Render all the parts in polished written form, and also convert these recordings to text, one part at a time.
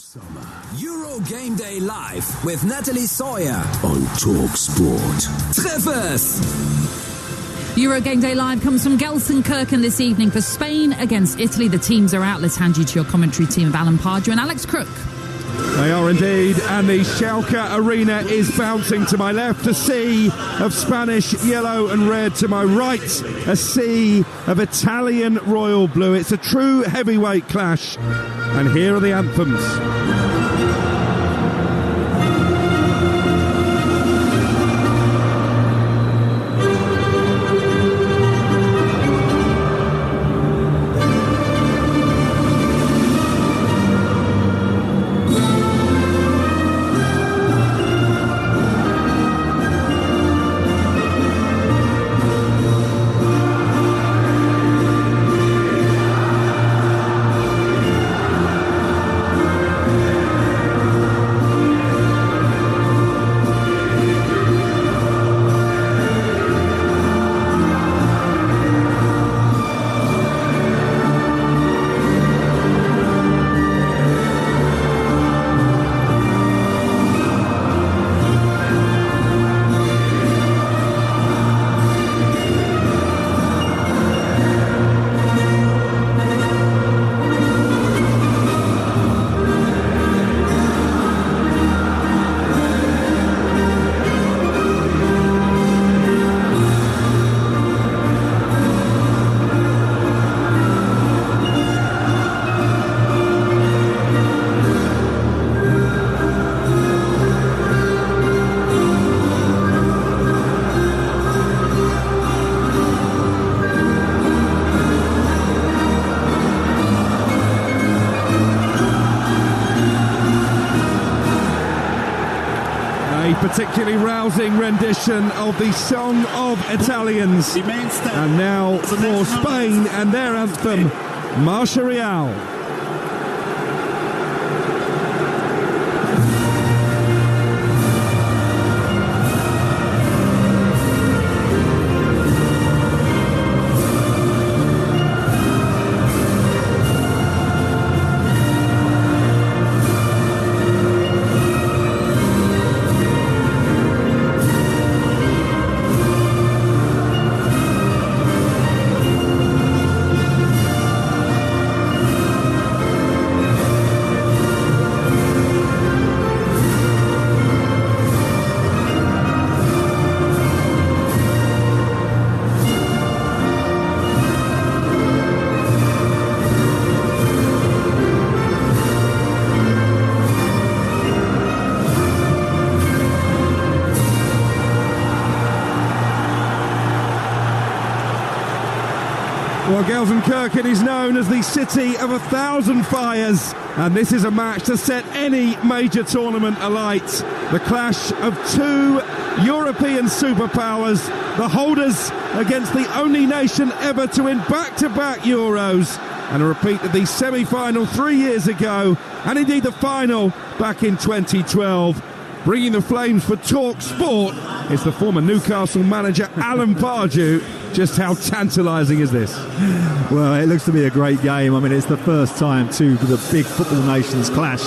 summer. Euro Game Day live with Natalie Sawyer on Talksport. Treffers! Euro Game Day Live comes from Gelsenkirchen this evening for Spain against Italy. The teams are out. Let's hand you to your commentary team of Alan Pardew and Alex Crook. They are indeed, and the Schalke arena is bouncing. To my left, a sea of Spanish yellow and red. To my right, a sea of Italian royal blue. It's a true heavyweight clash, and here are the anthems. Particularly rousing rendition of the Song of Italians. And now for Spain and their anthem, Marcha Real. Well, Gelsenkirchen is known as the city of 1,000 fires, and this is a match to set any major tournament alight. The clash of two European superpowers, the holders against the only nation ever to win back-to-back Euros, and a repeat of the semi-final 3 years ago, and indeed the final back in 2012. Bringing the flames for Talksport is the former Newcastle manager Alan Pardew. Just how tantalising is this? Well, it looks to be a great game. I mean, it's the first time two of the big football nations clash,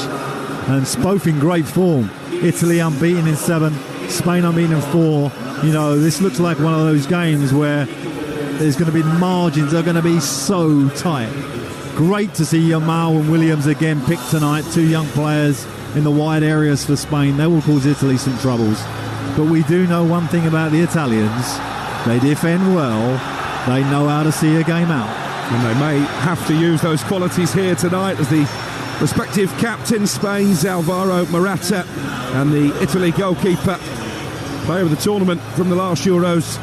and both in great form. Italy unbeaten in 7, Spain unbeaten in 4. You know, this looks like one of those games where there's going to be margins are going to be so tight. Great to see Yamal and Williams again picked tonight, two young players in the wide areas for Spain. They will cause Italy some troubles. But we do know one thing about the Italians. They defend well. They know how to see a game out. And they may have to use those qualities here tonight as the respective captain, Spain's Alvaro Morata, and the Italy goalkeeper, player of the tournament from the last Euros,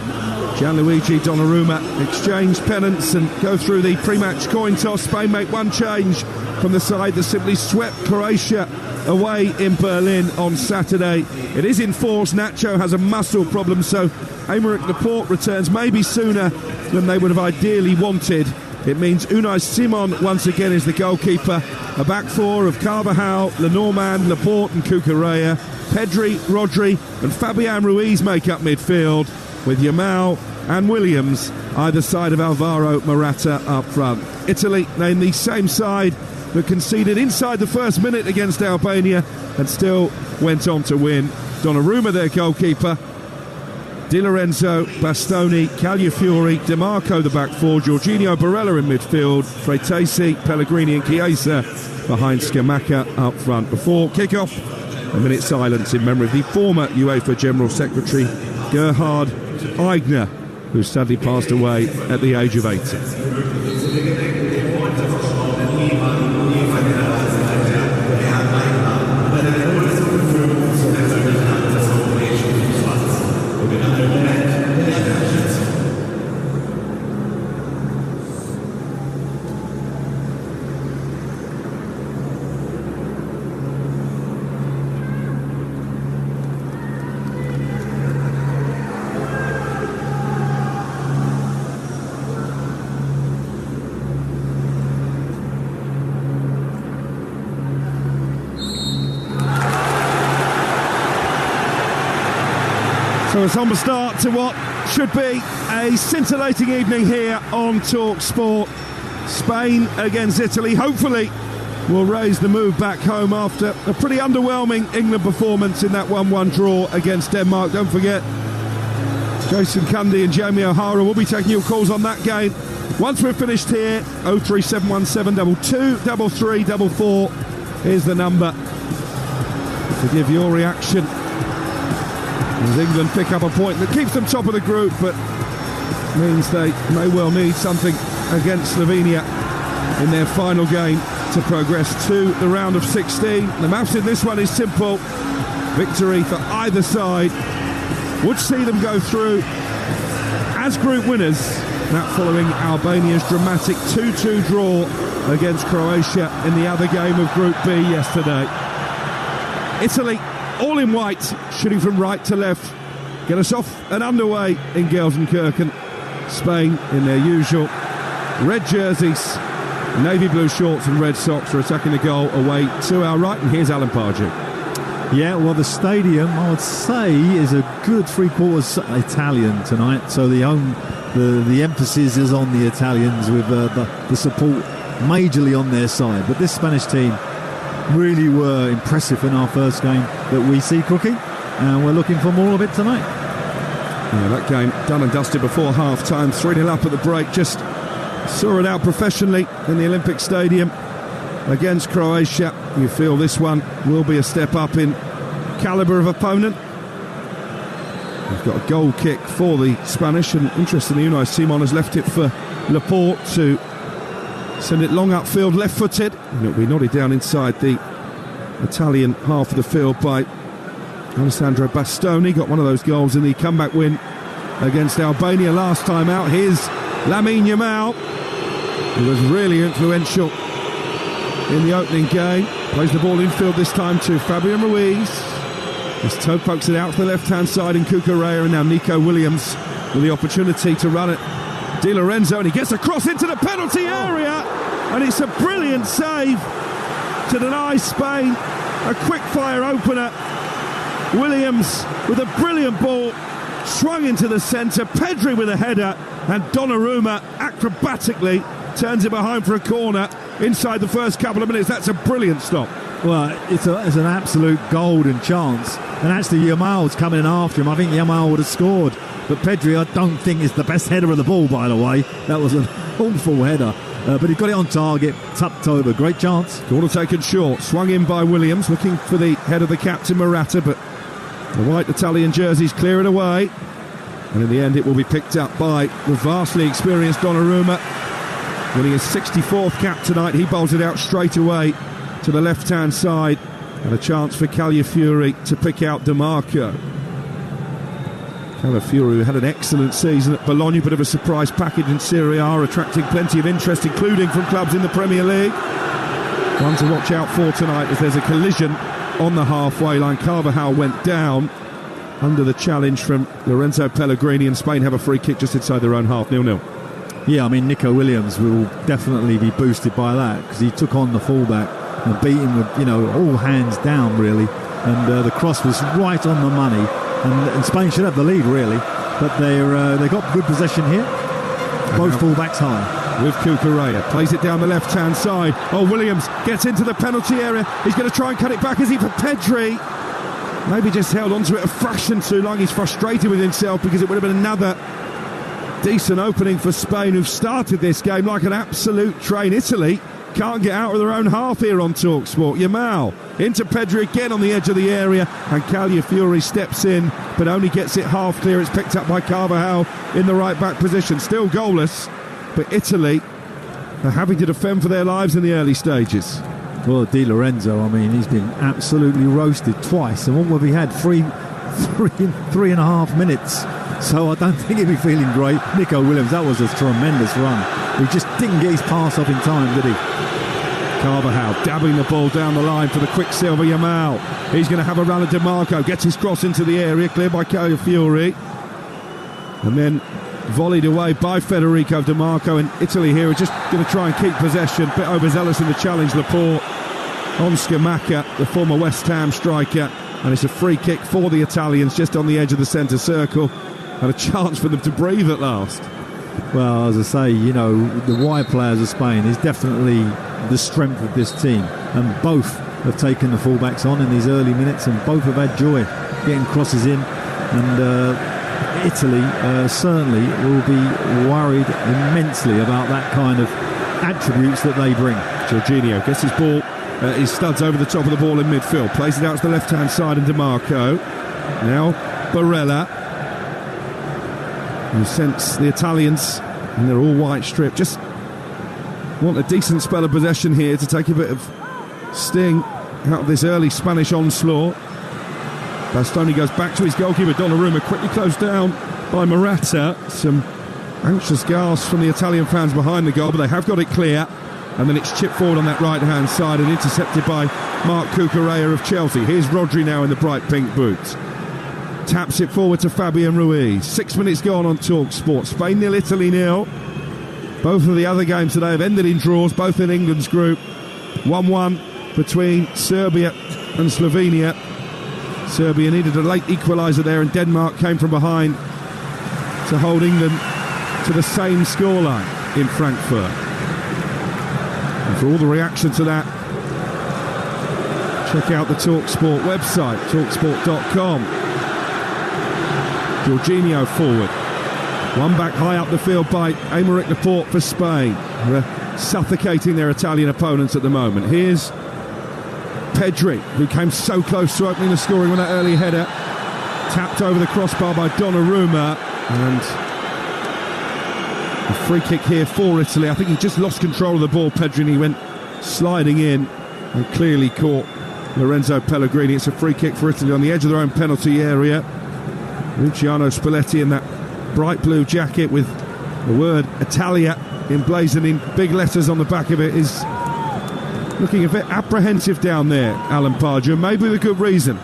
Gianluigi Donnarumma, exchange pennants and go through the pre-match coin toss. Spain make one change from the side that simply swept Croatia away in Berlin on Saturday. It is in force. Nacho has a muscle problem, so Aymeric Laporte returns maybe sooner than they would have ideally wanted. It means Unai Simon once again is the goalkeeper. A back four of Carvajal, Lenormand, Laporte and Cucurella. Pedri, Rodri and Fabian Ruiz make up midfield, with Yamal and Williams either side of Alvaro Morata up front. Italy named the same side that conceded inside the first minute against Albania and still went on to win. Donnarumma, their goalkeeper. Di Lorenzo, Bastoni, Calafiori, DiMarco the back four, Jorginho Barella in midfield, Fratesi, Pellegrini and Chiesa behind Scamacca up front. Before kick-off, a minute's silence in memory of the former UEFA General Secretary Gerhard Aigner, who sadly passed away at the age of 80. So a somber start to what should be a scintillating evening here on Talksport. Spain against Italy, hopefully will raise the move back home after a pretty underwhelming England performance in that 1-1 draw against Denmark. Don't forget, Jason Cundy and Jamie O'Hara will be taking your calls on that game. Once we're finished here, 03717 22 33 is the number to give your reaction. As England pick up a point that keeps them top of the group, but means they may well need something against Slovenia in their final game to progress to the round of 16. The maths in this one is simple. Victory for either side would see them go through as group winners. That following Albania's dramatic 2-2 draw against Croatia in the other game of Group B yesterday. Italy, all in white, shooting from right to left, get us off and underway in Gelsenkirchen. Spain in their usual red jerseys, navy blue shorts and red socks, are attacking the goal away to our right. And here's Alan Pardew. Yeah, well, the stadium, I would say, is a good three-quarters Italian tonight. So the emphasis is on the Italians, with the support majorly on their side. But this Spanish team really were impressive in our first game that we see cooking, and we're looking for more of it tonight. Yeah, that game done and dusted before half-time. 3-0 up at the break. Just saw it out professionally in the Olympic Stadium against Croatia. You feel this one will be a step up in calibre of opponent. We've got a goal kick for the Spanish, and interestingly, Unai Simon has left it for Laporte to send it long upfield, left-footed, and it'll be nodded down inside the Italian half of the field by Alessandro Bastoni. Got one of those goals in the comeback win against Albania last time out. Here's Lamine Yamal, who was really influential in the opening game. Plays the ball infield this time to Fabian Ruiz. His toe pokes it out to the left-hand side in Cucurella, and now Nico Williams with the opportunity to run it. Di Lorenzo, and he gets across into the penalty area, and it's a brilliant save to deny Spain a quick-fire opener. Williams with a brilliant ball, swung into the centre, Pedri with a header, and Donnarumma acrobatically turns it behind for a corner inside the first couple of minutes. That's a brilliant stop. Well, it's an absolute golden chance, and actually Yamal's coming in after him. I think Yamal would have scored, but Pedri, I don't think, is the best header of the ball, by the way. That was an awful header, but he got it on target, tucked over. Great chance. Corner taken short, swung in by Williams, looking for the head of the captain Morata, but the white Italian jerseys clear it away, and in the end it will be picked up by the vastly experienced Donnarumma, winning his 64th cap tonight. He bowls it out straight away to the left-hand side, and a chance for Calafiori to pick out DiMarco. Calafiori, who had an excellent season at Bologna, bit of a surprise package in Serie A, attracting plenty of interest, including from clubs in the Premier League. One to watch out for tonight, as there's a collision on the halfway line. Carvajal went down under the challenge from Lorenzo Pellegrini, and Spain have a free kick just inside their own half, 0-0. Yeah, I mean, Nico Williams will definitely be boosted by that, because he took on the fullback and beat him with, all hands down, really. And the cross was right on the money. And Spain should have the lead, really. But they got good possession here. Both fullbacks high. with Cucurella. Plays it down the left-hand side. Oh, Williams gets into the penalty area. He's going to try and cut it back. Is he for Pedri? Maybe just held onto it a fraction too long. He's frustrated with himself because it would have been another decent opening for Spain, who've started this game like an absolute train. Italy can't get out of their own half here on Talksport. Yamal into Pedri again on the edge of the area, and Calafiori steps in but only gets it half clear. It's picked up by Carvajal in the right back position. Still goalless, but Italy are having to defend for their lives in the early stages. Well, Di Lorenzo, I mean, he's been absolutely roasted twice, and what have he had? Three and a half minutes. So I don't think he'll be feeling great. Nico Williams, that was a tremendous run. He just didn't get his pass off in time, did he? Carvajal dabbing the ball down the line for the Quicksilver Yamal. He's going to have a run at DiMarco. Gets his cross into the area, cleared by Calafiori. And then volleyed away by Federico DiMarco. And Italy here are just going to try and keep possession. A bit overzealous in the challenge. Laporte on Scamacca, the former West Ham striker. And it's a free kick for the Italians just on the edge of the centre circle. And a chance for them to breathe at last. Well, as I say, you know, the wide players of Spain is definitely the strength of this team, and both have taken the fullbacks on in these early minutes, and both have had joy getting crosses in. And Italy certainly will be worried immensely about that kind of attributes that they bring. Jorginho gets his ball, his studs over the top of the ball in midfield, plays it out to the left-hand side, and DiMarco. Now Barella. You sense the Italians, and they're all white strip, just want a decent spell of possession here to take a bit of sting out of this early Spanish onslaught. Bastoni goes back to his goalkeeper. Donnarumma quickly closed down by Morata. Some anxious gasps from the Italian fans behind the goal, but they have got it clear. And then it's chipped forward on that right-hand side and intercepted by Marc Cucurella of Chelsea. Here's Rodri now in the bright pink boots. Taps it forward to Fabian Ruiz. 6 minutes gone on Talksport. Spain 0, Italy 0. Both of the other games today have ended in draws, both in England's group. 1-1 between Serbia and Slovenia. Serbia needed a late equaliser there, and Denmark came from behind to hold England to the same scoreline in Frankfurt. And for all the reaction to that, check out the Talksport website, talksport.com. Jorginho forward. One back high up the field by Aymeric Laporte for Spain. They're suffocating their Italian opponents at the moment. Here's Pedri, who came so close to opening the scoring with that early header. Tapped over the crossbar by Donnarumma. And a free kick here for Italy. I think he just lost control of the ball, Pedri, and he went sliding in and clearly caught Lorenzo Pellegrini. It's a free kick for Italy on the edge of their own penalty area. Luciano Spalletti in that bright blue jacket with the word Italia emblazoned in big letters on the back of it is looking a bit apprehensive down there, Alan Pardew, maybe with a good reason.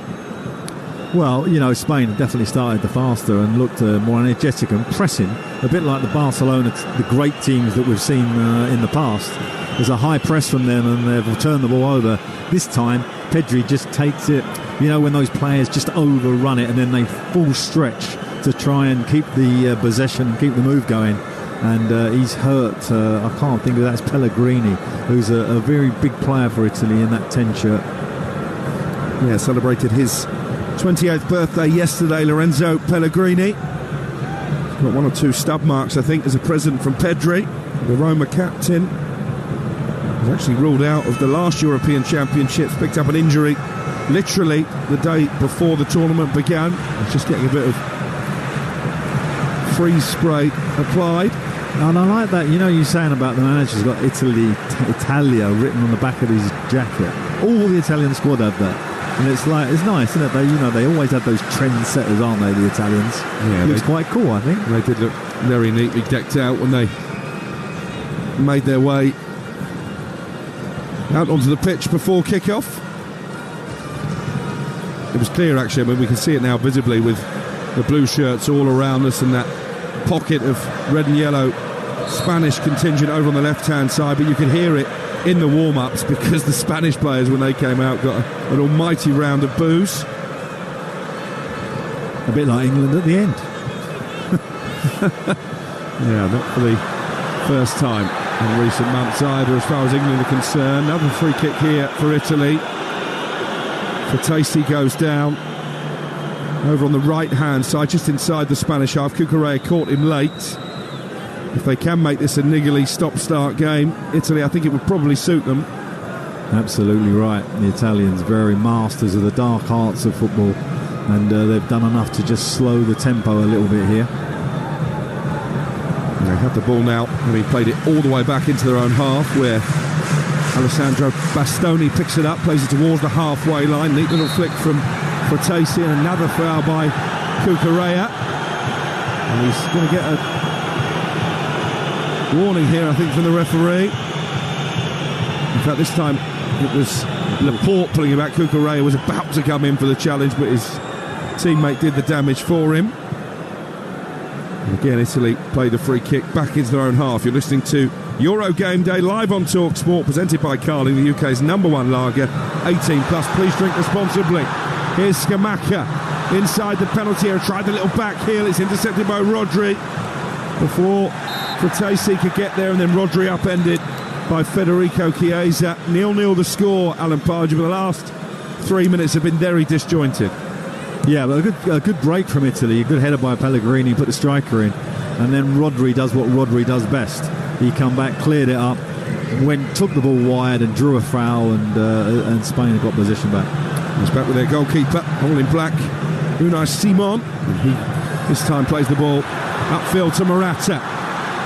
Well, you know, Spain definitely started the faster and looked more energetic and pressing, a bit like the Barcelona, the great teams that we've seen in the past. There's a high press from them and they've turned the ball over. This time, Pedri just takes it, you know, when those players just overrun it and then they full stretch to try and keep the possession, keep the move going. And he's hurt, I can't think of that, it's Pellegrini, who's a very big player for Italy in that 10 shirt. Yeah, celebrated his 28th birthday yesterday, Lorenzo Pellegrini. Got one or two stub marks, I think, as a present from Pedri, the Roma captain. Was actually ruled out of the last European Championships, picked up an injury literally the day before the tournament began. Was just getting a bit of freeze spray applied. And I like that, you know, you're saying about the manager's got Italia written on the back of his jacket. All the Italian squad have that. And it's like, it's nice, isn't it? They, you know, they always have those trendsetters, aren't they, the Italians? Yeah, it looks quite cool, I think. They did look very neatly decked out when they made their way out onto the pitch before kick-off. It was clear, actually. I mean, we can see it now visibly with the blue shirts all around us and that pocket of red and yellow Spanish contingent over on the left-hand side, but you could hear it in the warm-ups because the Spanish players, when they came out, got an almighty round of boos. A bit like England at the end. Yeah, not for the first time. in recent months either, as far as England are concerned. Another free kick here for Italy. Fatesi goes down over on the right-hand side, just inside the Spanish half. Cucurella caught him late. If they can make this a niggly stop-start game, Italy, I think it would probably suit them. Absolutely right. The Italians, very masters of the dark arts of football, and they've done enough to just slow the tempo a little bit here. They have the ball now, having played it all the way back into their own half, where Alessandro Bastoni picks it up, plays it towards the halfway line. Neat little flick from Fatesi, and another foul by Cucurella. And he's going to get a warning here, I think, from the referee. In fact, this time it was Laporte pulling him back. Cucurella was about to come in for the challenge, but his teammate did the damage for him. And again, Italy played the free kick back into their own half. You're listening to Euro Game Day live on Talksport, presented by Carling, the UK's #1 lager. 18 plus. Please drink responsibly. Here's Scamacca inside the penalty area. Tried the little back heel. It's intercepted by Rodri before Fatesi could get there, and then Rodri upended by Federico Chiesa. 0-0 the score, Alan Pardew, but the last 3 minutes have been very disjointed. Yeah, but a good break from Italy. A good header by Pellegrini, put the striker in, and then Rodri does what Rodri does best. He come back, cleared it up, took the ball wide and drew a foul, and Spain got position back. He's back with their goalkeeper, all in black, Unai Simon. And he this time plays the ball upfield to Morata,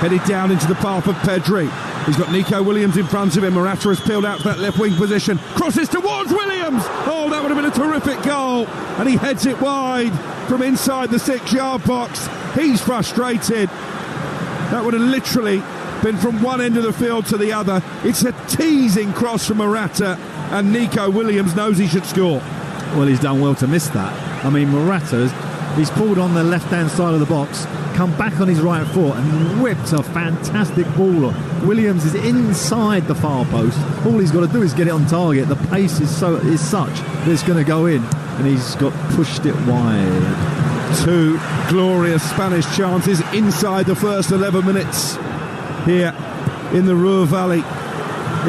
headed down into the path of Pedri. He's got Nico Williams in front of him. Morata has peeled out to that left wing position, crosses towards Williams. Oh, that would have been a terrific goal, and he heads it wide from inside the 6-yard box. He's frustrated. That would have literally been from one end of the field to the other. It's a teasing cross from Morata, and Nico Williams knows he should score. Well, he's done well to miss that. I mean, Morata, he's pulled on the left-hand side of the box, come back on his right foot and whipped a fantastic ball. Williams is inside the far post. All he's got to do is get it on target. The pace is such that it's going to go in, and he's got pushed it wide. Two glorious Spanish chances inside the first 11 minutes here in the Ruhr Valley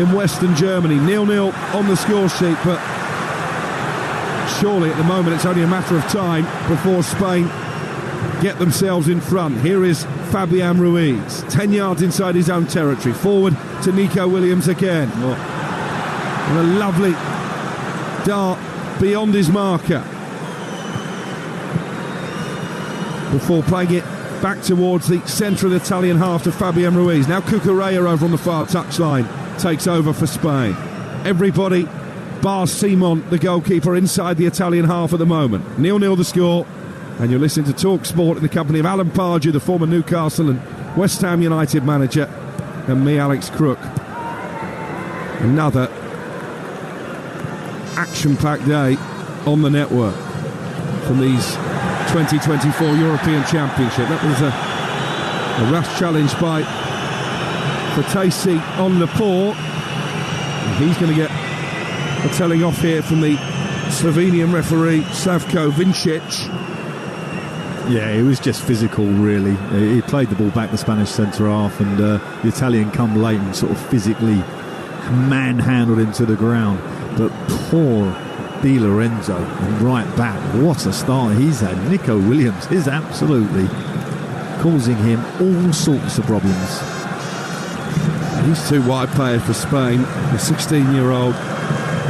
in Western Germany. 0-0 on the score sheet, but surely at the moment it's only a matter of time before Spain get themselves in front. Here is Fabian Ruiz, 10 yards inside his own territory. Forward to Nico Williams again. Oh. And a lovely dart beyond his marker, before playing it back towards the centre of the Italian half to Fabian Ruiz. Now Cucurella over on the far touchline takes over for Spain. Everybody bar Simon, the goalkeeper, inside the Italian half at the moment. 0-0 the score, and you're listening to Talksport in the company of Alan Pardew, the former Newcastle and West Ham United manager, and me, Alex Crook. Another action-packed day on the network from these 2024 European Championship. That was a rash challenge by Fatesi on Laporte. And he's going to get a telling off here from the Slovenian referee Slavko Vincic. Yeah, it was just physical, really. He played the ball back the Spanish centre half, and the Italian come late and sort of physically manhandled him to the ground. But poor Di Lorenzo, right back, what a start he's had. Nico Williams is absolutely causing him all sorts of problems. He's two wide players for Spain. The 16-year-old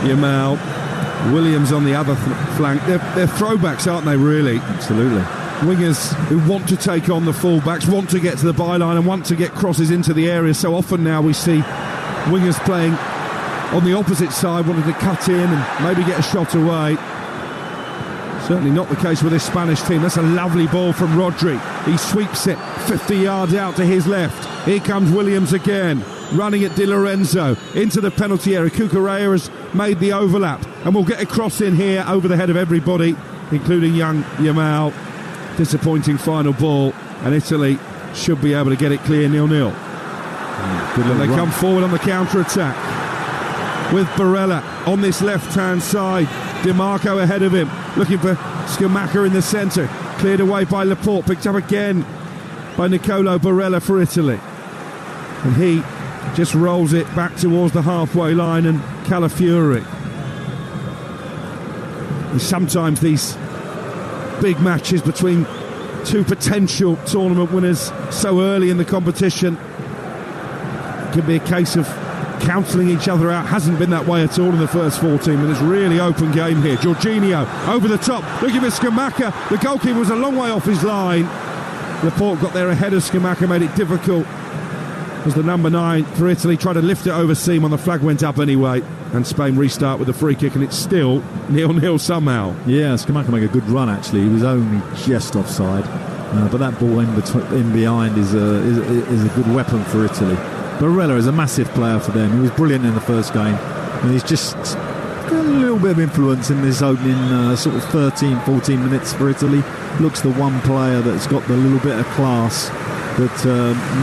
Yamal, Williams on the other flank. They're throwbacks, aren't they, really? Absolutely. Wingers who want to take on the fullbacks, want to get to the byline and want to get crosses into the area. So often now we see wingers playing on the opposite side, wanting to cut in and maybe get a shot away. Certainly not the case with this Spanish team. That's a lovely ball from Rodri. He sweeps it 50 yards out to his left. Here comes Williams again, running at Di Lorenzo into the penalty area. Cucurella has made the overlap and will get a cross in here over the head of everybody, including young Yamal. Disappointing final ball, and Italy should be able to get it clear. 0-0. And they come forward on the counter-attack with Barella on this left-hand side. Di Marco ahead of him, looking for Scamacca in the centre. Cleared away by Laporte, picked up again by Nicolo Barella for Italy. And he just rolls it back towards the halfway line, and Calafiori. And sometimes these big matches between two potential tournament winners so early in the competition can be a case of counselling each other out. Hasn't been that way at all in the first 14 minutes. Really open game here. Jorginho over the top, looking for Scamacca. The goalkeeper was a long way off his line. Laporte got there ahead of Scamacca, made it difficult as the number 9 for Italy tried to lift it over seam. On the flag went up anyway, and Spain restart with a free kick, and it's still 0-0 somehow. Yeah, Scamacca made a good run actually. He was only just offside, but that ball in behind is a good weapon for Italy. Barella is a massive player for them. He was brilliant in the first game, and he's just got a little bit of influence in this opening sort of 13-14 minutes for Italy. Looks the one player that's got the little bit of class that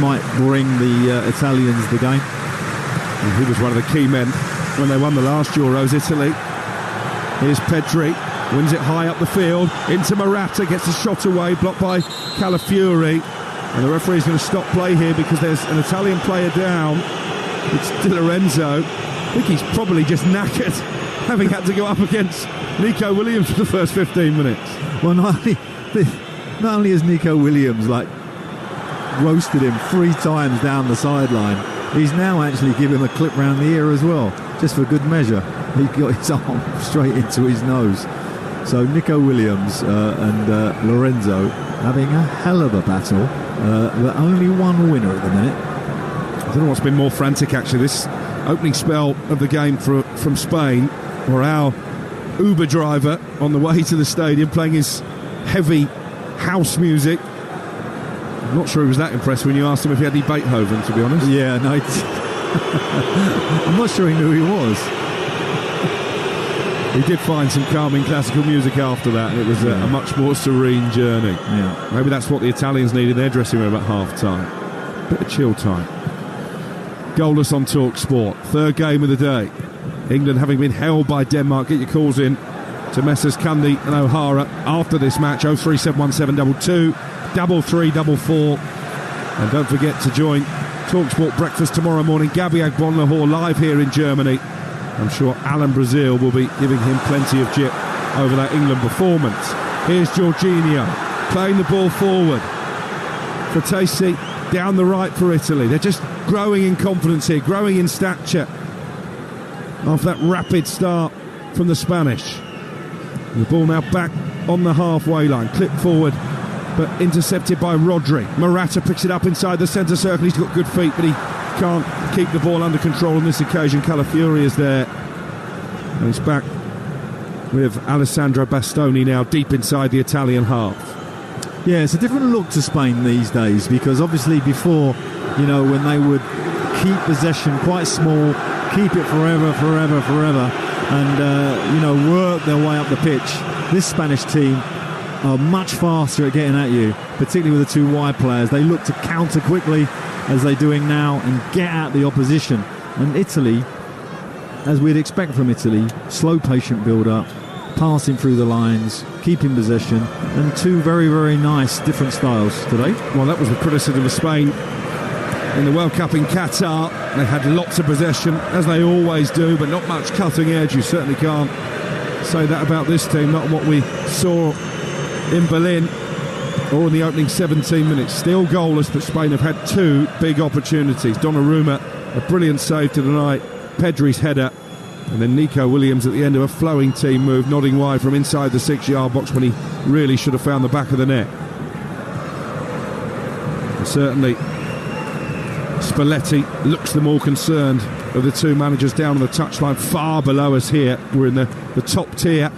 might bring the Italians the game. And he was one of the key men when they won the last Euros, Italy. Here's Pedri, wins it high up the field, into Morata, gets a shot away, blocked by Calafiori. And the referee's going to stop play here because there's an Italian player down. It's Di Lorenzo. I think he's probably just knackered, having had to go up against Nico Williams for the first 15 minutes. Well, not only has Nico Williams roasted him 3 times down the sideline, he's now actually given him a clip round the ear as well, just for good measure. He got his arm straight into his nose. So Nico Williams and Lorenzo having a hell of a battle. But only one winner at the minute. I don't know what's been more frantic actually, this opening spell of the game from Spain, or our Uber driver on the way to the stadium playing his heavy house music. I'm not sure he was that impressed when you asked him if he had any Beethoven, to be honest. Yeah, no, I'm not sure he knew he was. He did find some calming classical music after that, and it was a much more serene journey. Yeah. Maybe that's what the Italians need in their dressing room at half-time. Bit of chill time. Goalless on Talksport. Third game of the day. England having been held by Denmark. Get your calls in to Messrs Cundy and O'Hara after this match. 0371722 3344. And don't forget to join Talksport Breakfast tomorrow morning. Gabby Agbonlahor live here in Germany. I'm sure Alan Brazil will be giving him plenty of jip over that England performance. Here's Jorginho playing the ball forward. Fratesi down the right for Italy. They're just growing in confidence here, growing in stature after that rapid start from the Spanish. And the ball now back on the halfway line, clipped forward but intercepted by Rodri. Morata picks it up inside the centre circle. He's got good feet, but he can't keep the ball under control on this occasion. Calafiori is there, and he's back with Alessandro Bastoni now deep inside the Italian half. Yeah, it's a different look to Spain these days, because obviously before, when they would keep possession quite small, keep it forever, and work their way up the pitch, this Spanish team are much faster at getting at you, particularly with the 2 wide players. They look to counter quickly, as they're doing now, and get at the opposition. And Italy, as we'd expect from Italy, slow, patient build-up, passing through the lines, keeping possession, and 2 very, very nice different styles today. Well, that was the criticism of Spain in the World Cup in Qatar. They had lots of possession, as they always do, but not much cutting edge. You certainly can't say that about this team, not what we saw in Berlin or in the opening 17 minutes. Still goalless, but Spain have had 2 big opportunities. Donnarumma, a brilliant save to the night, Pedri's header, and then Nico Williams at the end of a flowing team move, nodding wide from inside the 6-yard box when he really should have found the back of the net. And certainly Spalletti looks the more concerned of the 2 managers down on the touchline, far below us here. We're in the top tier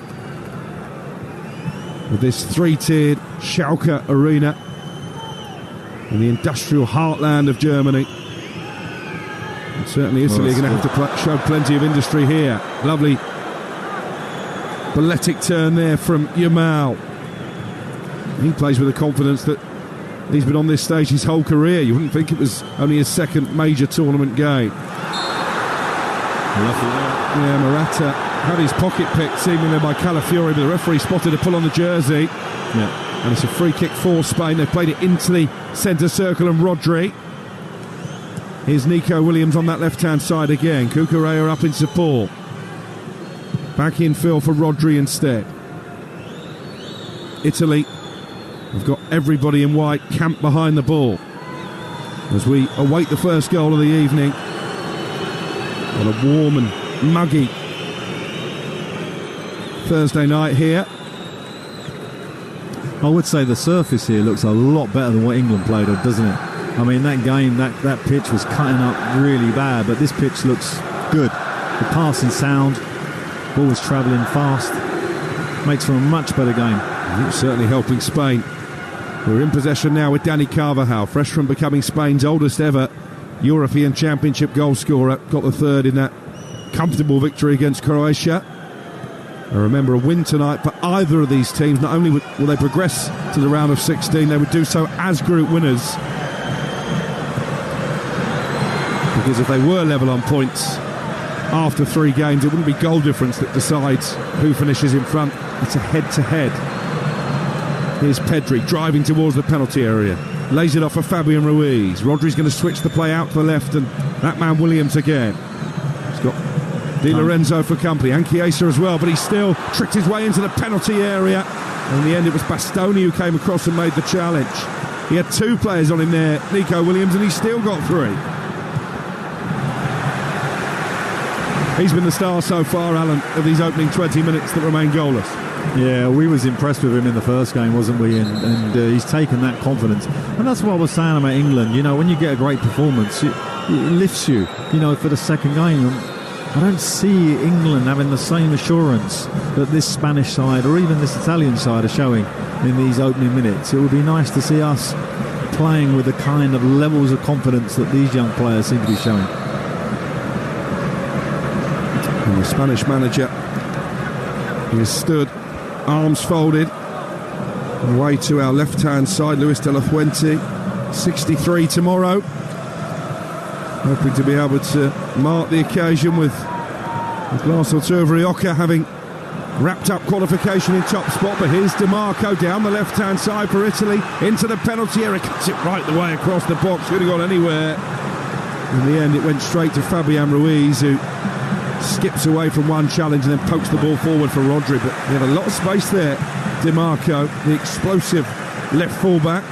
with this 3-tiered Schalke arena in the industrial heartland of Germany. And certainly Italy are going to have to show plenty of industry here. Lovely balletic turn there from Yamal. He plays with the confidence that he's been on this stage his whole career. You wouldn't think it was only his second major tournament game. Yeah, Morata had his pocket picked seemingly by Calafiori, but the referee spotted a pull on the jersey. Yeah. And it's a free kick for Spain. They've played it into the centre circle, and Rodri Here's Nico Williams on that left-hand side again. Cucurella up in support. Back in field for Rodri instead. Italy have got everybody in white camped behind the ball as we await the first goal of the evening on a warm and muggy Thursday night here. I would say the surface here looks a lot better than what England played on, doesn't it? I mean, that game, that pitch was cutting up really bad, but this pitch looks good. The passing sound, ball was travelling fast, makes for a much better game. It's certainly helping Spain. We're in possession now with Dani Carvajal, fresh from becoming Spain's oldest ever European Championship goal scorer. Got the third in that comfortable victory against Croatia. I remember a win tonight for either of these teams. Not only will they progress to the round of 16, they would do so as group winners. Because if they were level on points after 3 games, it wouldn't be goal difference that decides who finishes in front. It's a head-to-head. Here's Pedri driving towards the penalty area. Lays it off for Fabian Ruiz. Rodri's going to switch the play out to the left, and that man Williams again. He's got Di Lorenzo for company, and Chiesa as well, but he still tricked his way into the penalty area. And in the end, it was Bastoni who came across and made the challenge. He had 2 players on him there, Nico Williams, and he still got 3. He's been the star so far, Alan, of these opening 20 minutes that remain goalless. Yeah, we was impressed with him in the first game, wasn't we? And he's taken that confidence. And that's what I was saying about England. You know, when you get a great performance, it lifts you, you know, for the second game. I don't see England having the same assurance that this Spanish side or even this Italian side are showing in these opening minutes. It would be nice to see us playing with the kind of levels of confidence that these young players seem to be showing. And the Spanish manager, he has stood, arms folded, away to our left-hand side, Luis de la Fuente, 63 tomorrow. Hoping to be able to mark the occasion with a glass or 2 of Rioja, having wrapped up qualification in top spot. But here's Di Marco down the left-hand side for Italy, into the penalty area, cuts it right the way across the box, could have gone anywhere. In the end, it went straight to Fabian Ruiz, who skips away from one challenge and then pokes the ball forward for Rodri. But he had a lot of space there, Di Marco, the explosive left full-back.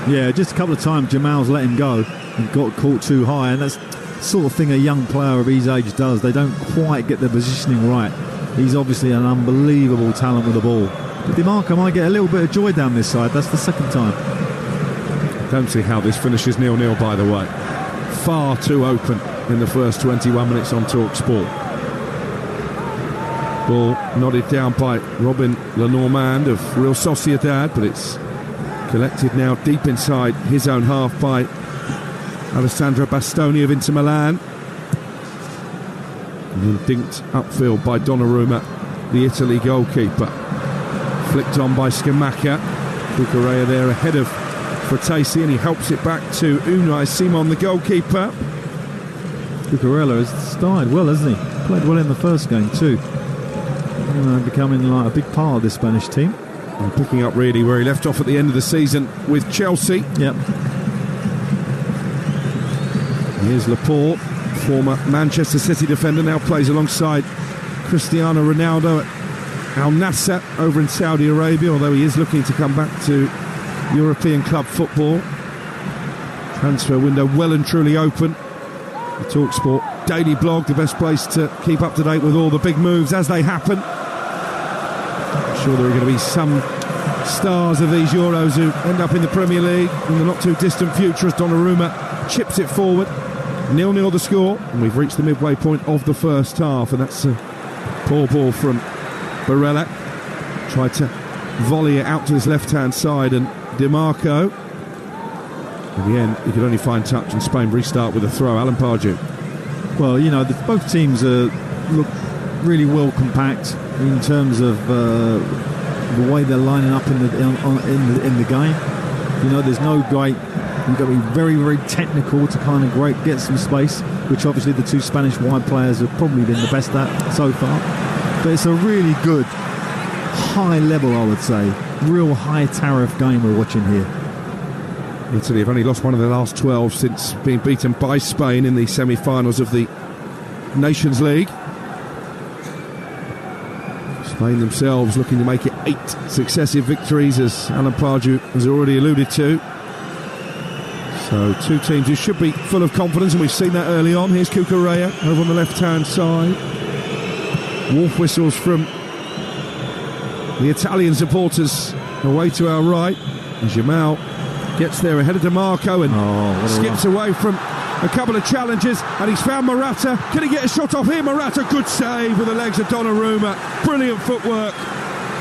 Yeah, just a couple of times Jamal's let him go and got caught too high, and that's the sort of thing a young player of his age does. They don't quite get their positioning right. He's obviously an unbelievable talent with the ball. But Di Marco might get a little bit of joy down this side. That's the second time. Don't see how this finishes 0-0, by the way. Far too open in the first 21 minutes on Talksport. Ball nodded down by Robin Lenormand of Real Sociedad, but it's collected now deep inside his own half by Alessandro Bastoni of Inter Milan. And then dinked upfield by Donnarumma, the Italy goalkeeper. Flicked on by Scamacca. Cucurella there ahead of Fratesi, and he helps it back to Unai Simon, the goalkeeper. Cucurella has started well, hasn't he? Played well in the first game too. Becoming like a big part of this Spanish team. And picking up really where he left off at the end of the season with Chelsea. Yep. Here's Laporte, former Manchester City defender, now plays alongside Cristiano Ronaldo at Al Nassr over in Saudi Arabia, although he is looking to come back to European club football. Transfer window well and truly open. The Talksport daily blog, the best place to keep up to date with all the big moves as they happen. I'm sure there are going to be some stars of these Euros who end up in the Premier League in the not too distant future as Donnarumma chips it forward. 0-0 the score, and we've reached the midway point of the first half, and that's a poor ball from Barella. Tried to volley it out to his left-hand side, and Di Marco, in the end, he could only find touch, and Spain restart with a throw. Alan Pardew. Well, you know, both teams look really well compact in terms of the way they're lining up in the game. You know, there's no great. You've got to be very, very technical to kind of get some space, which obviously the 2 Spanish wide players have probably been the best at so far. But it's a really good, high level, I would say, real high tariff game we're watching here. Italy have only lost one of their last 12 since being beaten by Spain in the semi-finals of the Nations League. Spain themselves looking to make it 8 successive victories, as Alan Pardew has already alluded to. So 2 teams who should be full of confidence, and we've seen that early on. Here's Cucurella over on the left-hand side. Wolf whistles from the Italian supporters away to our right. And Jamal gets there ahead of DiMarco and skips away from a couple of challenges, and he's found Morata. Can he get a shot off here? Morata, good save with the legs of Donnarumma. Brilliant footwork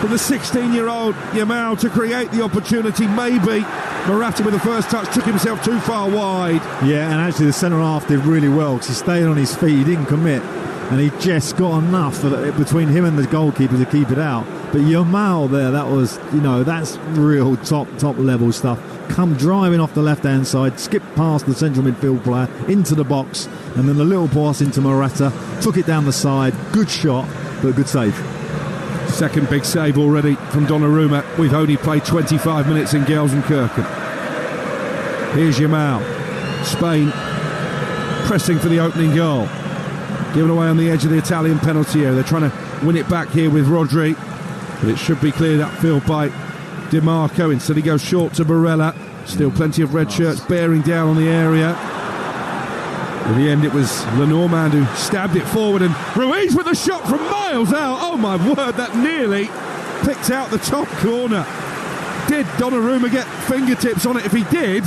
from the 16-year-old Jamal to create the opportunity. Maybe Morata with the first touch took himself too far wide. Yeah, and actually the centre-half did really well because he stayed on his feet, he didn't commit, and he just got enough between him and the goalkeeper to keep it out. But Jamal there, that was, that's real top level stuff. Come driving off the left-hand side, skip past the central midfield player into the box, and then the little pass into Morata, took it down the side. Good shot, but good save. Second big save already from Donnarumma. We've only played 25 minutes in Gelsenkirchen. Here's Jamal. Spain pressing for the opening goal. Given away on the edge of the Italian penalty area. They're trying to win it back here with Rodri, but it should be cleared upfield by DiMarco. Instead he goes short to Barella. Still plenty of red shirts bearing down on the area. In the end it was Lenormand who stabbed it forward, and Ruiz with a shot from miles out. Oh my word, that nearly picked out the top corner. Did Donnarumma get fingertips on it? If he did,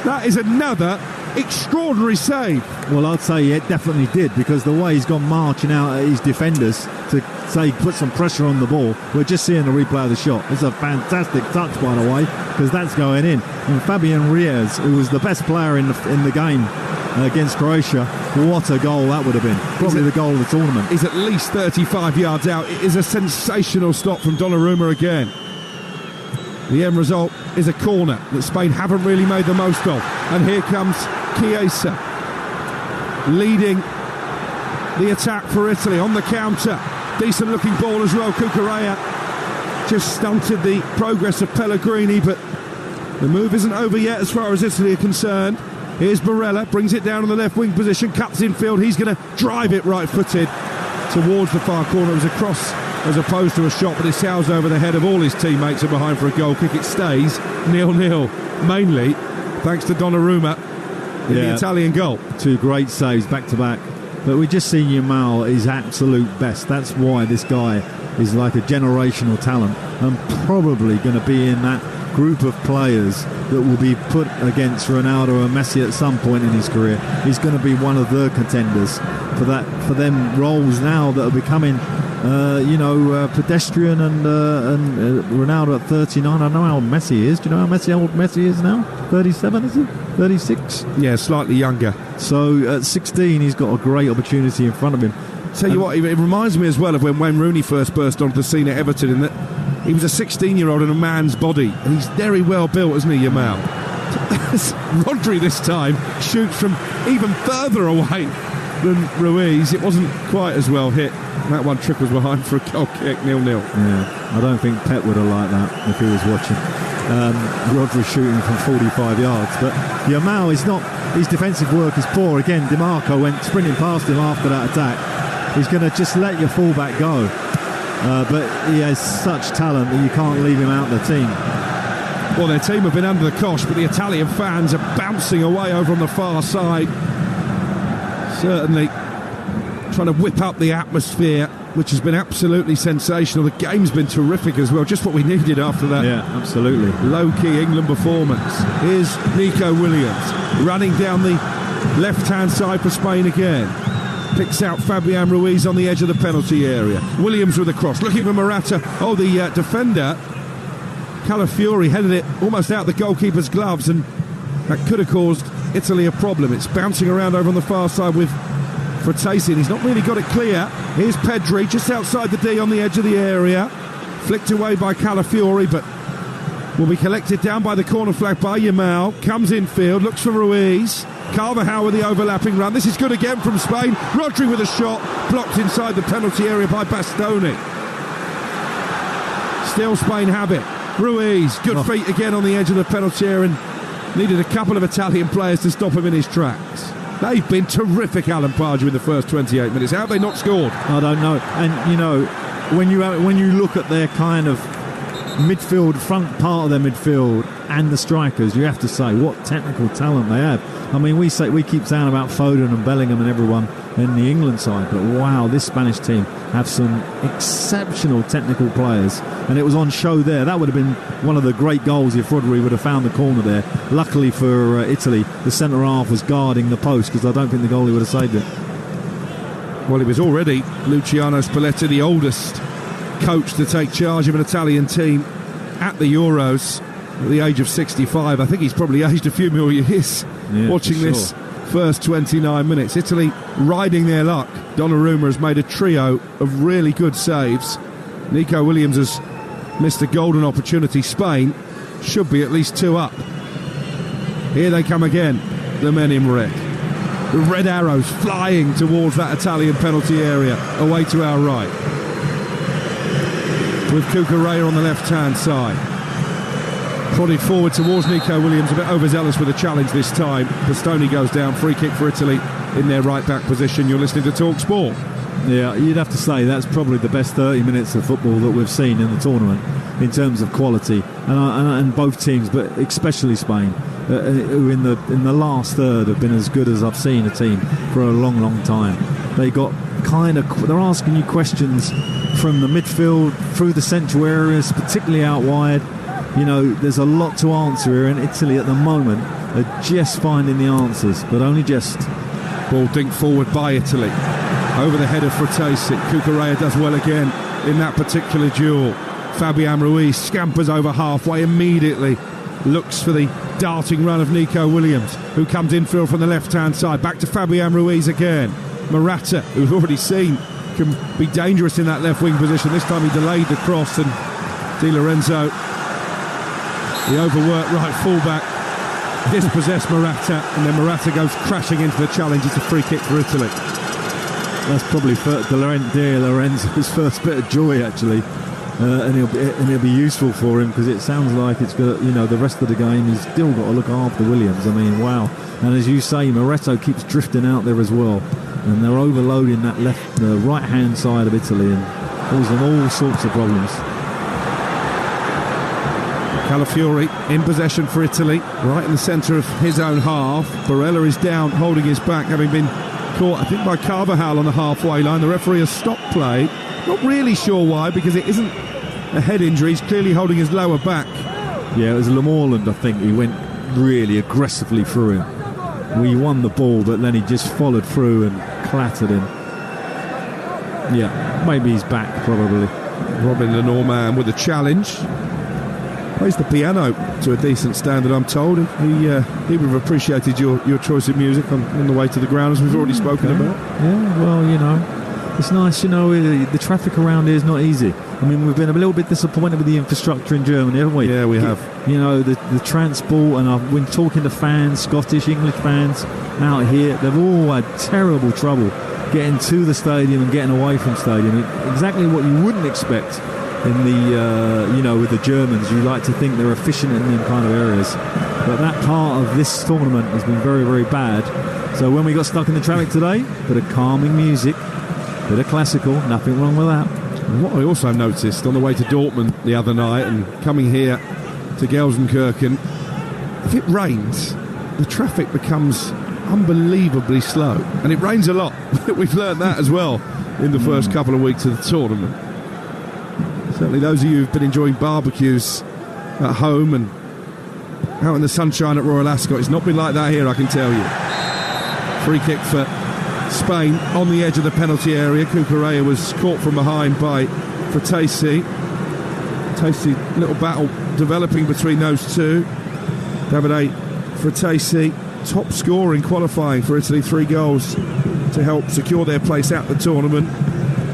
that is another extraordinary save. Well, I'd say it definitely did, because the way he's gone marching out at his defenders to say put some pressure on the ball. We're just seeing the replay of the shot. It's a fantastic touch, by the way, because that's going in. And Fabian Ruiz, who was the best player in the game against Croatia, what a goal that would have been. Probably the goal of the tournament. He's at least 35 yards out. It is a sensational stop from Donnarumma again. The end result is a corner that Spain haven't really made the most of. And here comes Chiesa leading the attack for Italy on the counter. Decent looking ball as well. Cucurella just stunted the progress of Pellegrini, but the move isn't over yet as far as Italy are concerned. Here's Barella, brings it down on the left wing position, cuts in field. He's going to drive it right-footed towards the far corner. It was a cross as opposed to a shot, but it sails over the head of all his teammates and behind for a goal kick. It stays 0-0, mainly thanks to Donnarumma in the Italian goal. 2 great saves back-to-back. But we just seen Jamal his absolute best. That's why this guy is like a generational talent, and probably going to be in that group of players that will be put against Ronaldo and Messi at some point in his career. He's going to be one of the contenders for them roles now that are becoming pedestrian, and Ronaldo at 39. I don't know how old Messi is. Do you know how old Messi is now? 37, is he? 36? Yeah, slightly younger. So at 16 he's got a great opportunity in front of him. Tell you what, it reminds me as well of when Wayne Rooney first burst onto the scene at Everton, in that he was a 16-year-old in a man's body, and he's very well built, isn't he, Jamal? Rodri this time shoots from even further away than Ruiz. It wasn't quite as well hit. That one trickles behind for a goal kick, 0-0. Yeah, I don't think Pep would have liked that if he was watching. Rodri shooting from 45 yards, but Jamal is not. His defensive work is poor. Again, DiMarco went sprinting past him after that attack. He's going to just let your fullback go. But he has such talent that you can't leave him out of the team. Well, their team have been under the cosh, but the Italian fans are bouncing away over on the far side. Certainly trying to whip up the atmosphere, which has been absolutely sensational. The game's been terrific as well, just what we needed after that. Yeah, absolutely. Low-key England performance. Here's Nico Williams running down the left-hand side for Spain again. Picks out Fabian Ruiz on the edge of the penalty area. Williams with a cross, looking for Morata. Oh, the defender, Calafiori, headed it almost out the goalkeeper's gloves, and that could have caused Italy a problem. It's bouncing around over on the far side with Fratesi, and he's not really got it clear. Here's Pedri, just outside the D on the edge of the area. Flicked away by Calafiori, but will be collected down by the corner flag by Jamal. Comes infield, looks for Ruiz. Carvajal with the overlapping run. This is good again from Spain. Rodri with a shot, blocked inside the penalty area by Bastoni. Still Spain have it. Ruiz, good feet again on the edge of the penalty area, and Needed a couple of Italian players to stop him in his tracks. They've been terrific, Alan Pardew, in the first 28 minutes. How have they not scored? I don't know. And, you know, when you look at their kind of midfield, front part of their midfield and the strikers, you have to say what technical talent they have. I mean, we keep saying about Foden and Bellingham and everyone in the England side, but wow, this Spanish team have some exceptional technical players, and it was on show there. That would have been one of the great goals if Rodri would have found the corner there. Luckily for Italy, the centre half was guarding the post, because I don't think the goalie would have saved it. Well, it was already Luciano Spalletti, the oldest coach to take charge of an Italian team at the Euros at the age of 65. I think he's probably aged a few more years watching this first 29 minutes. Italy riding their luck. Donnarumma has made a trio of really good saves. Nico Williams has missed a golden opportunity. Spain should be at least 2 up. Here they come again, the men in red. The red arrows flying towards that Italian penalty area, away to our right, with Cucurella on the left-hand side. Prodded forward towards Nico Williams, a bit overzealous with a challenge this time. Bastoni goes down, free kick for Italy in their right-back position. You're listening to Talksport. Yeah, you'd have to say that's probably the best 30 minutes of football that we've seen in the tournament in terms of quality, and both teams, but especially Spain, who in the last third have been as good as I've seen a team for a long, long time. They're asking you questions from the midfield through the central areas, particularly out wide. You know, there's a lot to answer here, and Italy at the moment are just finding the answers, but only just. Ball dinked forward by Italy. Over the head of Fratesi. Cucurella does well again in that particular duel. Fabian Ruiz scampers over halfway immediately. Looks for the darting run of Nico Williams, who comes infield from the left-hand side. Back to Fabian Ruiz again. Morata, who we've already seen can be dangerous in that left-wing position. This time he delayed the cross, and Di Lorenzo, the overworked right fullback, dispossessed Morata, and then Morata goes crashing into the challenge. It's a free kick for Italy. That's probably Di Lorenzo's first bit of joy, actually, and it'll be useful for him, because it sounds like it's got, you know, the rest of the game he's still got to look after Williams. I mean, wow! And as you say, Morata keeps drifting out there as well, and they're overloading that the right-hand side of Italy and causing all sorts of problems. Calafiori in possession for Italy, right in the centre of his own half. Barella is down, holding his back, having been caught, I think, by Carvajal on the halfway line. The referee has stopped play. Not really sure why, because it isn't a head injury. He's clearly holding his lower back. Yeah, it was Lamorland, I think. He went really aggressively through him. He won the ball, but then he just followed through and clattered him. Yeah, maybe he's back, probably. Robin Lenormand with a challenge. Plays the piano to a decent standard, I'm told. He would have appreciated your choice of music on the way to the ground, as we've already spoken about. Yeah, well, you know, it's nice, you know, the traffic around here is not easy. I mean, we've been a little bit disappointed with the infrastructure in Germany, haven't we? Yeah, we have. You know, the transport, and I've been talking to fans, Scottish, English fans out here. They've all had terrible trouble getting to the stadium and getting away from stadium. Exactly what you wouldn't expect in the, you know, with the Germans. You like to think they're efficient in them kind of areas, but that part of this tournament has been very, very bad. So when we got stuck in the traffic today, bit of calming music, bit of classical, nothing wrong with that. What I also noticed on the way to Dortmund the other night and coming here to Gelsenkirchen, if it rains, the traffic becomes unbelievably slow, and it rains a lot. We've learned that as well in the first couple of weeks of the tournament. Certainly those of you who've been enjoying barbecues at home and out in the sunshine at Royal Ascot, it's not been like that here, I can tell you. Free kick for Spain on the edge of the penalty area. Cucurella was caught from behind by Fratesi. Little battle developing between those two. Davide Fratesi, top scorer in qualifying for Italy, 3 goals to help secure their place at the tournament.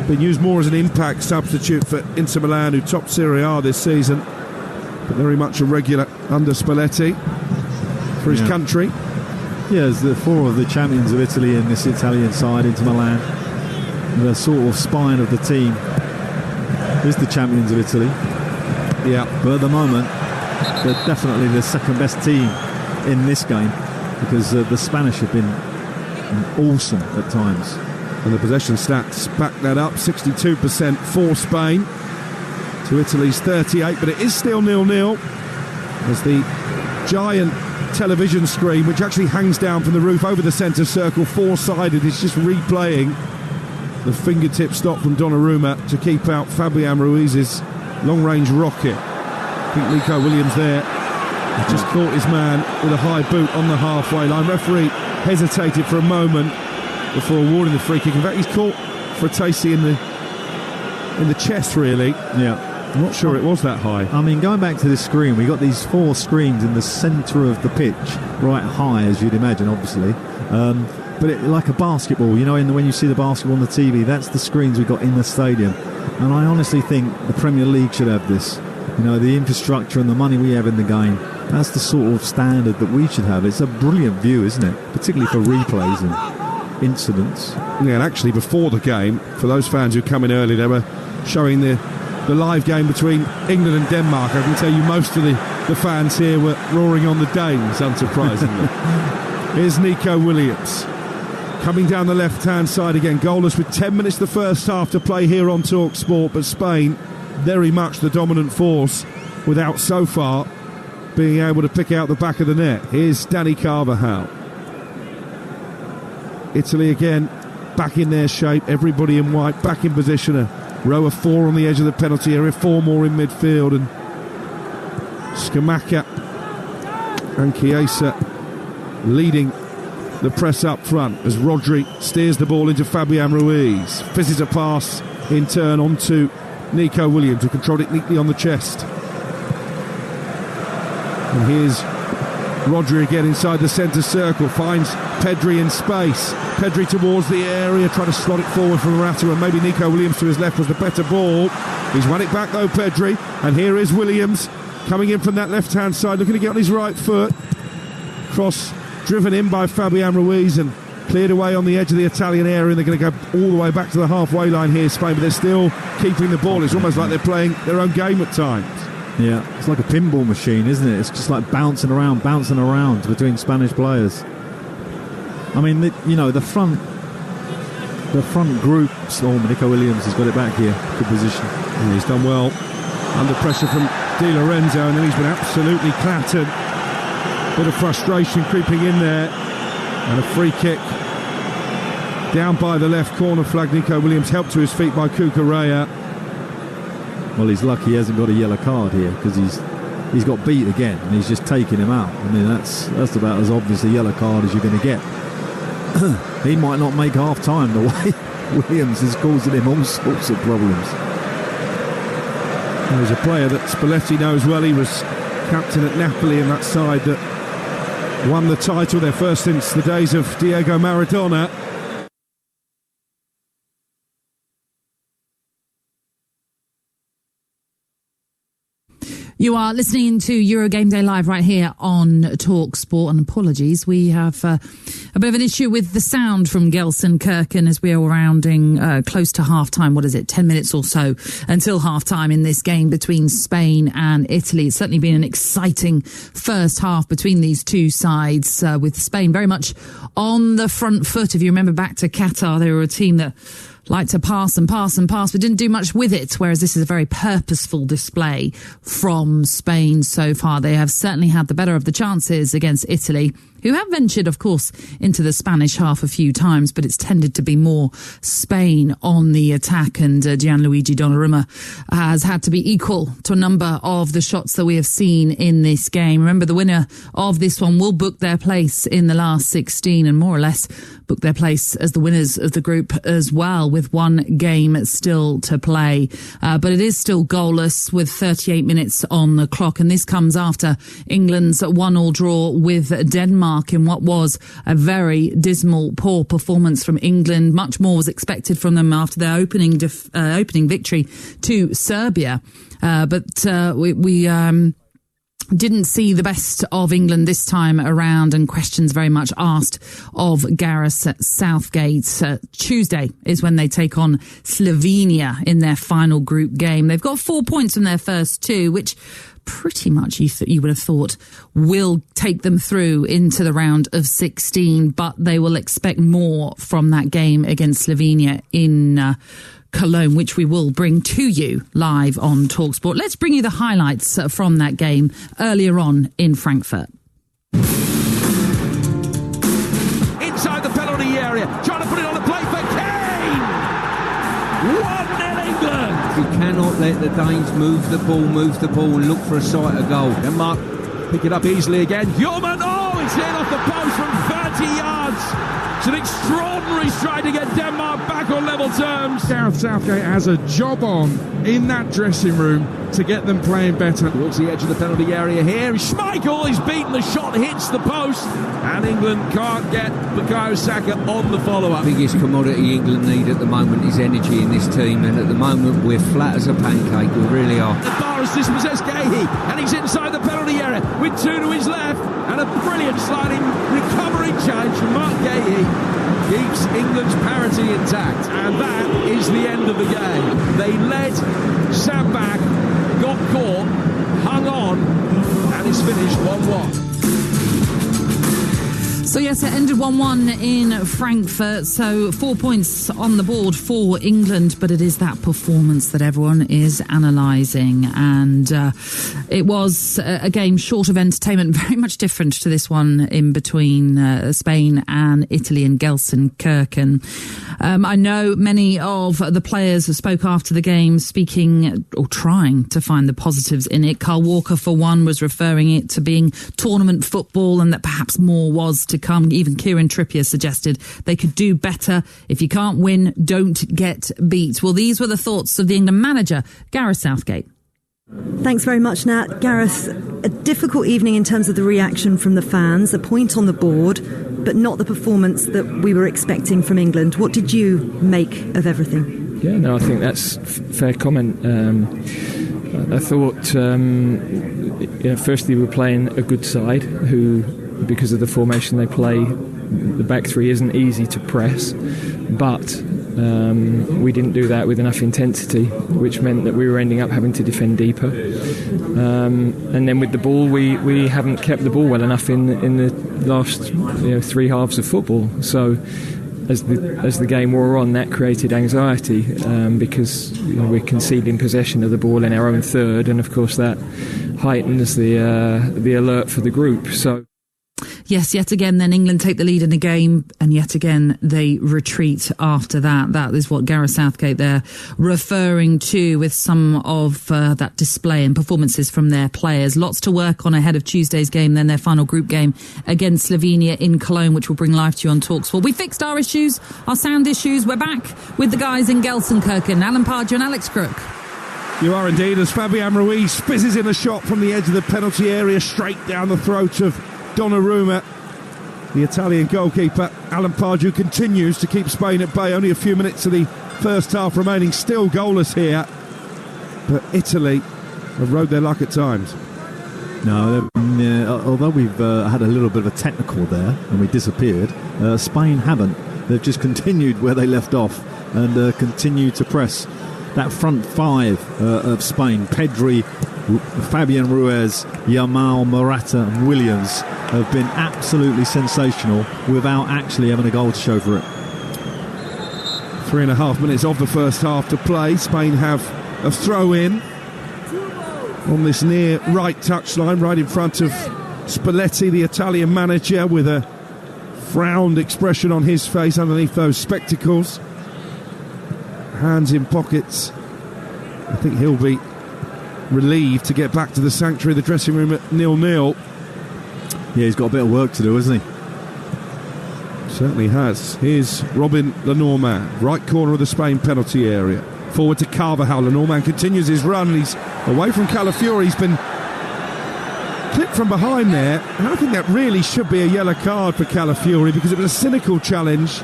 Been used more as an impact substitute for Inter Milan, who topped Serie A this season, but very much a regular under Spalletti for his country. Yeah, as the 4 of the champions of Italy in this Italian side, Inter Milan, the sort of spine of the team is the champions of Italy. Yeah, but at the moment they're definitely the second best team in this game, because the Spanish have been awesome at times. And the possession stats back that up. 62% for Spain to Italy's 38, but it is still 0-0 as the giant television screen, which actually hangs down from the roof over the centre circle, four-sided, is just replaying the fingertip stop from Donnarumma to keep out Fabian Ruiz's long-range rocket. I think Nico Williams there just caught his man with a high boot on the halfway line. Referee hesitated for a moment before awarding the free kick. In fact, he's caught Fratesi in the chest, really. Yeah. I'm not sure it was that high. I mean, going back to this screen, we got these four screens in the centre of the pitch, right high, as you'd imagine, obviously. But like a basketball, you know, when you see the basketball on the TV, that's the screens we got in the stadium. And I honestly think the Premier League should have this. You know, the infrastructure and the money we have in the game, that's the sort of standard that we should have. It's a brilliant view, isn't it? Particularly for replays and incidents. Yeah, and actually before the game, for those fans who come in early, they were showing the live game between England and Denmark. I can tell you most of the fans here were roaring on the Danes, unsurprisingly. Here's Nico Williams coming down the left-hand side again, goalless with 10 minutes the first half to play here on Talksport, but Spain very much the dominant force without so far being able to pick out the back of the net. Here's Danny Carvajal. Italy again back in their shape, everybody in white, back in position, a row of four on the edge of the penalty area, four more in midfield, and Scamacca and Chiesa leading the press up front as Rodri steers the ball into Fabian Ruiz, fizzes a pass in turn onto Nico Williams, who controlled it neatly on the chest. And here's Rodri again inside the centre circle, finds Pedri in space. Pedri towards the area, trying to slot it forward from Morata, and maybe Nico Williams to his left was the better ball. He's won it back though, Pedri, and here is Williams coming in from that left-hand side, looking to get on his right foot. Cross driven in by Fabian Ruiz and cleared away on the edge of the Italian area, and they're going to go all the way back to the halfway line here, Spain, but they're still keeping the ball. It's almost like they're playing their own game at times. Yeah, it's like a pinball machine, isn't it? It's just like bouncing around between Spanish players. I mean, the front groups. Oh, Nico Williams has got it back here. Good position. And he's done well under pressure from Di Lorenzo, and then he's been absolutely clattered. Bit of frustration creeping in there, and a free kick down by the left corner flag. Nico Williams helped to his feet by Cucurella. Well, he's lucky he hasn't got a yellow card here, because he's got beat again and he's just taking him out. I mean, that's about as obvious a yellow card as you're going to get. He might not make half time the way Williams is causing him all sorts of problems. There's a player that Spalletti knows well. He was captain at Napoli in that side that won the title, their first since the days of Diego Maradona. You are listening to Euro Game Day Live right here on Talksport, and apologies, we have a bit of an issue with the sound from Gelsenkirchen as we are rounding close to half-time. What is it, 10 minutes or so until half-time in this game between Spain and Italy. It's certainly been an exciting first half between these two sides, with Spain very much on the front foot. If you remember back to Qatar, they were a team that like to pass, but didn't do much with it, whereas this is a very purposeful display from Spain so far. They have certainly had the better of the chances against Italy, who have ventured, of course, into the Spanish half a few times, but it's tended to be more Spain on the attack, and Gianluigi Donnarumma has had to be equal to a number of the shots that we have seen in this game. Remember, the winner of this one will book their place in the last 16 and more or less book their place as the winners of the group as well, with one game still to play. But it is still goalless with 38 minutes on the clock, and this comes after England's 1-1 draw with Denmark in what was a very dismal, poor performance from England. Much more was expected from them after their opening victory to Serbia. But we didn't see the best of England this time around, and questions very much asked of Gareth Southgate. Tuesday is when they take on Slovenia in their final group game. They've got 4 points from their first two, which pretty much you would have thought will take them through into the round of 16, but they will expect more from that game against Slovenia in Cologne, which we will bring to you live on Talksport. Let's bring you the highlights from that game earlier on in Frankfurt. Inside the penalty area, trying to put it on the plate for Kane! 1-0 England! You cannot let the Danes move the ball and look for a sight of goal. Denmark pick it up easily again. Hjulmand, it's hit off the post from 30 yards. It's an extraordinary strike to get Denmark back on level terms. Gareth Southgate has a job on in that dressing room to get them playing better. Towards the edge of the penalty area here. Schmeichel is beaten. The shot hits the post. And England can't get Bukayo Saka on the follow-up. The biggest commodity England need at the moment is energy in this team. And at the moment, we're flat as a pancake. We really are. The bar has dispossessed Gahey. And he's inside the penalty area with two to his left. And a brilliant sliding recovery change from Mark Gahey keeps England's parity intact, and that is the end of the game. They led, sat back, got caught, hung on, and it's finished 1-1. So yes, it ended 1-1 in Frankfurt, so 4 points on the board for England, but it is that performance that everyone is analysing, and it was a game short of entertainment, very much different to this one in between Spain and Italy in Gelsenkirchen. I know many of the players spoke after the game, speaking or trying to find the positives in it. Carl Walker, for one, was referring it to being tournament football and that perhaps more was to come. Even Kieran Trippier suggested they could do better. If you can't win, don't get beat. Well, these were the thoughts of the England manager, Gareth Southgate. Thanks very much, Nat. Gareth, a difficult evening in terms of the reaction from the fans, a point on the board, but not the performance that we were expecting from England. What did you make of everything? Yeah, no, I think that's fair comment. I thought, firstly, we're playing a good side who, because of the formation they play, the back three isn't easy to press, but we didn't do that with enough intensity, which meant that we were ending up having to defend deeper. And then with the ball, we haven't kept the ball well enough in the last three halves of football. So as the game wore on, that created anxiety because we're conceding possession of the ball in our own third, and of course that heightens the alert for the group. So. Yes, yet again, then England take the lead in a game, and yet again they retreat after that. That is what Gareth Southgate there referring to with some of that display and performances from their players. Lots to work on ahead of Tuesday's game, then their final group game against Slovenia in Cologne, which we'll bring live to you on Talksport. We fixed our issues, our sound issues. We're back with the guys in Gelsenkirchen, Alan Pardew and Alex Crook. You are indeed, as Fabian Ruiz fizzes in a shot from the edge of the penalty area straight down the throat of Donnarumma. The Italian goalkeeper, Alan Pardew, continues to keep Spain at bay. Only a few minutes of the first half remaining, still goalless here. But Italy have rode their luck at times. No, although we've had a little bit of a technical there and we disappeared, Spain haven't. They've just continued where they left off and continue to press. That front five of Spain, Pedri, Fabian Ruiz, Yamal, Morata and Williams have been absolutely sensational without actually having a goal to show for it. 3.5 minutes of the first half to play. Spain have a throw-in on this near right touchline, right in front of Spalletti, the Italian manager, with a frowned expression on his face underneath those spectacles. Hands in pockets. I think he'll be relieved to get back to the sanctuary of the dressing room at 0-0. Yeah, he's got a bit of work to do, hasn't he? Certainly has. Here's Robin Lenormand, right corner of the Spain penalty area. Forward to Carvajal. Lenormand continues his run. He's away from Calafiori. He's been clipped from behind there. And I think that really should be a yellow card for Calafiori because it was a cynical challenge.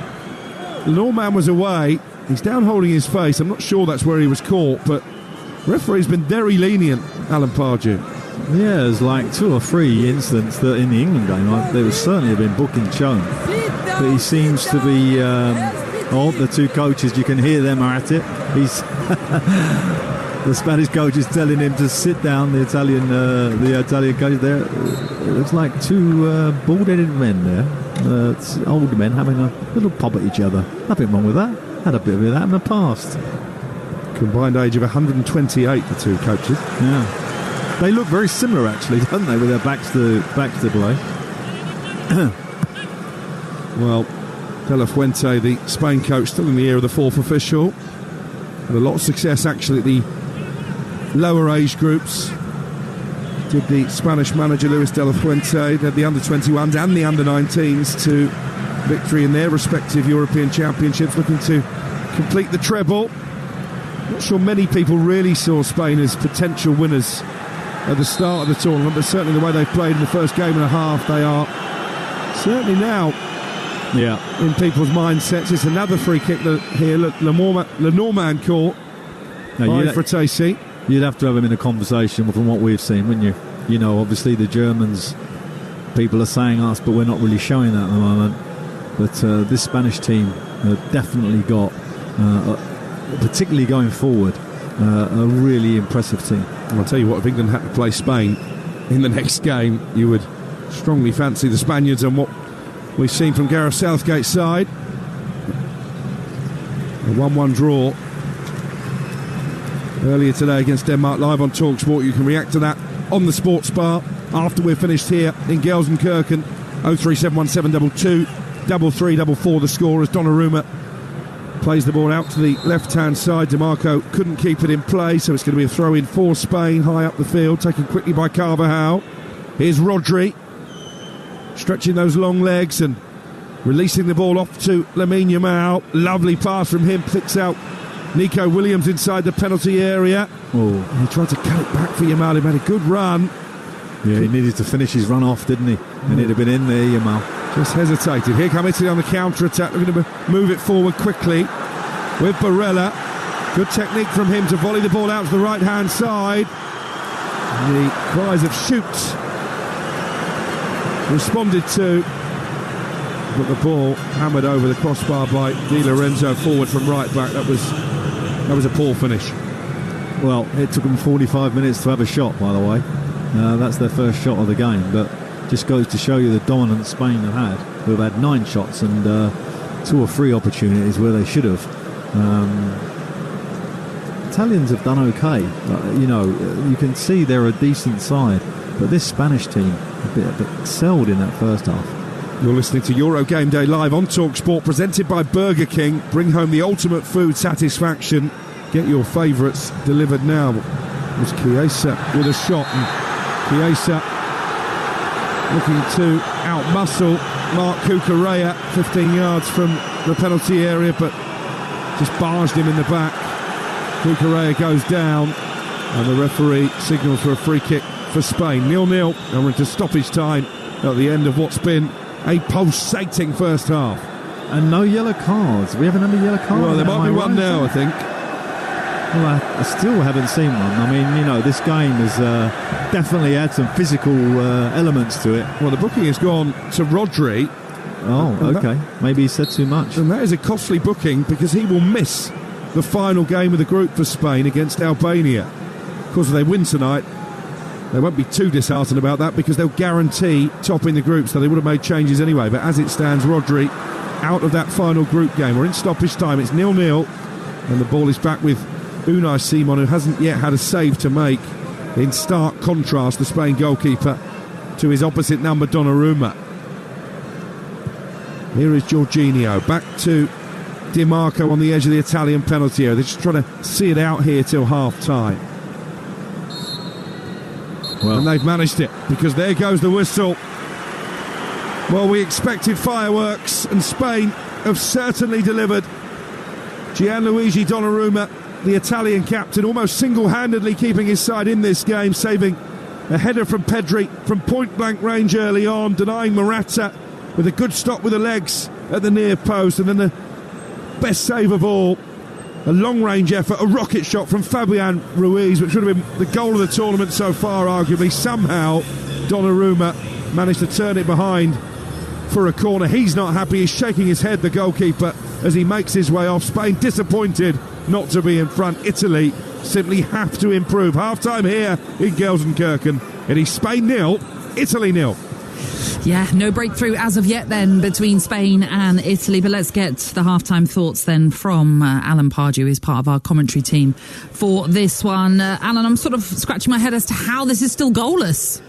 Lenormand was away. He's down holding his face. I'm not sure that's where he was caught, but the referee's been very lenient, Alan Pardew. Yeah, there's like 2 or 3 incidents that in the England game there would certainly have been booking shown. But he seems to be. The 2 coaches, you can hear them are at it. He's the Spanish coach is telling him to sit down. The Italian coach there. It looks like 2 bald-headed men there, older men having a little pop at each other. Nothing wrong with that. Had a bit of that in the past. Combined age of 128, the 2 coaches. Yeah, they look very similar actually, don't they, with their backs to play. Well, De La Fuente, the Spain coach, still in the ear of the 4th official. Had a lot of success actually at the lower age groups. Did the Spanish manager Luis De La Fuente, led the under-21s and the under-19s to victory in their respective European Championships, looking to complete the treble. Not sure many people really saw Spain as potential winners at the start of the tournament, but certainly the way they played in the first game and a half, they are certainly now in people's mindsets. It's another free kick here. Look, Lenormand caught by Fratesi. You'd have to have him in a conversation from what we've seen, wouldn't you? You know, obviously the Germans, people are saying us, but we're not really showing that at the moment. But this Spanish team definitely got, particularly going forward, a really impressive team. I'll tell you what, if England had to play Spain in the next game, you would strongly fancy the Spaniards and what we've seen from Gareth Southgate's side. A 1-1 draw earlier today against Denmark, live on Talksport. You can react to that on the Sports Bar after we're finished here in Gelsenkirchen. 0371722 3344 the score as Donnarumma plays the ball out to the left-hand side. DiMarco couldn't keep it in play, so it's going to be a throw-in for Spain, high up the field, taken quickly by Carvajal. Here's Rodri, stretching those long legs and releasing the ball off to Lamine Yamal. Lovely pass from him, flicks out Nico Williams inside the penalty area. Oh, he tried to cut it back for Yamal. He made a good run. Yeah, he needed to finish his run off, didn't he? And he'd have been in there, Yamal. Just hesitated. Here come Italy on the counter-attack. They're going to move it forward quickly with Barella. Good technique from him to volley the ball out to the right-hand side. And the cries of shoot responded to, but the ball hammered over the crossbar by Di Lorenzo forward from right back. That was a poor finish. Well, it took them 45 minutes to have a shot, by the way. That's their first shot of the game, but just goes to show you the dominance Spain have had, who have had 9 shots and 2 or 3 opportunities where they should have. Italians have done okay. You can see they're a decent side, but this Spanish team a bit excelled in that first half. You're listening to Euro Game Day live on Talksport, presented by Burger King. Bring home the ultimate food satisfaction. Get your favourites delivered now. It was Chiesa with a shot, and Chiesa looking to outmuscle Marc Cucurella 15 yards from the penalty area, but just barged him in the back. Cucurella goes down, and the referee signals for a free kick for Spain. 0-0, and we're into stoppage time at the end of what's been a pulsating first half. And no yellow cards. We haven't had a yellow card. Well, there might be one now, I think. Well, I still haven't seen one. I mean, this game has definitely had some physical elements to it. Well, the booking has gone to Rodri. Oh, okay. Maybe he said too much. And that is a costly booking because he will miss the final game of the group for Spain against Albania. Of course, if they win tonight, they won't be too disheartened about that because they'll guarantee topping the group, so they would have made changes anyway. But as it stands, Rodri out of that final group game. We're in stoppage time. It's 0-0, and the ball is back with Unai Simon, who hasn't yet had a save to make, in stark contrast, the Spain goalkeeper, to his opposite number, Donnarumma. Here is Jorginho, back to DiMarco on the edge of the Italian penalty area. They're just trying to see it out here till half-time. Well, and they've managed it, because there goes the whistle. Well, we expected fireworks, and Spain have certainly delivered. Gianluigi Donnarumma, the Italian captain, almost single-handedly keeping his side in this game, saving a header from Pedri from point-blank range early on, denying Morata with a good stop with the legs at the near post, and then the best save of all A long-range effort, a rocket shot from Fabian Ruiz, which would have been the goal of the tournament so far, arguably. Somehow, Donnarumma managed to turn it behind for a corner. He's not happy. He's shaking his head, the goalkeeper, as he makes his way off. Spain disappointed not to be in front. Italy simply have to improve. Half-time here in Gelsenkirchen. It is Spain 0, Italy 0. Yeah, no breakthrough as of yet then between Spain and Italy. But let's get the halftime thoughts then from Alan Pardew, who's part of our commentary team for this one. Alan, I'm sort of scratching my head as to how this is still goalless.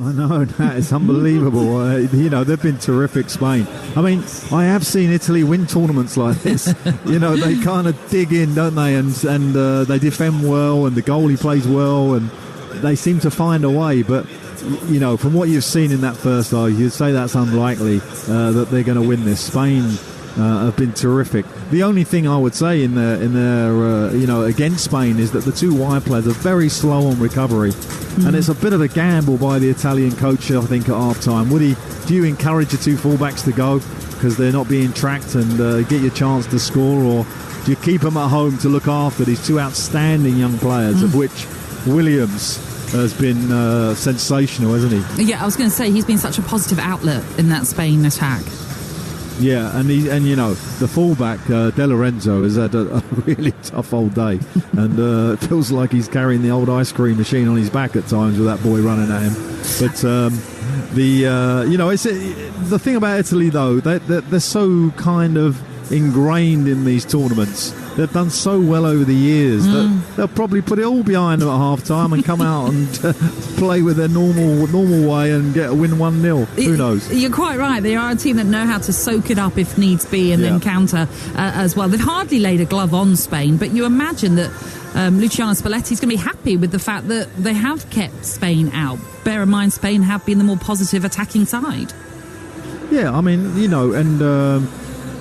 I know, that is unbelievable. They've been terrific, Spain. I mean, I have seen Italy win tournaments like this. They kind of dig in, don't they? And they defend well, and the goalie plays well, and they seem to find a way. But from what you've seen in that first half, you'd say that's unlikely that they're going to win this. Spain have been terrific. The only thing I would say in their against Spain is that the two wide players are very slow on recovery, and it's a bit of a gamble by the Italian coach, I think, at half time. Do you encourage your two fullbacks to go because they're not being tracked and get your chance to score, or do you keep them at home to look after these two outstanding young players, of which Williams has been sensational, hasn't he? Yeah, I was going to say, he's been such a positive outlet in that Spain attack. Yeah, and the fullback De Lorenzo has had a really tough old day, and it feels like he's carrying the old ice cream machine on his back at times with that boy running at him. But the thing about Italy though, they're so kind of ingrained in these tournaments. They've done so well over the years that they'll probably put it all behind them at half time and come out and play with their normal way and get a win 1-0. Who knows? You're quite right. They are a team that know how to soak it up if needs be and then counter as well. They've hardly laid a glove on Spain, but you imagine that Luciano Spalletti's going to be happy with the fact that they have kept Spain out. Bear in mind, Spain have been the more positive attacking side. Yeah, I mean,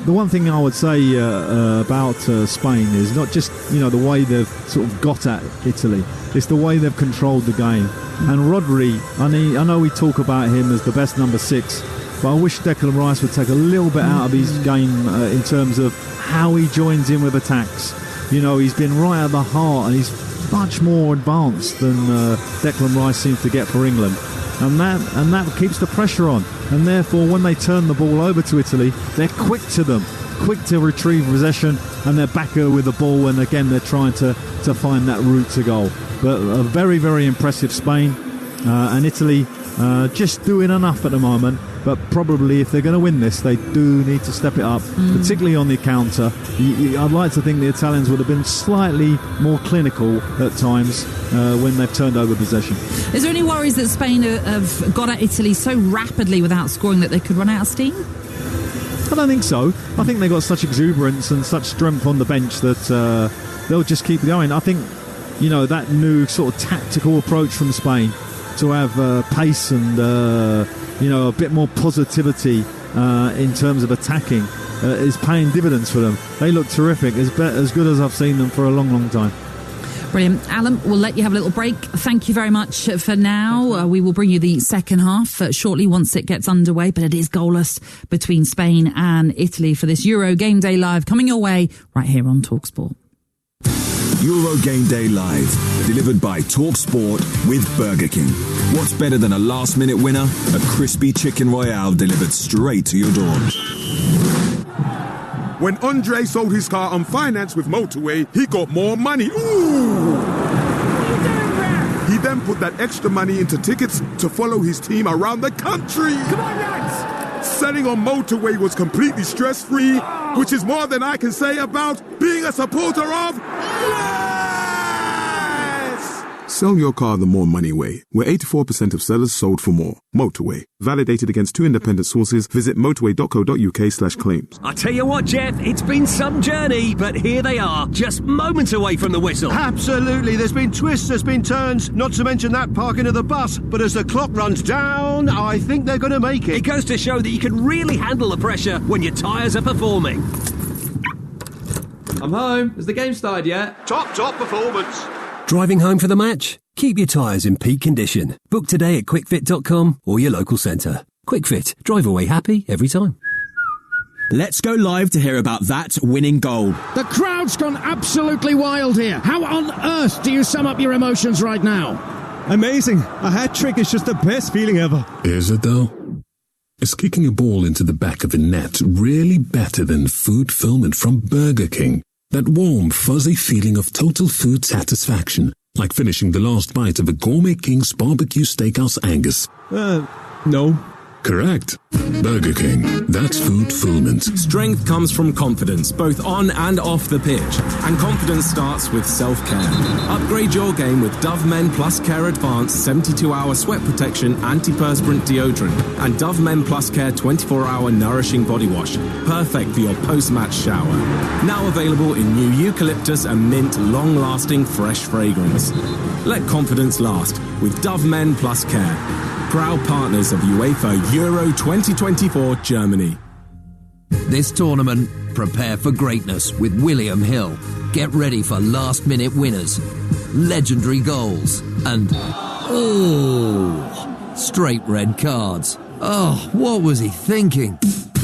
the one thing I would say about Spain is not just the way they've sort of got at Italy, it's the way they've controlled the game. And Rodri, I know we talk about him as the best number 6, but I wish Declan Rice would take a little bit out of his game in terms of how he joins in with attacks. He's been right at the heart, and he's much more advanced than Declan Rice seems to get for England. And that keeps the pressure on, and therefore when they turn the ball over to Italy, they're quick to retrieve possession, and they're back with the ball, and again they're trying to find that route to goal. But a very, very impressive Spain, and Italy just doing enough at the moment, but probably if they're going to win this, they do need to step it up, particularly on the counter. I'd like to think the Italians would have been slightly more clinical at times when they've turned over possession. Is there any worries that Spain have got at Italy so rapidly without scoring that they could run out of steam? I don't think so. I think they've got such exuberance and such strength on the bench that they'll just keep going. I think, that new sort of tactical approach from Spain to have pace and, a bit more positivity in terms of attacking is paying dividends for them. They look terrific, as good as I've seen them for a long, long time. Brilliant. Alan, we'll let you have a little break. Thank you very much for now. We will bring you the second half shortly once it gets underway, but it is goalless between Spain and Italy for this Euro Game Day Live coming your way right here on Talksport. Euro Game Day Live, delivered by Talksport with Burger King. What's better than a last-minute winner? A crispy chicken royale delivered straight to your door. When Andre sold his car on finance with Motorway, he got more money. Ooh! He then put that extra money into tickets to follow his team around the country. Come on, lads! Selling on Motorway was completely stress-free, which is more than I can say about being a supporter of... Sell your car the more money way, where 84% of sellers sold for more. Motorway. Validated against 2 independent sources. Visit motorway.co.uk/claims. I tell you what, Jeff, it's been some journey, but here they are, just moments away from the whistle. Absolutely. There's been twists, there's been turns, not to mention that parking of the bus. But as the clock runs down, I think they're going to make it. It goes to show that you can really handle the pressure when your tyres are performing. I'm home. Has the game started yet? Top performance. Driving home for the match? Keep your tyres in peak condition. Book today at quickfit.com or your local centre. Quickfit. Drive away happy every time. Let's go live to hear about that winning goal. The crowd's gone absolutely wild here. How on earth do you sum up your emotions right now? Amazing. A hat-trick is just the best feeling ever. Is it though? Is kicking a ball into the back of the net really better than food fulfillment from Burger King? That warm, fuzzy feeling of total food satisfaction, like finishing the last bite of a Gourmet King's barbecue steakhouse Angus. No. Correct. Burger King. That's food fulfillment. Strength comes from confidence, both on and off the pitch. And confidence starts with self-care. Upgrade your game with Dove Men Plus Care Advanced 72-hour sweat protection antiperspirant deodorant and Dove Men Plus Care 24-hour nourishing body wash. Perfect for your post-match shower. Now available in new eucalyptus and mint long-lasting fresh fragrance. Let confidence last with Dove Men Plus Care. Proud partners of UEFA Euro 2024 Germany. This tournament, prepare for greatness with William Hill. Get ready for last-minute winners, legendary goals, and straight red cards. Oh, what was he thinking?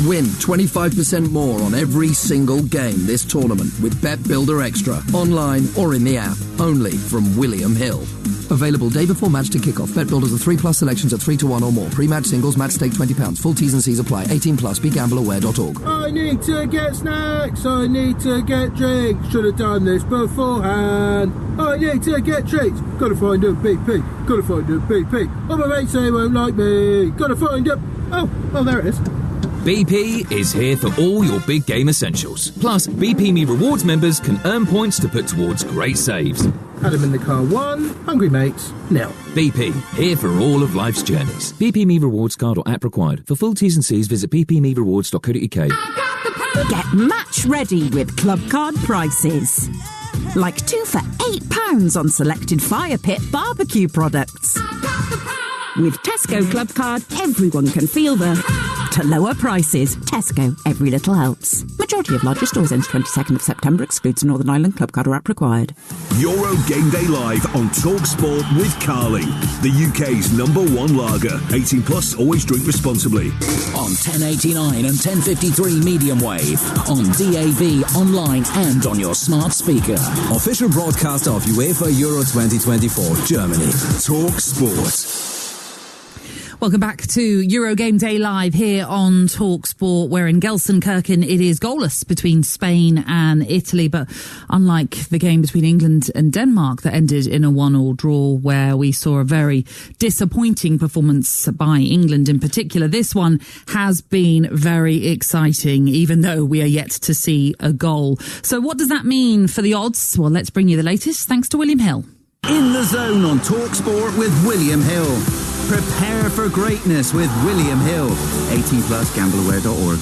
Win 25% more on every single game this tournament with Bet Builder Extra, online or in the app, only from William Hill. Available day before match to kick-off. Bet Builders are 3+ selections at 3-1 or more. Pre-match singles, match stake £20. Full T's and C's apply. 18+, begambleaware.org. I need to get snacks. I need to get drinks. Should have done this beforehand. I need to get treats. Gotta find a BP. Gotta find a BP. Oh, my mates say won't like me. Gotta find a... Oh, there it is. BP is here for all your big game essentials. Plus, BP Me Rewards members can earn points to put towards great saves. Adam in the car 1, hungry mates, nil. BP, here for all of life's journeys. BP Me Rewards card or app required. For full T's and C's, visit bpmerewards.co.uk. Get match ready with Club Card prices. Like 2 for £8 on selected Fire Pit barbecue products. With Tesco Club Card, everyone can feel to lower prices. Tesco, every little helps. Majority of larger stores ends 22nd of September, excludes Northern Ireland. Club Card or app required. Euro Game Day Live on Talksport with Carling, the UK's #1 lager. 18+, always drink responsibly. On 1089 and 1053 medium wave, on DAB, online and on your smart speaker. Official broadcast of UEFA Euro 2024 Germany. Talksport. Welcome back to Euro Game Day Live here on Talksport, where in Gelsenkirchen it is goalless between Spain and Italy. But unlike the game between England and Denmark that ended in a 1-1 draw, where we saw a very disappointing performance by England in particular, this one has been very exciting, even though we are yet to see a goal. So what does that mean for the odds? Well, let's bring you the latest, thanks to William Hill. In the Zone on Talksport with William Hill. Prepare for greatness with William Hill. 18+, gambleaware.org.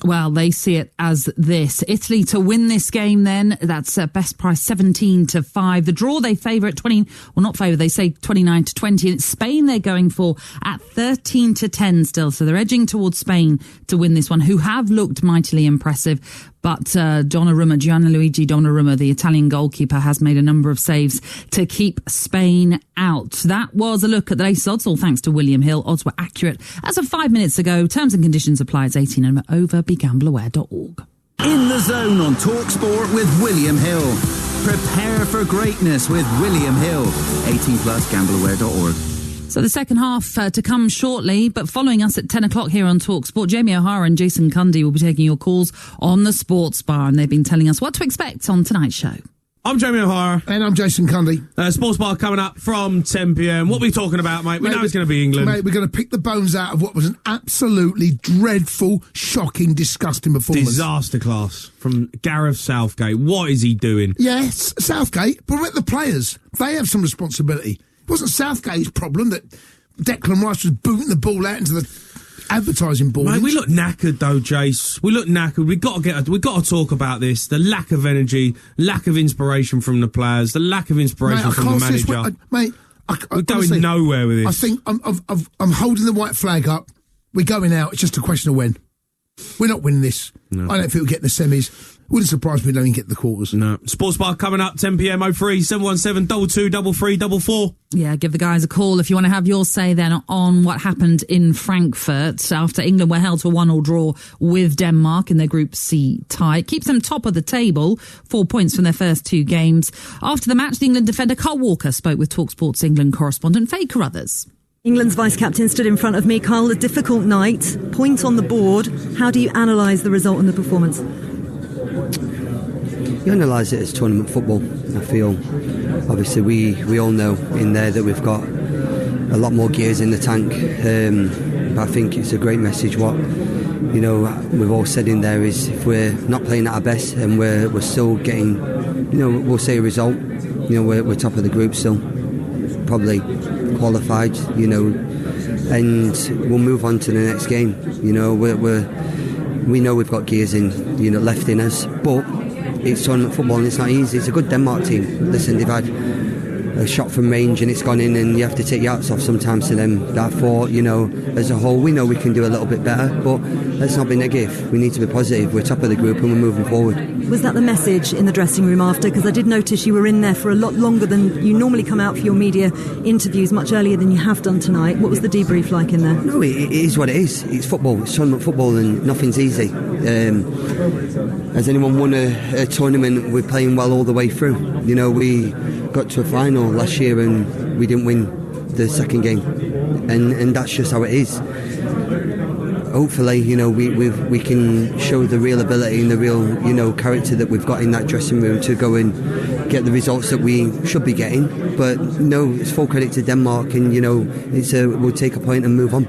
Well, they see it as this. Italy to win this game then, that's best price 17-5. The draw they favour at 20, well not favour, they say 29-20. And it's Spain they're going for at 13-10 still. So they're edging towards Spain to win this one, who have looked mightily impressive. But Gianluigi Donnarumma, the Italian goalkeeper, has made a number of saves to keep Spain out. That was a look at the latest odds, all thanks to William Hill. Odds were accurate as of 5 minutes ago. Terms and conditions apply. It's 18 and over. BeGambleAware.org. In the Zone on Talksport with William Hill. Prepare for greatness with William Hill. 18+, gambleaware.org. So the second half to come shortly, but following us at 10 o'clock here on Talksport, Jamie O'Hara and Jason Cundy will be taking your calls on the Sports Bar, and they've been telling us what to expect on tonight's show. I'm Jamie O'Hara. And I'm Jason Cundy. Sports Bar coming up from 10 p.m. What are we talking about, mate? We know it's going to be England. Mate, we're going to pick the bones out of what was an absolutely dreadful, shocking, disgusting performance. Disaster class from Gareth Southgate. What is he doing? Yes, Southgate, but let the players. They have some responsibility. It wasn't Southgate's problem that Declan Rice was booting the ball out into the advertising board. Mate, we look knackered though, Jace. We look knackered. We've got to talk about this. The lack of energy, lack of inspiration from the players, the lack of inspiration from the manager. We're going nowhere with this. I think I'm holding the white flag up. We're going out. It's just a question of when. We're not winning this. No. I don't think we'll get the semis. Wouldn't surprise me if they didn't get the quarters. No. Sports Bar coming up, 10 p.m. 03 717 22 33 44. Yeah, give the guys a call if you want to have your say then on what happened in Frankfurt after England were held to a 1-1 draw with Denmark in their Group C tie. Keeps them top of the table, 4 points from their first 2 games. After the match, the England defender Carl Walker spoke with Talksport's England correspondent Faye Carruthers. England's vice-captain stood in front of me. Carl, a difficult night, point on the board. How do you analyse the result and the performance? You analyse it as tournament football. I feel, obviously, we all know in there that we've got a lot more gears in the tank. But I think it's a great message. What we've all said in there is, if we're not playing at our best and we're still getting, we'll say a result. We're top of the group still, probably qualified. And we'll move on to the next game. We know we've got gears in, left in us, but it's tournament football and it's not easy. It's a good Denmark team. Listen, they've had a shot from range and it's gone in, and you have to take your hats off sometimes to them. Therefore, as a whole, we know we can do a little bit better, but let's not be negative. We need to be positive. We're top of the group and we're moving forward. Was that the message in the dressing room after? Because I did notice you were in there for a lot longer than you normally come out for your media interviews, much earlier than you have done tonight. What was the debrief like in there? No, it is what it is. It's football. It's tournament football and nothing's easy. Has anyone won a tournament? We're playing well all the way through. We got to a final last year and we didn't win the second game, and that's just how it is. Hopefully, we can show the real ability and the real, character that we've got in that dressing room to go and get the results that we should be getting. But no, it's full credit to Denmark, and we'll take a point and move on.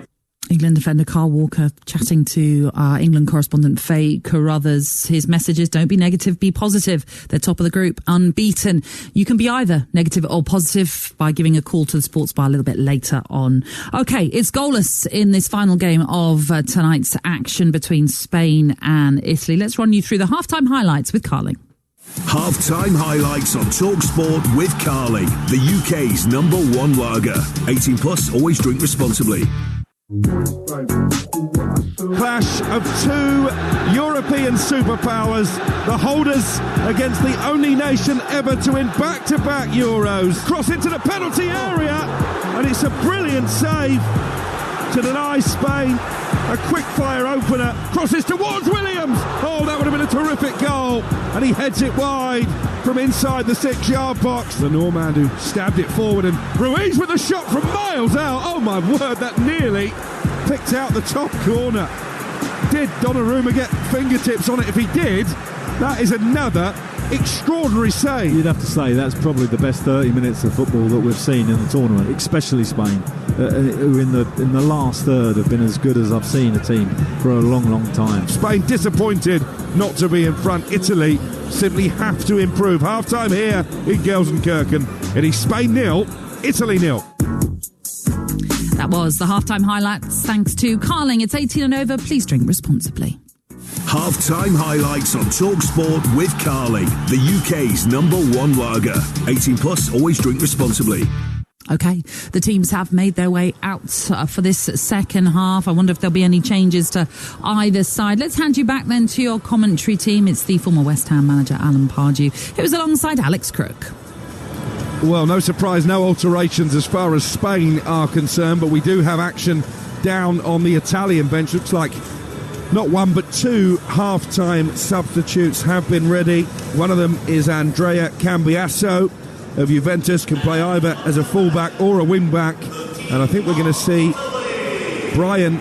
England defender Carl Walker chatting to our England correspondent Faye Carruthers. His message is don't be negative, be positive. They're top of the group, unbeaten. You can be either negative or positive by giving a call to the Sports Bar a little bit later on. OK, it's goalless in this final game of tonight's action between Spain and Italy. Let's run you through the halftime highlights with Carling. Half-time highlights on Talksport with Carling, the UK's #1 lager. 18 plus, always drink responsibly. Clash of 2 European superpowers, the holders against the only nation ever to win back-to-back Euros. Cross into the penalty area, and it's a brilliant save to deny Spain. A quick-fire opener, crosses towards Williams. Oh, that would have been a terrific goal. And he heads it wide from inside the 6-yard box. The Norman who stabbed it forward, and Ruiz with a shot from miles out. Oh, my word, that nearly picked out the top corner. Did Donnarumma get fingertips on it? If he did, that is another extraordinary save. You'd have to say that's probably the best 30 minutes of football that we've seen in the tournament, especially Spain, who in the last third have been as good as I've seen a team for a long, long time. Spain disappointed not to be in front. Italy simply have to improve. Half-time here in Gelsenkirchen. It is Spain 0, Italy 0. That was the halftime highlights. Thanks to Carling. It's 18 and over. Please drink responsibly. Half-time highlights on Talksport with Carling, the UK's #1 lager. 18 plus, always drink responsibly. OK, the teams have made their way out for this second half. I wonder if there'll be any changes to either side. Let's hand you back then to your commentary team. It's the former West Ham manager, Alan Pardew. It was alongside Alex Crook. Well, no surprise, no alterations as far as Spain are concerned, but we do have action down on the Italian bench. Looks like not one but 2 half-time substitutes have been ready. One of them is Andrea Cambiasso of Juventus, can play either as a fullback or a wing-back. And I think we're going to see Brian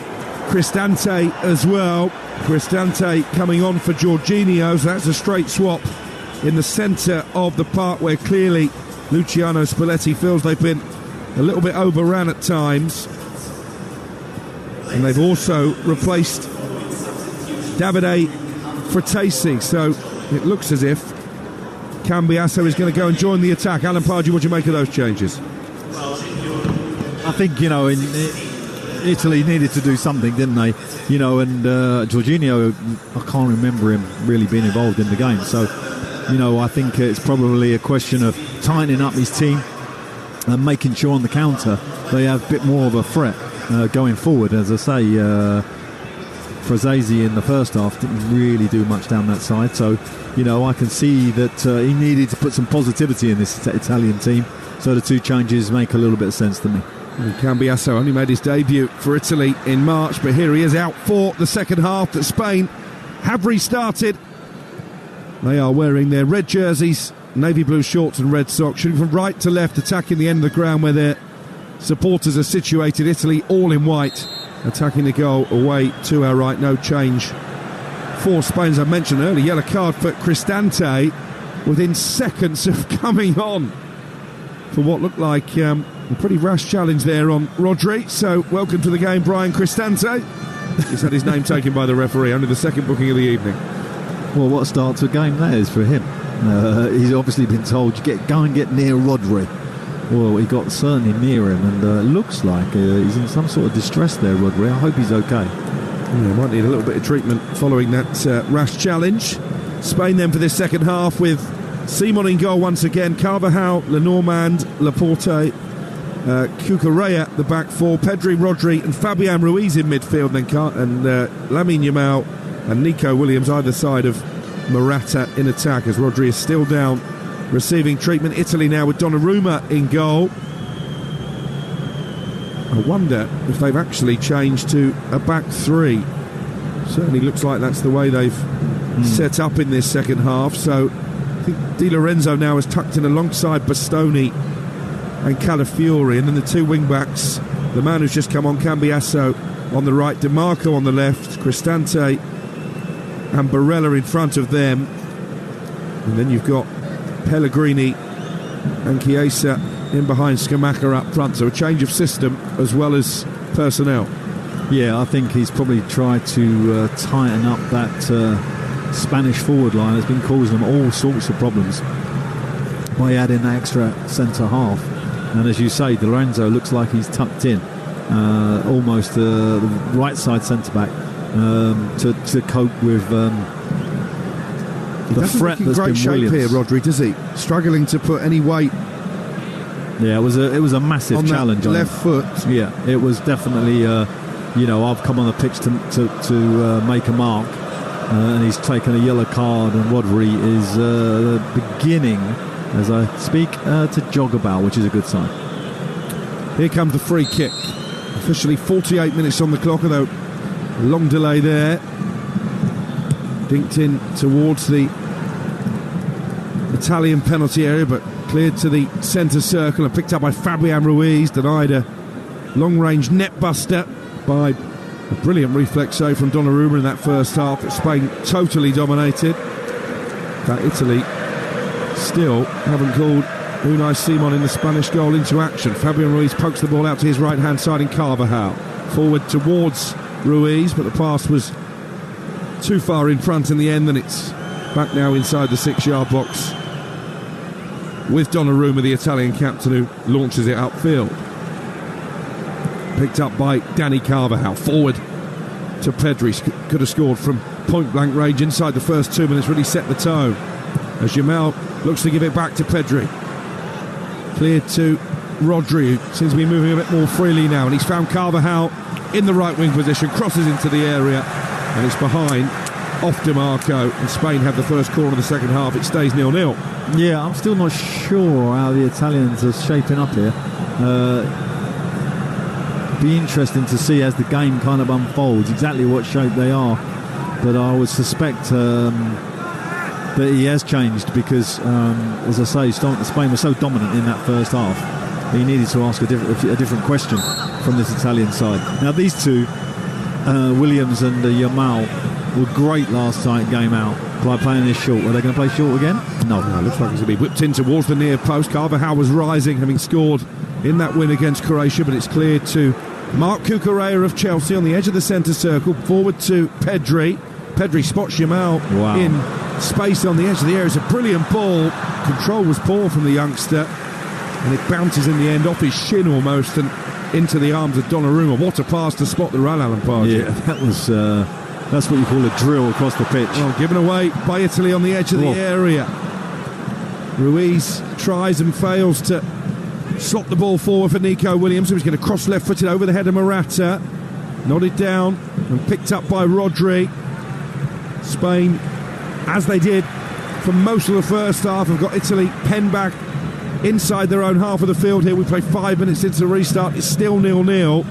Cristante as well. Cristante coming on for Jorginho, so that's a straight swap in the centre of the park, where clearly Luciano Spalletti feels they've been a little bit overrun at times. And they've also replaced Davide Fratesi, so it looks as if Cambiasso is going to go and join the attack. Alan Pardew, what do you make of those changes? I think, Italy needed to do something, didn't they? And Jorginho, I can't remember him really being involved in the game. So, I think it's probably a question of tightening up his team and making sure on the counter they have a bit more of a threat going forward. As I say, Frazzesi in the first half didn't really do much down that side. So, I can see that he needed to put some positivity in this Italian team. So the two changes make a little bit of sense to me. Cambiasso only made his debut for Italy in March, but here he is out for the second half that Spain have restarted. They are wearing their red jerseys, navy blue shorts and red socks, shooting from right to left, attacking the end of the ground where their supporters are situated. Italy all in white, attacking the goal away to our right. No change for Spain, as I mentioned earlier. Yellow card for Cristante within seconds of coming on for what looked like a pretty rash challenge there on Rodri. So welcome to the game, Brian Cristante. He's had his name taken by the referee, only the second booking of the evening. Well, what a start to a game that is for him. He's obviously been told, go and get near Rodri. Well, he got certainly near him, and it looks like he's in some sort of distress there, Rodri. I hope he's okay. Yeah, might need a little bit of treatment following that rash challenge. Spain then for this second half with Simon in goal once again, Carvajal, Lenormand, Laporte, Cucurella the back four, Pedri, Rodri and Fabian Ruiz in midfield, and Lamine Yamal and Nico Williams either side of Morata in attack, as Rodri is still down receiving treatment. Italy now with Donnarumma in goal. I wonder if they've actually changed to a back three. Certainly looks like that's the way they've set up in this second half. So I think Di Lorenzo now is tucked in alongside Bastoni and Calafiori, and then the two wing-backs, the man who's just come on, Cambiasso on the right, Di Marco on the left, Cristante and Barella in front of them, and then you've got Pellegrini and Chiesa in behind Scamacca up front. So a change of system as well as personnel. Yeah, I think he's probably tried to tighten up that Spanish forward line. Has been causing them all sorts of problems by adding that extra centre half. And as you say, Di Lorenzo looks like he's tucked in almost the right side centre back to cope with the threat that's been shape Williams here, Rodri, does he? Struggling to put any weight. Yeah, it was a massive on challenge that on left foot. Yeah, it was definitely I've come on the pitch to make a mark, and he's taken a yellow card, and Rodri is beginning, as I speak, to jog about, which is a good sign. Here comes the free kick. Officially 48 minutes on the clock, although a long delay there. Dinked in towards the Italian penalty area, but cleared to the centre circle and picked up by Fabian Ruiz. Denied a long-range net buster by a brilliant reflex save from Donnarumma in that first half. But Spain totally dominated. That Italy still haven't called Unai Simon in the Spanish goal into action. Fabian Ruiz pokes the ball out to his right-hand side in Carvajal. Forward towards Ruiz, but the pass was too far in front in the end, and it's back now inside the 6-yard box with Donnarumma, the Italian captain, who launches it upfield. Picked up by Dani Carvajal. Forward to Pedri. Could have scored from point-blank range inside the first 2 minutes, really set the tone. As Yamal looks to give it back to Pedri. Cleared to Rodri, who seems to be moving a bit more freely now, and he's found Carvajal in the right wing position, crosses into the area, and it's behind off Di Marco, and Spain have the first corner of the second half. It stays 0-0. Yeah, I'm still not sure how the Italians are shaping up here. Be interesting to see as the game kind of unfolds exactly what shape they are, but I would suspect that he has changed because, as I say, Spain was so dominant in that first half. He needed to ask a different question from this Italian side. Now these two, Williams and Yamal, were great last game out by playing this short. Are they going to play short again? No. Looks like it's going to be whipped in towards the near post. Carvajal was rising, having scored in that win against Croatia, but it's cleared to Marc Cucurella of Chelsea on the edge of the centre circle. Forward to Pedri. Pedri spots Yamal in space on the edge of the area. It's a brilliant ball. Control was poor from the youngster, and it bounces in the end off his shin almost and into the arms of Donnarumma. What a pass to spot the run, Alan Pardew. Yeah, that was that's what you call a drill across the pitch. Well, given away by Italy on the edge of the area. Ruiz tries and fails to slot the ball forward for Nico Williams, who's going to cross left-footed over the head of Morata. Nodded down and picked up by Rodri. Spain, as they did for most of the first half, have got Italy penned back inside their own half of the field here. We play 5 minutes into the restart. It's still 0-0.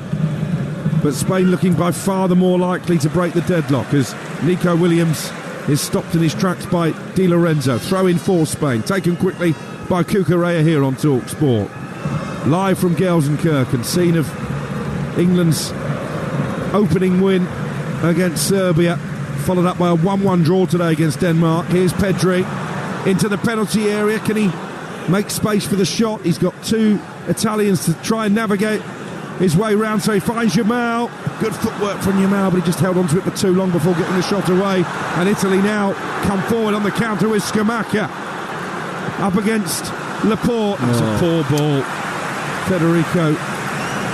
But Spain looking by far the more likely to break the deadlock as Nico Williams is stopped in his tracks by Di Lorenzo. Throw in for Spain, taken quickly by Cucurella here on Talksport. Live from Gelsenkirchen, scene of England's opening win against Serbia, followed up by a 1-1 draw today against Denmark. Here's Pedri into the penalty area. Can he make space for the shot? He's got 2 Italians to try and navigate his way round, so he finds Yamal. Good footwork from Yamal, but he just held onto it for too long before getting the shot away. And Italy now come forward on the counter with Scamacca up against Laporte. That's a poor ball. Federico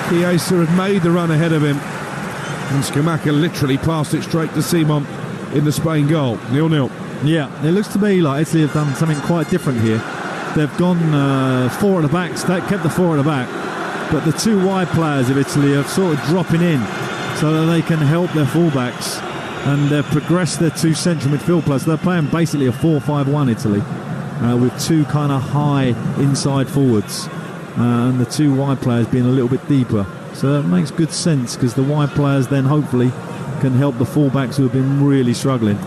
Chiesa had made the run ahead of him, and Scamacca literally passed it straight to Simon in the Spain goal. 0-0. Yeah, it looks to me like Italy have done something quite different here. They've gone 4 at the back, kept the 4 at the back, but the 2 wide players of Italy are sort of dropping in so that they can help their fullbacks, and they've progressed their 2 central midfield players. They're playing basically a 4-5-1 Italy, with 2 kind of high inside forwards, and the 2 wide players being a little bit deeper. So that makes good sense, because the wide players then hopefully can help the fullbacks who have been really struggling.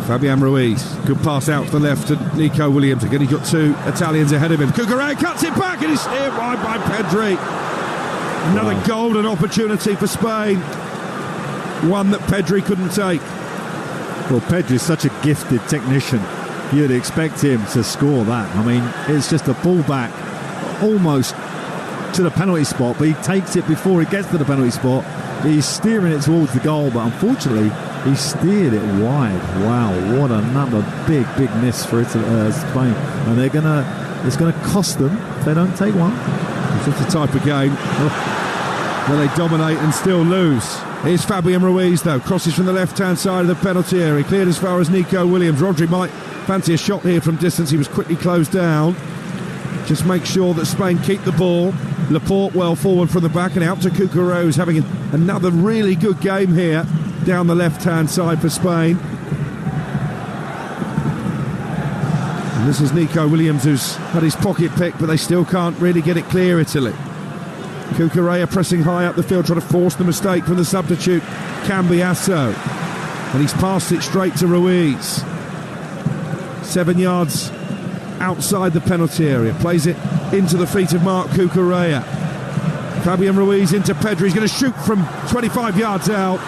Fabian Ruiz, good pass out to the left to Nico Williams. Again, he's got 2 Italians ahead of him. Cucurella cuts it back and it's hit wide by Pedri. Another golden opportunity for Spain. One that Pedri couldn't take. Well, Pedri's such a gifted technician. You'd expect him to score that. I mean, it's just a ball back almost to the penalty spot, but he takes it before he gets to the penalty spot. He's steering it towards the goal, but unfortunately he steered it wide. Wow, what another big miss for Spain, and it's gonna cost them if they don't take one. It's just the type of game where they dominate and still lose. Here's Fabian Ruiz though, crosses from the left-hand side of the penalty area, cleared as far as Nico Williams. Rodri might fancy a shot here from distance. He was quickly closed down. Just make sure that Spain keep the ball. Laporte well forward from the back and out to Cucurella, who's having another really good game here down the left-hand side for Spain. And this is Nico Williams, who's had his pocket picked, but they still can't really get it clear, Italy. Cucurella pressing high up the field, trying to force the mistake from the substitute Cambiasso. And he's passed it straight to Ruiz. 7 yards outside the penalty area, plays it into the feet of Marc Cucurella. Fabian Ruiz into Pedri. He's going to shoot from 25 yards out,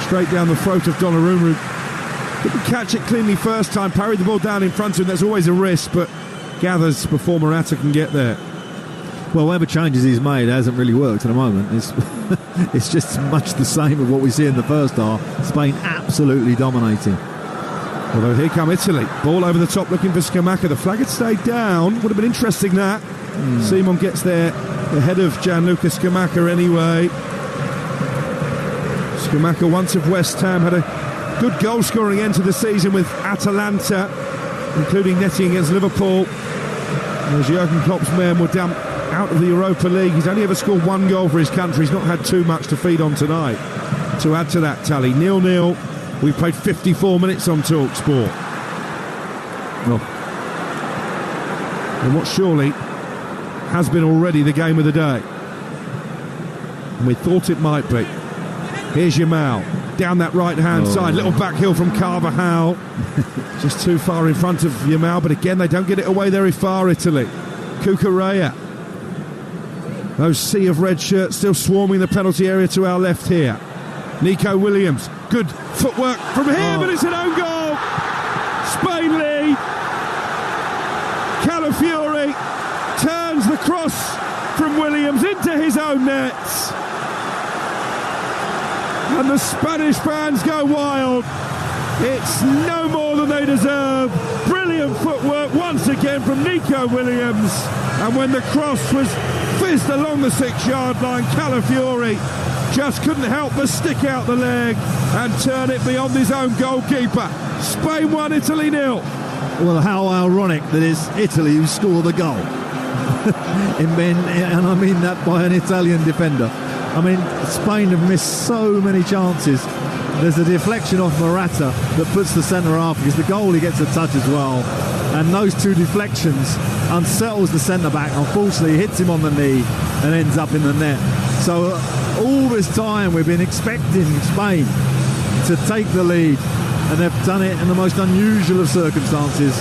straight down the throat of Donnarumma. Didn't catch it cleanly first time, parried the ball down in front of him. There's always a risk, but gathers before Morata can get there. Well, whatever changes he's made hasn't really worked at the moment. It's just much the same of what we see in the first half. Spain absolutely dominating. Although here come Italy, ball over the top looking for Scamacca. The flag had stayed down, would have been interesting that. Simon gets there ahead of Gianluca Scamacca anyway. Scamacca, once of West Ham, had a good goal scoring end to the season with Atalanta, including netting against Liverpool. As Jurgen Klopp's men were down out of the Europa League, he's only ever scored 1 goal for his country. He's not had too much to feed on tonight. To add to that tally, 0-0. We've played 54 minutes on Talksport. And what surely has been already the game of the day. And we thought it might be. Here's Yamal, down that right-hand side. Little back heel from Carvajal. Just too far in front of Yamal, but again, they don't get it away very far, Italy. Cucurella. Those sea of red shirts still swarming the penalty area to our left here. Nico Williams, good footwork from here, but it's an own goal. Spain lead. Calafiori turns the cross from Williams into his own nets. And the Spanish fans go wild. It's no more than they deserve. Brilliant footwork once again from Nico Williams. And when the cross was fizzed along the 6-yard line, Calafiori just couldn't help but stick out the leg and turn it beyond his own goalkeeper. Spain 1, Italy 0. Well, how ironic that it's Italy who scored the goal. And I mean that by an Italian defender. I mean, Spain have missed so many chances. There's a deflection off Morata that puts the centre half, because the goalie gets a touch as well. And those two deflections unsettles the centre-back. Unfortunately, hits him on the knee and ends up in the net. So all this time we've been expecting Spain to take the lead, and they've done it in the most unusual of circumstances.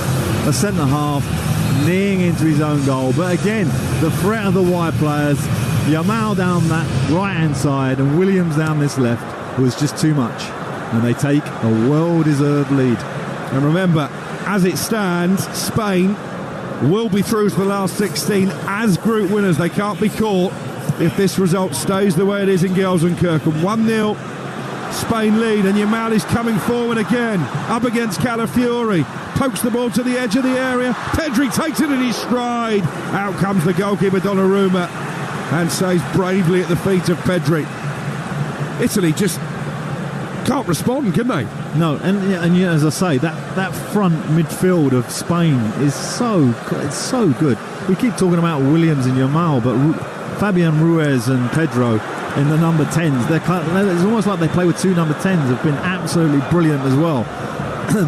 A centre-half kneeing into his own goal. But again, the threat of the wide players, Yamal down that right-hand side and Williams down this left, was just too much. And they take a well-deserved lead. And remember, as it stands, Spain will be through to the last 16 as group winners. They can't be caught if this result stays the way it is in Gelsenkirchen. 1-0 Spain lead, and Yamal is coming forward again, up against Calafiori, pokes the ball to the edge of the area. Pedri takes it in his stride. Out comes the goalkeeper Donnarumma and stays bravely at the feet of Pedri. Italy just can't respond, can they? No, and as I say, that front midfield of Spain is so good. We keep talking about Williams and Yamal, but Fabian Ruiz and Pedro in the number 10s, it's almost like they play with two number 10s, have been absolutely brilliant as well.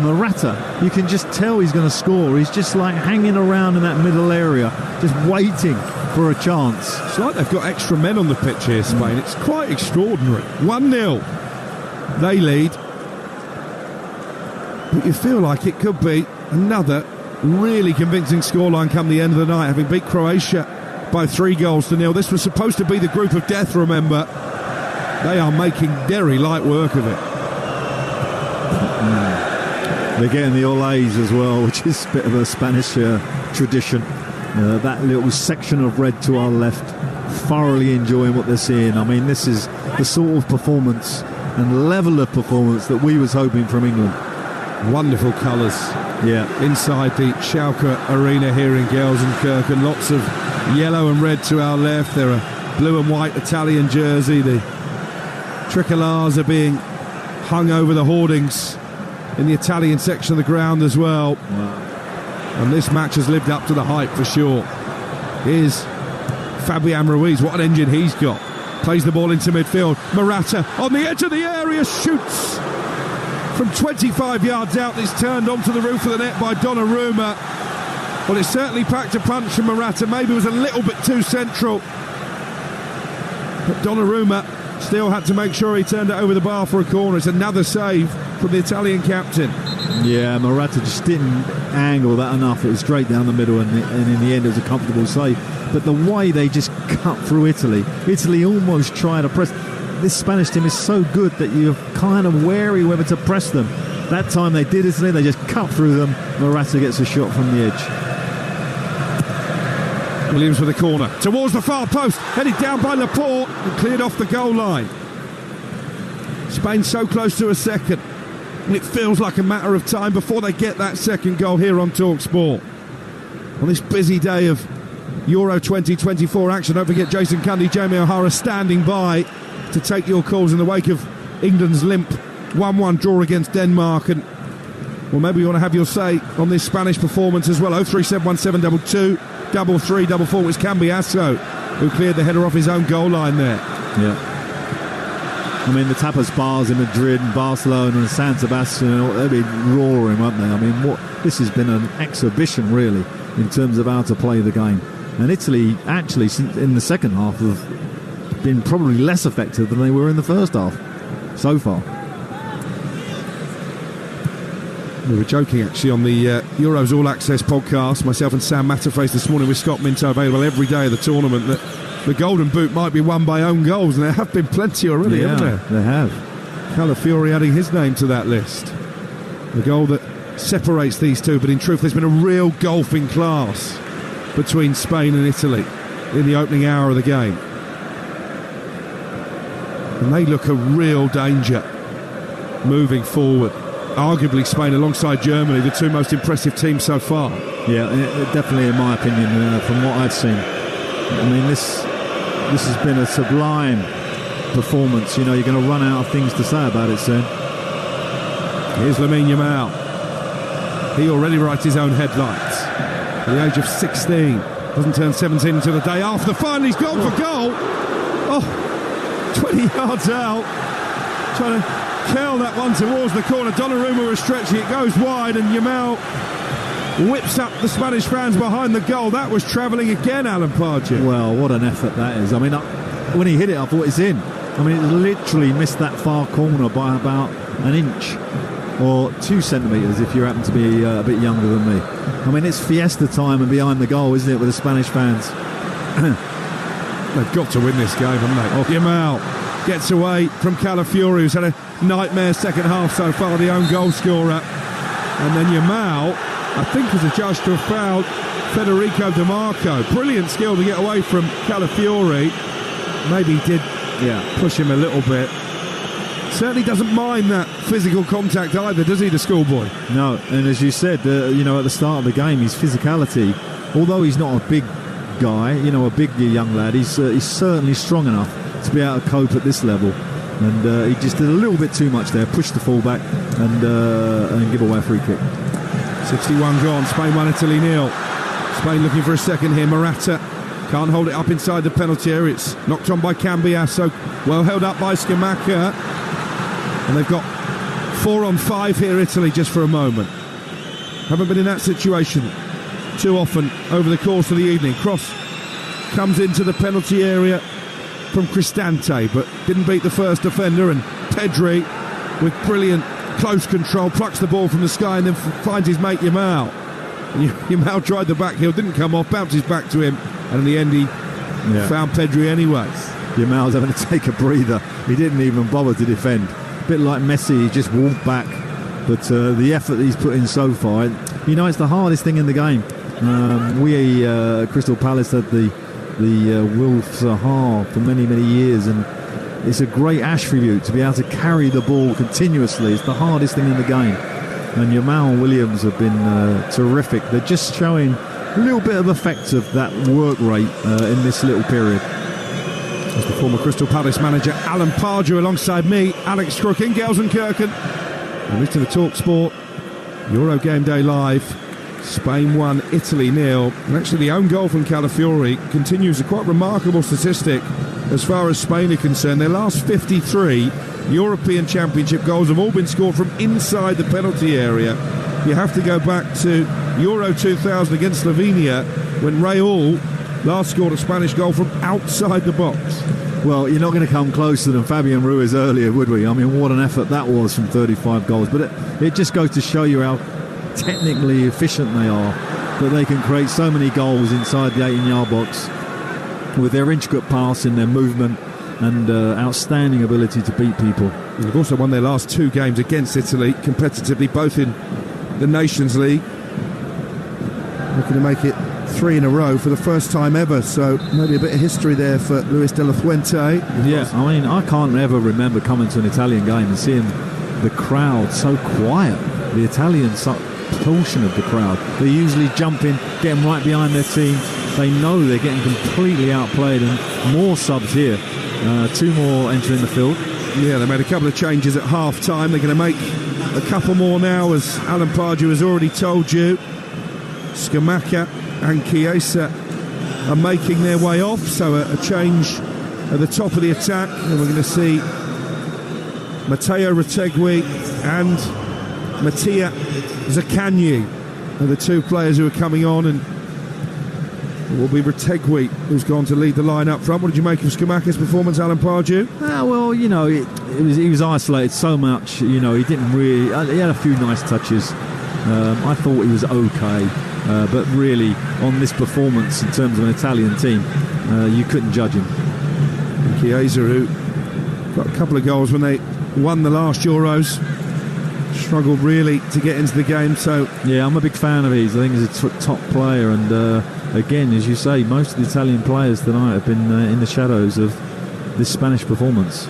Morata, you can just tell he's going to score. He's just like hanging around in that middle area, just waiting for a chance. It's like they've got extra men on the pitch here, Spain. It's quite extraordinary. 1-0 they lead, but you feel like it could be another really convincing scoreline come the end of the night, having beat Croatia by 3-0. This was supposed to be the group of death, remember. They are making very light work of it. They're getting the olays as well, which is a bit of a Spanish tradition. That little section of red to our left, thoroughly enjoying what they're seeing. I mean, this is the sort of performance and level of performance that we was hoping from England. Wonderful colours. Yeah. Inside the Schalke Arena here in Gelsenkirchen, lots of yellow and red to our left. There are blue and white Italian jersey. The tricolores are being hung over the hoardings in the Italian section of the ground as well. Wow. And this match has lived up to the hype for sure. Here's Fabian Ruiz, what an engine he's got. Plays the ball into midfield. Morata on the edge of the area, shoots from 25 yards out. It's turned onto the roof of the net by Donnarumma. Well, it certainly packed a punch from Morata. Maybe it was a little bit too central. But Donnarumma still had to make sure he turned it over the bar for a corner. It's another save from the Italian captain. Yeah, Morata just didn't angle that enough. It was straight down the middle, and in the end it was a comfortable save. But the way they just cut through Italy almost tried to press. This Spanish team is so good that you're kind of wary whether to press them. That time they did Italy, they just cut through them. Morata gets a shot from the edge. Williams with a corner towards the far post, headed down by Laporte and cleared off the goal line. Spain so close to a second, and it feels like a matter of time before they get that second goal here on Talksport. On this busy day of Euro 2024 action, don't forget Jason Cundy, Jamie O'Hara standing by to take your calls in the wake of England's limp 1-1 draw against Denmark. And well, maybe you want to have your say on this Spanish performance as well. 0371722 3344, which can be Asso, who cleared the header off his own goal line there. Yeah. I mean, the tapas bars in Madrid and Barcelona and San Sebastian, they've been roaring, haven't they? I mean, this has been an exhibition, really, in terms of how to play the game. And Italy, actually, in the second half, have been probably less effective than they were in the first half so far. We were joking, actually, on the Euros All Access podcast, myself and Sam Matterface this morning with Scott Minto, available every day of the tournament, that the Golden Boot might be won by own goals, and there have been plenty already, haven't there? They have. Calafiori adding his name to that list. The goal that separates these two, but in truth there's been a real golfing class between Spain and Italy in the opening hour of the game. And they look a real danger moving forward. Arguably Spain alongside Germany, the two most impressive teams so far. Yeah, definitely in my opinion, from what I've seen. I mean, this has been a sublime performance. You know, you're going to run out of things to say about it soon. Here's Lamine Yamal. He already writes his own headlines. At the age of 16. Doesn't turn 17 until the day after. Finally, he's gone for goal. Oh, 20 yards out, trying to curl that one towards the corner. Donnarumma was stretching, it goes wide, and Yamal whips up the Spanish fans behind the goal. That was travelling again, Alan Pardew. Well, what an effort that is. I mean, when he hit it, I thought it's in. I mean, it literally missed that far corner by about an inch or 2 centimetres if you happen to be a bit younger than me. I mean, it's fiesta time and behind the goal, isn't it, with the Spanish fans? They've got to win this game, haven't they? Yamal gets away from Calafiori, who's had a nightmare second half so far, the own goal scorer. And then Yamal, I think, is adjudged to have fouled Federico Di Marco. Brilliant skill to get away from Calafiori. Maybe he did push him a little bit. Certainly doesn't mind that physical contact either, does he, the schoolboy? No, and as you said, you know, at the start of the game, his physicality, although he's not a big guy, you know, a big young lad, he's certainly strong enough to be able to cope at this level. And he just did a little bit too much there, pushed the fullback and give away a free kick. 61 gone, Spain 1, Italy 0. Spain looking for a second here. Morata can't hold it up inside the penalty area. It's knocked on by Cambiasso, well held up by Scamacca. And they've got 4 on 5 here, Italy, just for a moment. Haven't been in that situation too often over the course of the evening. Cross comes into the penalty area from Cristante, but didn't beat the first defender, and Pedri, with brilliant close control, plucks the ball from the sky and then finds his mate Yamal. And Yamal tried the back heel, didn't come off, bounces back to him, and in the end he found Pedri anyway. Yamal's having to take a breather. He didn't even bother to defend. A bit like Messi, he just walked back. But the effort that he's put in so far, you know, it's the hardest thing in the game. We Crystal Palace had the Will Zaha for many years, and it's a great attribute to be able to carry the ball continuously. It's the hardest thing in the game, and Yamal and Williams have been terrific. They're just showing a little bit of effect of that work rate in this little period. As the former Crystal Palace manager Alan Pardew alongside me, Alex Crook in Gelsenkirchen, and this to the Talksport Euro Game Day Live. Spain 1, Italy 0. And actually the own goal from Calafiori continues a quite remarkable statistic as far as Spain are concerned. Their last 53 European Championship goals have all been scored from inside the penalty area. You have to go back to Euro 2000 against Slovenia, when Raúl last scored a Spanish goal from outside the box. Well, you're not going to come closer than Fabian Ruiz earlier, would we? I mean, what an effort that was from 35 goals. But it just goes to show you how technically efficient they are, that they can create so many goals inside the 18-yard box with their intricate passing, their movement, and outstanding ability to beat people. They've also won their last 2 games against Italy competitively, both in the Nations League. Looking to make it 3 in a row for the first time ever, so maybe a bit of history there for Luis de la Fuente. Yeah, I mean, I can't ever remember coming to an Italian game and seeing the crowd so quiet. The Italian portion of the crowd, they usually jump in, getting right behind their team. They know they're getting completely outplayed, and more subs here. 2 more entering the field. Yeah, they made a couple of changes at half time. They're going to make a couple more now, as Alan Pardew has already told you. Scamacca and Chiesa are making their way off, so a change at the top of the attack, and we're going to see Matteo Retegui and Mattia Zaccagni are the 2 players who are coming on, and it will be Retegui who's gone to lead the line up front. What did you make of Scamacca's performance, Alan Pardew? Well, you know, he was isolated so much. You know, he didn't really. He had a few nice touches. I thought he was okay, but really on this performance in terms of an Italian team, you couldn't judge him. And Chiesa, who got a couple of goals when they won the last Euros, struggled really to get into the game. So yeah, I'm a big fan of his. I think he's a top player, and again, as you say, most of the Italian players tonight have been in the shadows of this Spanish performance.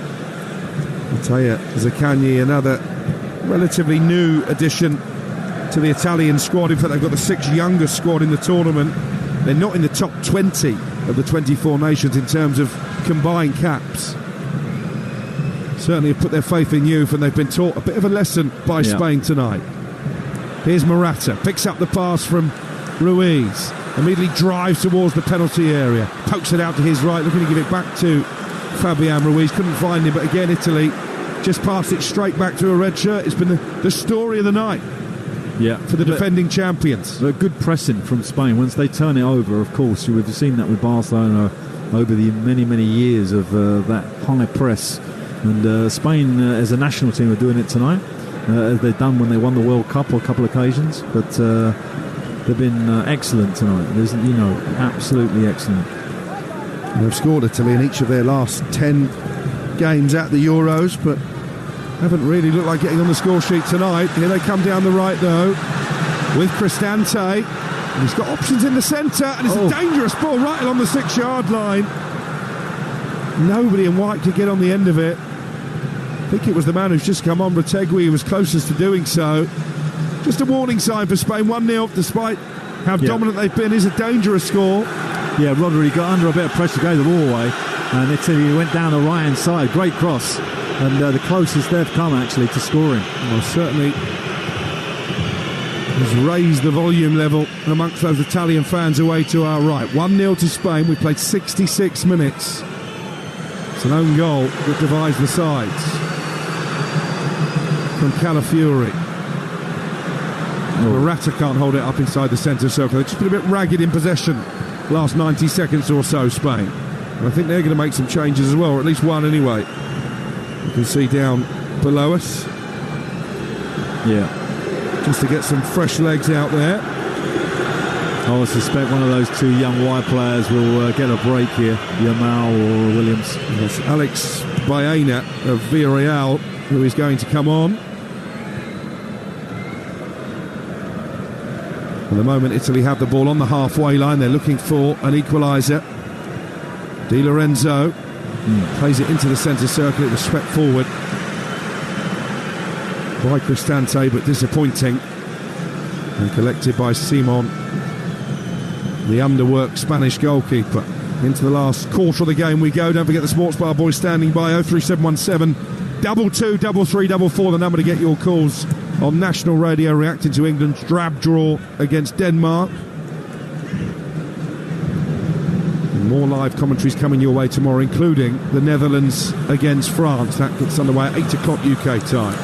Matteo Zaccagni, another relatively new addition to the Italian squad. In fact, they've got the 6th youngest squad in the tournament. They're not in the top 20 of the 24 nations in terms of combined caps. Certainly have put their faith in youth, and they've been taught a bit of a lesson by Spain tonight. Here's Morata, picks up the pass from Ruiz, immediately drives towards the penalty area, pokes it out to his right, looking to give it back to Fabian Ruiz, couldn't find him, but again Italy just passed it straight back to a red shirt. It's been the story of the night for the defending champions. But good pressing from Spain. Once they turn it over, of course, you would have seen that with Barcelona over the many years of that high press. And Spain as a national team are doing it tonight, as they've done when they won the World Cup on a couple of occasions. But they've been excellent tonight. There's, absolutely excellent. They've scored Italy in each of their last 10 games at the Euros, but haven't really looked like getting on the score sheet tonight. Here they come down the right, though, with Cristante. And he's got options in the centre, and it's a dangerous ball right along the 6-yard line. Nobody in white could get on the end of it. I think it was the man who's just come on, Retegui, who was closest to doing so. Just a warning sign for Spain, 1-0, despite how dominant they've been. Is a dangerous score. Yeah, Rodri got under a bit of pressure, gave the ball away, and Italy went down the right-hand side. Great cross, and the closest they've come, actually, to scoring. Well, certainly has raised the volume level amongst those Italian fans away to our right. 1-0 to Spain. We played 66 minutes. It's an own goal that divides the sides from Calafiori. Morata can't hold it up inside the centre circle. They've just been a bit ragged in possession last 90 seconds or so, Spain. And I think they're going to make some changes as well, or at least one anyway. You can see down below us. Yeah. Just to get some fresh legs out there. I would suspect one of those two young wide players will get a break here, Yamal or Williams. Yes, Alex Baena of Villarreal, who is going to come on. At the moment, Italy have the ball on the halfway line. They're looking for an equaliser. Di Lorenzo plays it into the centre circle. It was swept forward by Cristante, but disappointing. And collected by Simon, the underworked Spanish goalkeeper. Into the last quarter of the game we go. Don't forget the Sports Bar boys standing by. 03717 22 3344, the number to get your calls on national radio, reacting to England's drab draw against Denmark. And more live commentaries coming your way tomorrow, including the Netherlands against France. That gets underway at 8 o'clock UK time.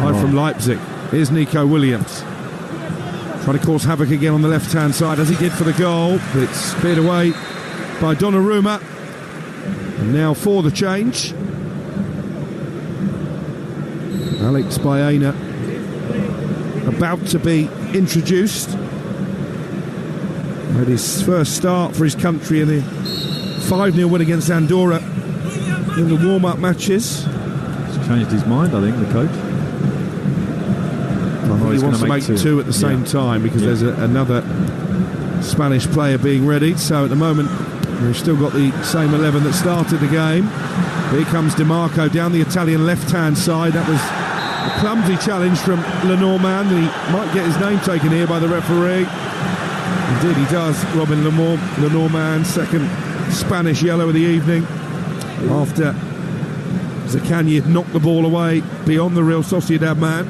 Live from Leipzig. Here's Nico Williams. Trying to cause havoc again on the left-hand side, as he did for the goal. But it's cleared away by Donnarumma. And now for the change, Alex Baena about to be introduced. Had his first start for his country in the 5-0 win against Andorra in the warm-up matches. He's changed his mind, I think, the coach. He wants to make two at the same time, because there's another Spanish player being readied. So at the moment, we've still got the same 11 that started the game. Here comes Dimarco down the Italian left-hand side. That was a clumsy challenge from Lenormand. He might get his name taken here by the referee. Indeed he does. Robin Lenormand, second Spanish yellow of the evening, after Zaccagni had knocked the ball away beyond the Real Sociedad man.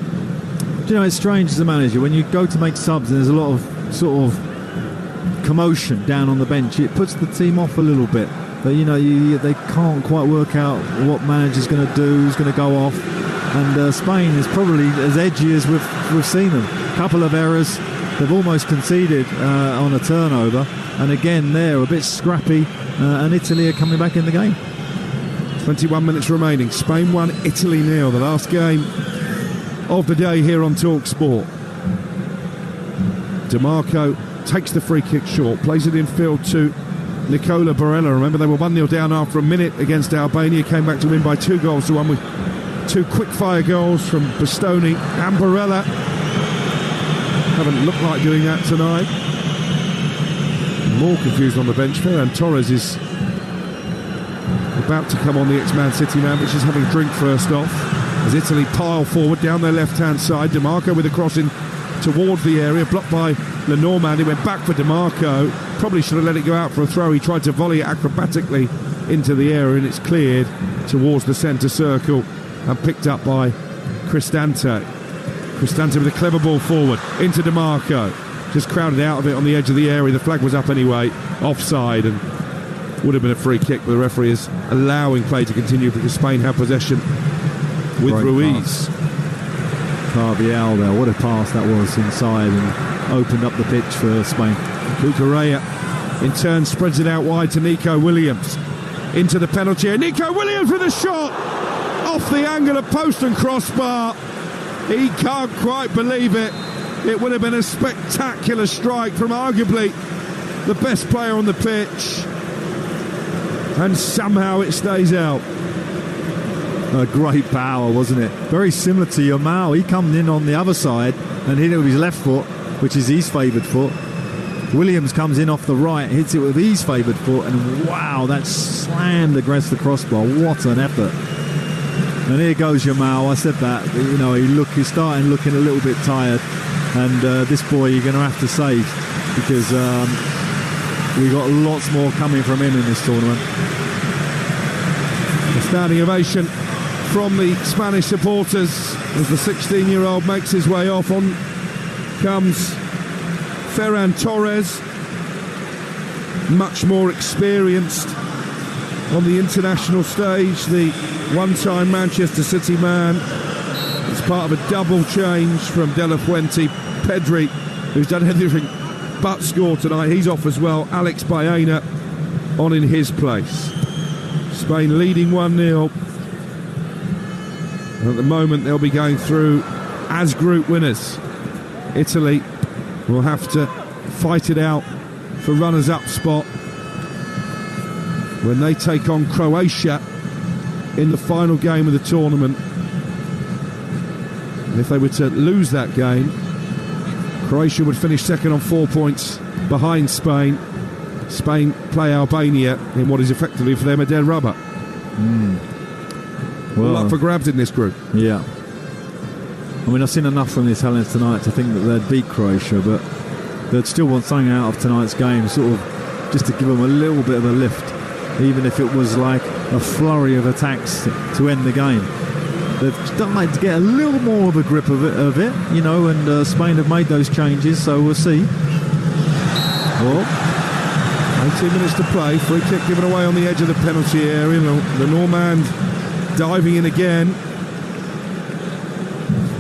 Do you know, it's strange as a manager, when you go to make subs and there's a lot of sort of commotion down on the bench, it puts the team off a little bit. But they can't quite work out what manager's going to do, who's going to go off. And Spain is probably as edgy as we've seen them. A couple of errors, they've almost conceded on a turnover, and again they're a bit scrappy, and Italy are coming back in the game. 21 minutes remaining. Spain 1, Italy 0. The last game of the day here on Talksport. Dimarco takes the free kick short, plays it in field to Nicola Barella. Remember, they were 1-0 down after a minute against Albania, came back to win by 2-1 with two quick-fire goals from Bastoni and Barella. Haven't looked like doing that tonight. More confused on the bench. Ferran Torres is about to come on, the ex-Man City man, but just having a drink first off. As Italy pile forward down their left-hand side. Dimarco with a cross in towards the area, blocked by Lenormand. He went back for Dimarco. Probably should have let it go out for a throw. He tried to volley it acrobatically into the area, and it's cleared towards the centre circle and picked up by Cristante. Cristante with a clever ball forward into Dimarco. Just crowded out of it on the edge of the area. The flag was up anyway, offside, and Would have been a free kick, but the referee is allowing play to continue because Spain have possession with Great Ruiz. Carvial there, what a pass that was inside and opened up the pitch for Spain. Cucurella in turn spreads it out wide to Nico Williams. Into the penalty area. Nico Williams with a shot off the angle of post and crossbar. He can't quite believe it. It would have been a spectacular strike from arguably the best player on the pitch. And somehow it stays out. A great power, wasn't it? Very similar to Yamal. He come in on the other side and hit it with his left foot, which is his favoured foot. Williams comes in off the right, hits it with his favoured foot, and wow, that slammed against the crossbar. What an effort. And here goes Yamal. I said that, you know, he's starting looking a little bit tired, and this boy you're going to have to save, because we've got lots more coming from him in this tournament. A standing ovation from the Spanish supporters as the 16-year-old makes his way off. On comes Ferran Torres, much more experienced on the international stage, the one-time Manchester City man. It's part of a double change from De La Fuente. Pedri, who's done everything but score tonight, he's off as well. Alex Baena on in his place. Spain leading 1-0. At the moment they'll be going through as group winners. Italy will have to fight it out for runners-up spot when they take on Croatia in the final game of the tournament. And if they were to lose that game, Croatia would finish second on 4 points behind Spain. Spain play Albania in what is effectively for them a dead rubber. Well, up for grabs in this group. Yeah. I mean, I've seen enough from the Italians tonight to think that they'd beat Croatia, but they'd still want something out of tonight's game, sort of just to give them a little bit of a lift, even if it was like a flurry of attacks to end the game. They've started to get a little more of a grip of it, you know, and Spain have made those changes, so we'll see. Well, 18 minutes to play. Free kick given away on the edge of the penalty area. The Normand diving in again.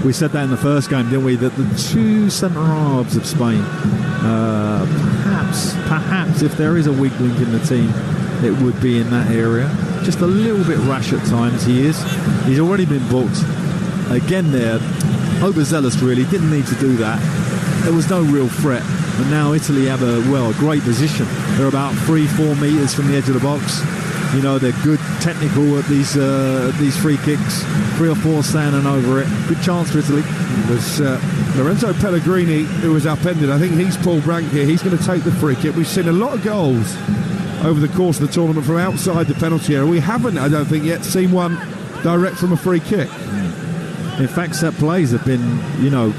We said that in the first game, didn't we? That the two centre halves of Spain, perhaps if there is a weak link in the team, it would be in that area. Just a little bit rash at times, he is. He's already been booked. Again there, overzealous really, didn't need to do that. There was no real threat. And now Italy have a great position. They're about 3-4 metres from the edge of the box. You know, they're good technical at these free kicks. 3 or 4 standing over it. Good chance for Italy. There's Lorenzo Pellegrini, who was upended. I think he's pulled rank here. He's going to take the free kick. We've seen a lot of goals over the course of the tournament from outside the penalty area. We haven't, I don't think, yet seen one direct from a free kick. In fact, set plays have been, you know,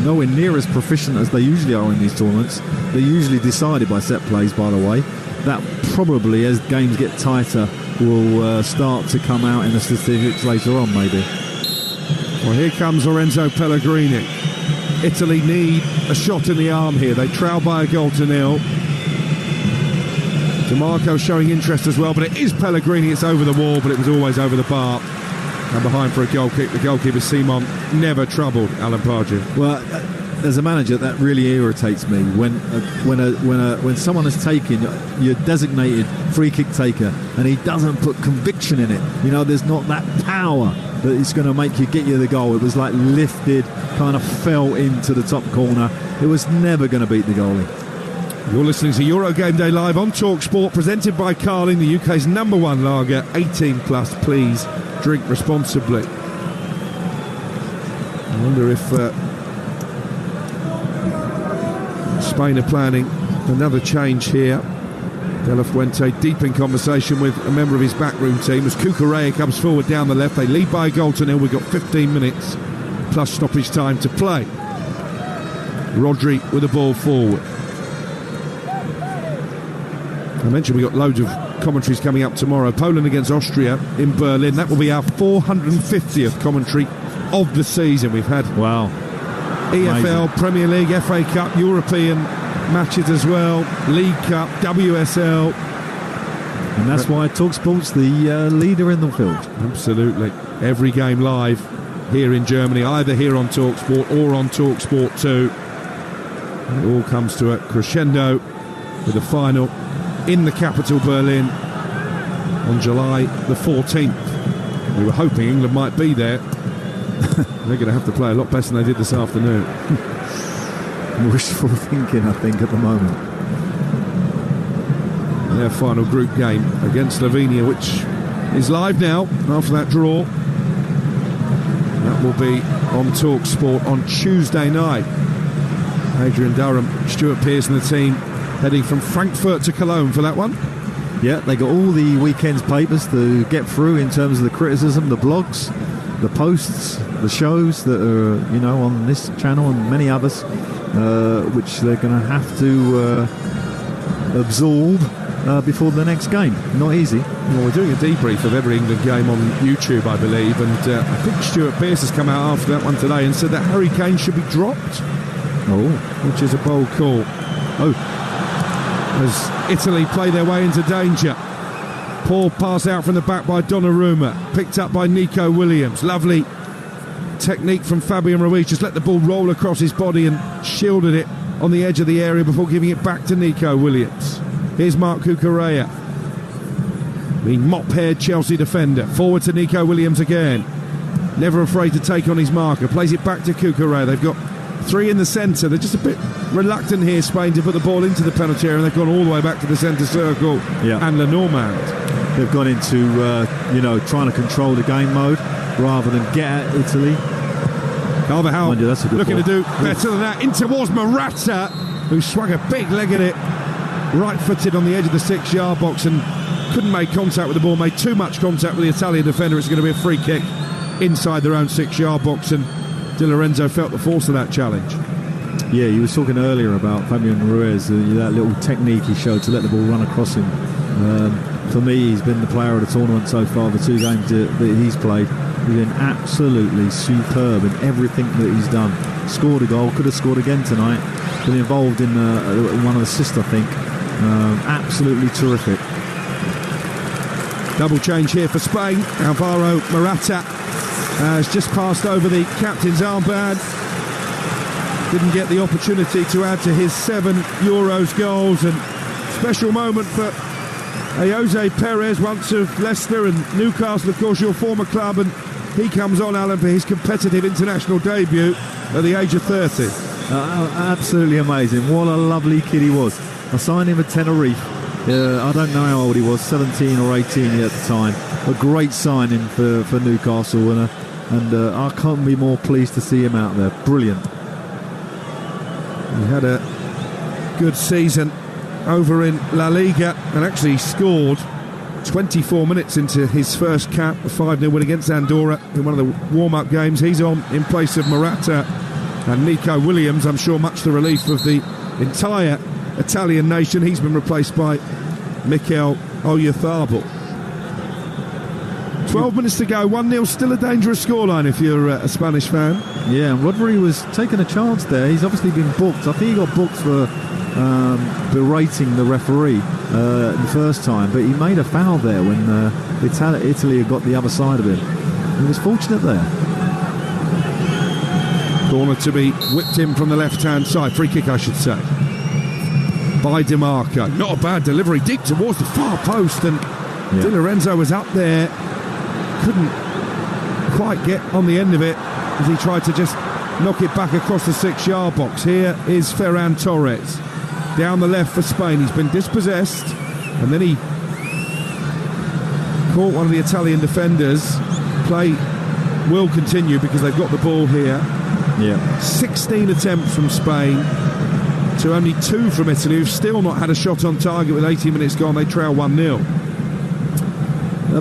nowhere near as proficient as they usually are in these tournaments. They're usually decided by set plays, by the way. That probably, as games get tighter, will start to come out in the statistics later on, maybe. Well, here comes Lorenzo Pellegrini. Italy need a shot in the arm here. They trail by a goal to 0. DeMarco showing interest as well, but it is Pellegrini. It's over the wall, but it was always over the bar. And behind for a goal kick, the goalkeeper Simon never troubled Alan Pardew. Well, as a manager, that really irritates me when someone is taken your designated free kick taker and he doesn't put conviction in it. You know, there's not that power that it's going to get you the goal. It was like lifted, kind of fell into the top corner. It was never going to beat the goalie. You're listening to Euro Game Day live on Talksport, presented by Carling, the UK's #1 lager. 18 plus, please drink responsibly. I wonder if Spain are planning another change here. De La Fuente deep in conversation with a member of his backroom team as Cucurella comes forward down the left. They lead by a goal to 0. We've got 15 minutes plus stoppage time to play. Rodri with the ball forward. I mentioned we got loads of commentaries coming up tomorrow. Poland against Austria in Berlin. That will be our 450th commentary of the season. We've had EFL, amazing. Premier League, FA Cup, European matches as well, League Cup, WSL. And that's why Talksport's the leader in the field. Absolutely. Every game live here in Germany, either here on Talksport or on Talksport 2. And it all comes to a crescendo with the final in the capital, Berlin, on July the 14th. We were hoping England might be there. They're going to have to play a lot better than they did this afternoon. Wishful thinking, I think, at the moment. Their final group game against Slovenia, which is live now after that draw. That will be on Talksport on Tuesday night. Adrian Durham, Stuart Pearce and the team heading from Frankfurt to Cologne for that one. Yeah, they got all the weekend's papers to get through in terms of the criticism, the blogs, the posts, the shows that are, on this channel and many others, which they're going to have to absorb before the next game. Not easy. Well, we're doing a debrief of every England game on YouTube, I believe, and I think Stuart Pearce has come out after that one today and said that Harry Kane should be dropped. Oh, which is a bold call. As Italy play their way into danger. Poor pass out from the back by Donnarumma, picked up by Nico Williams. Lovely technique from Fabian Ruiz, just let the ball roll across his body and shielded it on the edge of the area before giving it back to Nico Williams. Here's Marc Cucurella, the mop-haired Chelsea defender. Forward to Nico Williams again. Never afraid to take on his marker. Plays it back to Cucurella. They've got three in the centre. They're just a bit reluctant here, Spain, to put the ball into the penalty area, and they've gone all the way back to the centre circle. Yeah. And Lenormand. They've gone into, trying to control the game mode rather than get at Italy. Carvajal looking ball. To do better than that. In towards Morata, who swung a big leg at it. Right-footed on the edge of the 6-yard box and couldn't make contact with the ball. Made too much contact with the Italian defender. It's going to be a free kick inside their own 6-yard box, and Di Lorenzo felt the force of that challenge. Yeah, you were talking earlier about Fabian Ruiz, that little technique he showed to let the ball run across him. For me, he's been the player of the tournament so far. The 2 games that he's played, he's been absolutely superb in everything that he's done. Scored a goal, could have scored again tonight. Been involved in one of the assists, I think. Absolutely terrific. Double change here for Spain. Alvaro Morata has just passed over the captain's armband. Didn't get the opportunity to add to his 7 Euros goals, and special moment for Jose Perez, once of Leicester and Newcastle, of course, your former club, and he comes on, Alan, for his competitive international debut at the age of 30. Absolutely amazing. What a lovely kid he was. I signed him at Tenerife. I don't know how old he was, 17 or 18 at the time. A great signing for Newcastle, and I can't be more pleased to see him out there. Brilliant. He had a good season over in La Liga and actually scored 24 minutes into his first cap, a 5-0 win against Andorra in one of the warm-up games. He's on in place of Morata and Nico Williams. I'm sure much to the relief of the entire Italian nation. He's been replaced by Mikel Oyarzabal. 12 minutes to go, 1-0, still a dangerous scoreline if you're a Spanish fan. Yeah, and Rodri was taking a chance there. He's obviously been booked. I think he got booked for berating the referee the first time, but he made a foul there when Italy had got the other side of him. He was fortunate there. Corner to be whipped in from the left-hand side. Free kick, I should say, by Di Marco. Not a bad delivery, deep towards the far post, and Di Lorenzo was up there. Couldn't quite get on the end of it as he tried to just knock it back across the 6-yard box. Here is Ferran Torres down the left for Spain. He's been dispossessed, and then he caught one of the Italian defenders. Play will continue because they've got the ball here. 16 attempts from Spain to only 2 from Italy, who've still not had a shot on target with 80 minutes gone. They trail 1-0.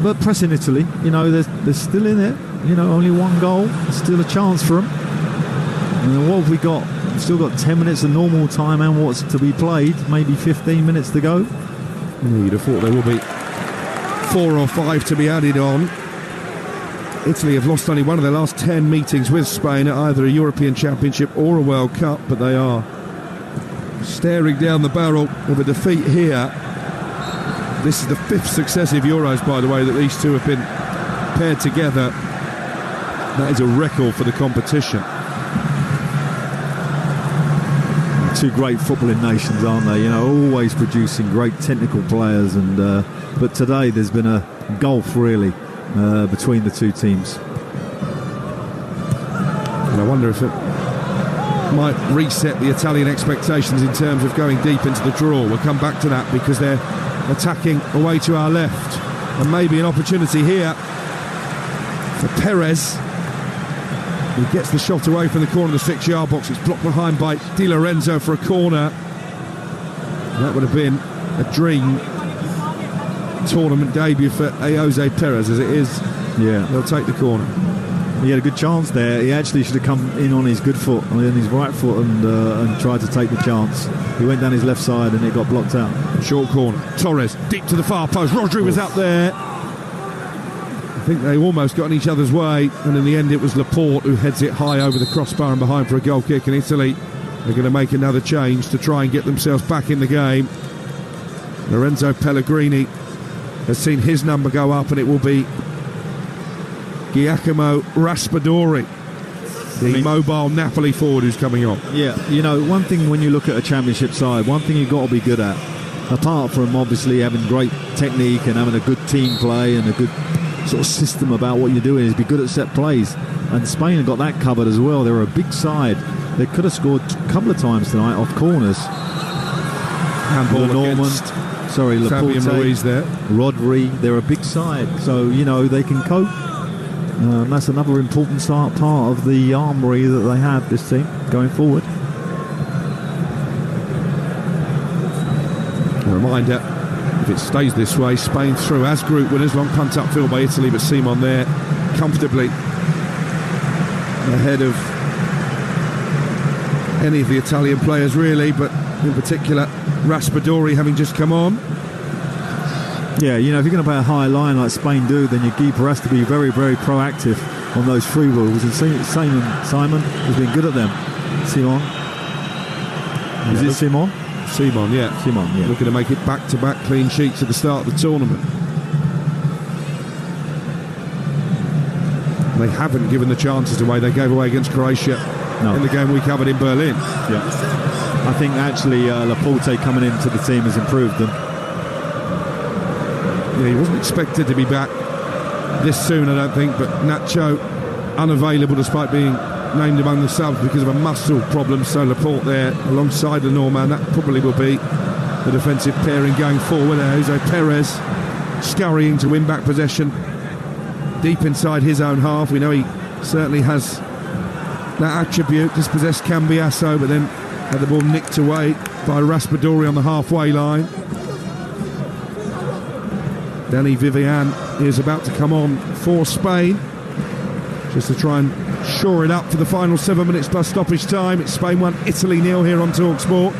But pressing Italy, they're still in it. Only 1 goal. There's still a chance for them. And what have we got? We've still got 10 minutes of normal time and what's to be played. Maybe 15 minutes to go. You'd have thought there will be 4 or 5 to be added on. Italy have lost only one of their last 10 meetings with Spain at either a European Championship or a World Cup, but they are staring down the barrel of a defeat here. This is the 5th successive Euros, by the way, that these two have been paired together. That is a record for the competition. Two great footballing nations, aren't they? You know, always producing great technical players, and but today there's been a gulf really between the two teams. And I wonder if it might reset the Italian expectations in terms of going deep into the draw. We'll come back to that because they're attacking away to our left, and maybe an opportunity here for Perez. He gets the shot away from the corner of the 6-yard box. It's blocked behind by Di Lorenzo for a corner. That would have been a dream tournament debut for Jose Perez. As it is, yeah, they'll take the corner. He had a good chance there. He actually should have come in on his good foot, on his right foot, and tried to take the chance. He went down his left side and it got blocked out. Short corner. Torres deep to the far post. Rodri was out there. I think they almost got in each other's way, and in the end it was Laporte who heads it high over the crossbar and behind for a goal kick. And Italy are going to make another change to try and get themselves back in the game. Lorenzo Pellegrini has seen his number go up, and it will be Giacomo Raspadori, the mobile Napoli forward, who's coming on. Yeah, you know, one thing when you look at a championship side, one thing you've got to be good at, apart from obviously having great technique and having a good team play and a good sort of system about what you're doing, is be good at set plays. And Spain have got that covered as well. They're a big side. They could have scored a couple of times tonight off corners. Handball against Laporte, Ruiz there. Rodri, they're a big side, so you know they can cope. That's another important part of the armoury that they have, this team, going forward. A reminder, if it stays this way, Spain through as group winners. Long punt upfield by Italy, but Simon there comfortably ahead of any of the Italian players really, but in particular Raspadori having just come on. Yeah, you know, if you're going to play a high line like Spain do, then your keeper has to be very, very proactive on those free balls. And Simon has been good at them. Simon. Is it Simon? Simon, yeah. Simon, yeah. Looking to make it back-to-back clean sheets at the start of the tournament. They haven't given the chances away they gave away against Croatia in the game we covered in Berlin. Yeah. I think actually Laporte coming into the team has improved them. Yeah, he wasn't expected to be back this soon, I don't think, but Nacho unavailable despite being named among the subs because of a muscle problem. So Laporte there alongside the Norman. That probably will be the defensive pairing going forward. Jose Perez scurrying to win back possession deep inside his own half. We know he certainly has that attribute, dispossessed Cambiasso, but then had the ball nicked away by Raspadori on the halfway line. Danny Vivian is about to come on for Spain, just to try and shore it up for the final 7 minutes plus stoppage time. It's Spain 1, Italy 0 here on Talksport.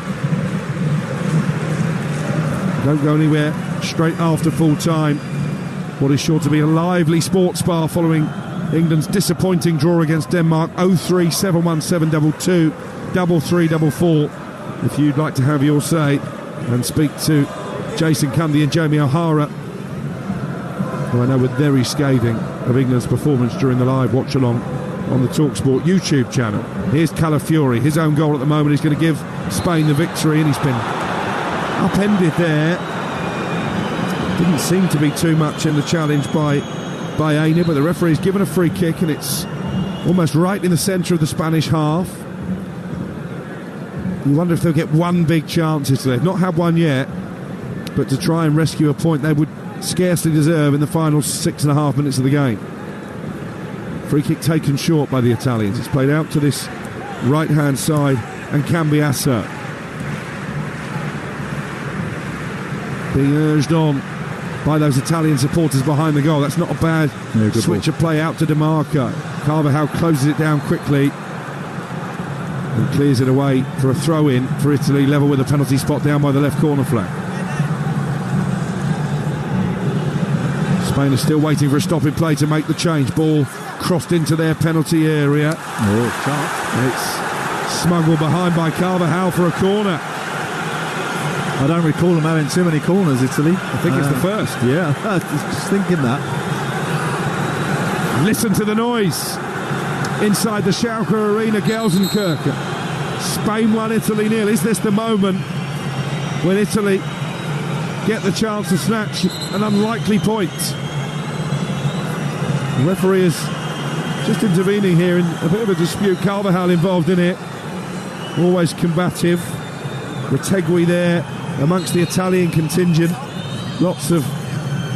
Don't go anywhere, straight after full time. What is sure to be a lively sports bar following England's disappointing draw against Denmark. 03 717 22 3344. If you'd like to have your say and speak to Jason Cundy and Jamie O'Hara, who I know were very scathing of England's performance during the live watch-along on the TalkSport YouTube channel. Here's Calafiori. His own goal at the moment is going to give Spain the victory, and he's been upended there. Didn't seem to be too much in the challenge by Aina, but the referee's given a free kick, and it's almost right in the centre of the Spanish half. You wonder if they'll get one big chance. They've not had one yet, but to try and rescue a point they would scarcely deserve in the final 6.5 minutes of the game. Free kick taken short by the Italians. It's played out to this right hand side, and Cambiasso being urged on by those Italian supporters behind the goal. That's not a bad switch of play out to Di Marco. Carvajal closes it down quickly and clears it away for a throw in for Italy, level with a penalty spot down by the left corner flag. Spain is still waiting for a stop in play to make the change. Ball crossed into their penalty area. It's smuggled behind by Carvajal for a corner. I don't recall them having too many corners, Italy. I think it's the first. Yeah, just thinking that. Listen to the noise inside the Schalke Arena, Gelsenkirchen. Spain 1, Italy 0. Is this the moment when Italy get the chance to snatch an unlikely point? The referee is just intervening here in a bit of a dispute. Carvajal involved in it. Always combative. Retegui there amongst the Italian contingent. Lots of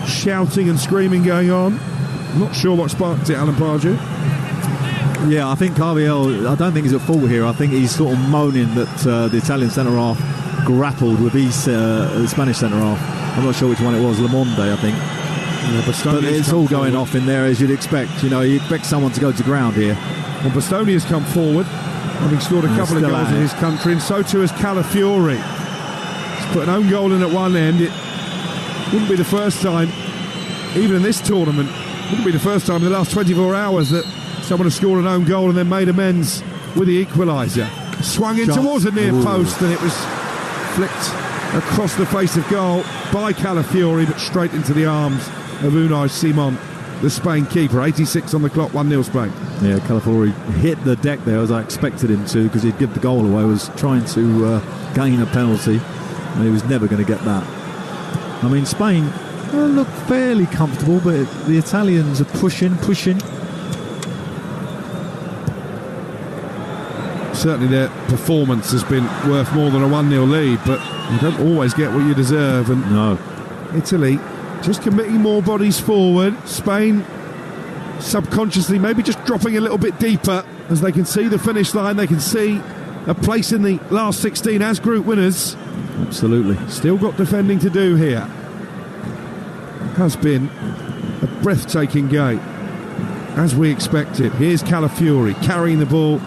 shouting and screaming going on. Not sure what sparked it, Alan Pardew. Yeah, I think Carvajal, I don't think he's at fault here. I think he's sort of moaning that the Italian centre-half grappled with the Spanish centre-half. I'm not sure which one it was, Lamonde, I think. Yeah, but it's all going off in there as you'd expect. You expect someone to go to ground here. Well, Bastoni has come forward, having scored a couple of goals in his country, and so too has Calafiori. He's put an own goal in at one end. It wouldn't be the first time, even in this tournament, wouldn't be the first time in the last 24 hours that someone has scored an own goal and then made amends with the equaliser. Swung in towards a near post, and it was flicked across the face of goal by Calafiori, but straight into the arms of Unai Simon, the Spain keeper. 86 on the clock, 1-0 Spain. Yeah, Calafiori hit the deck there as I expected him to, because he'd give the goal away. Was trying to gain a penalty, and he was never going to get that. I mean, Spain look fairly comfortable, but the Italians are pushing. Certainly their performance has been worth more than a 1-0 lead, but you don't always get what you deserve. And no, Italy just committing more bodies forward. Spain subconsciously maybe just dropping a little bit deeper as they can see the finish line. They can see a place in the last 16 as group winners. Absolutely. Still got defending to do here. Has been a breathtaking game, as we expected. Here's Calafiori carrying the ball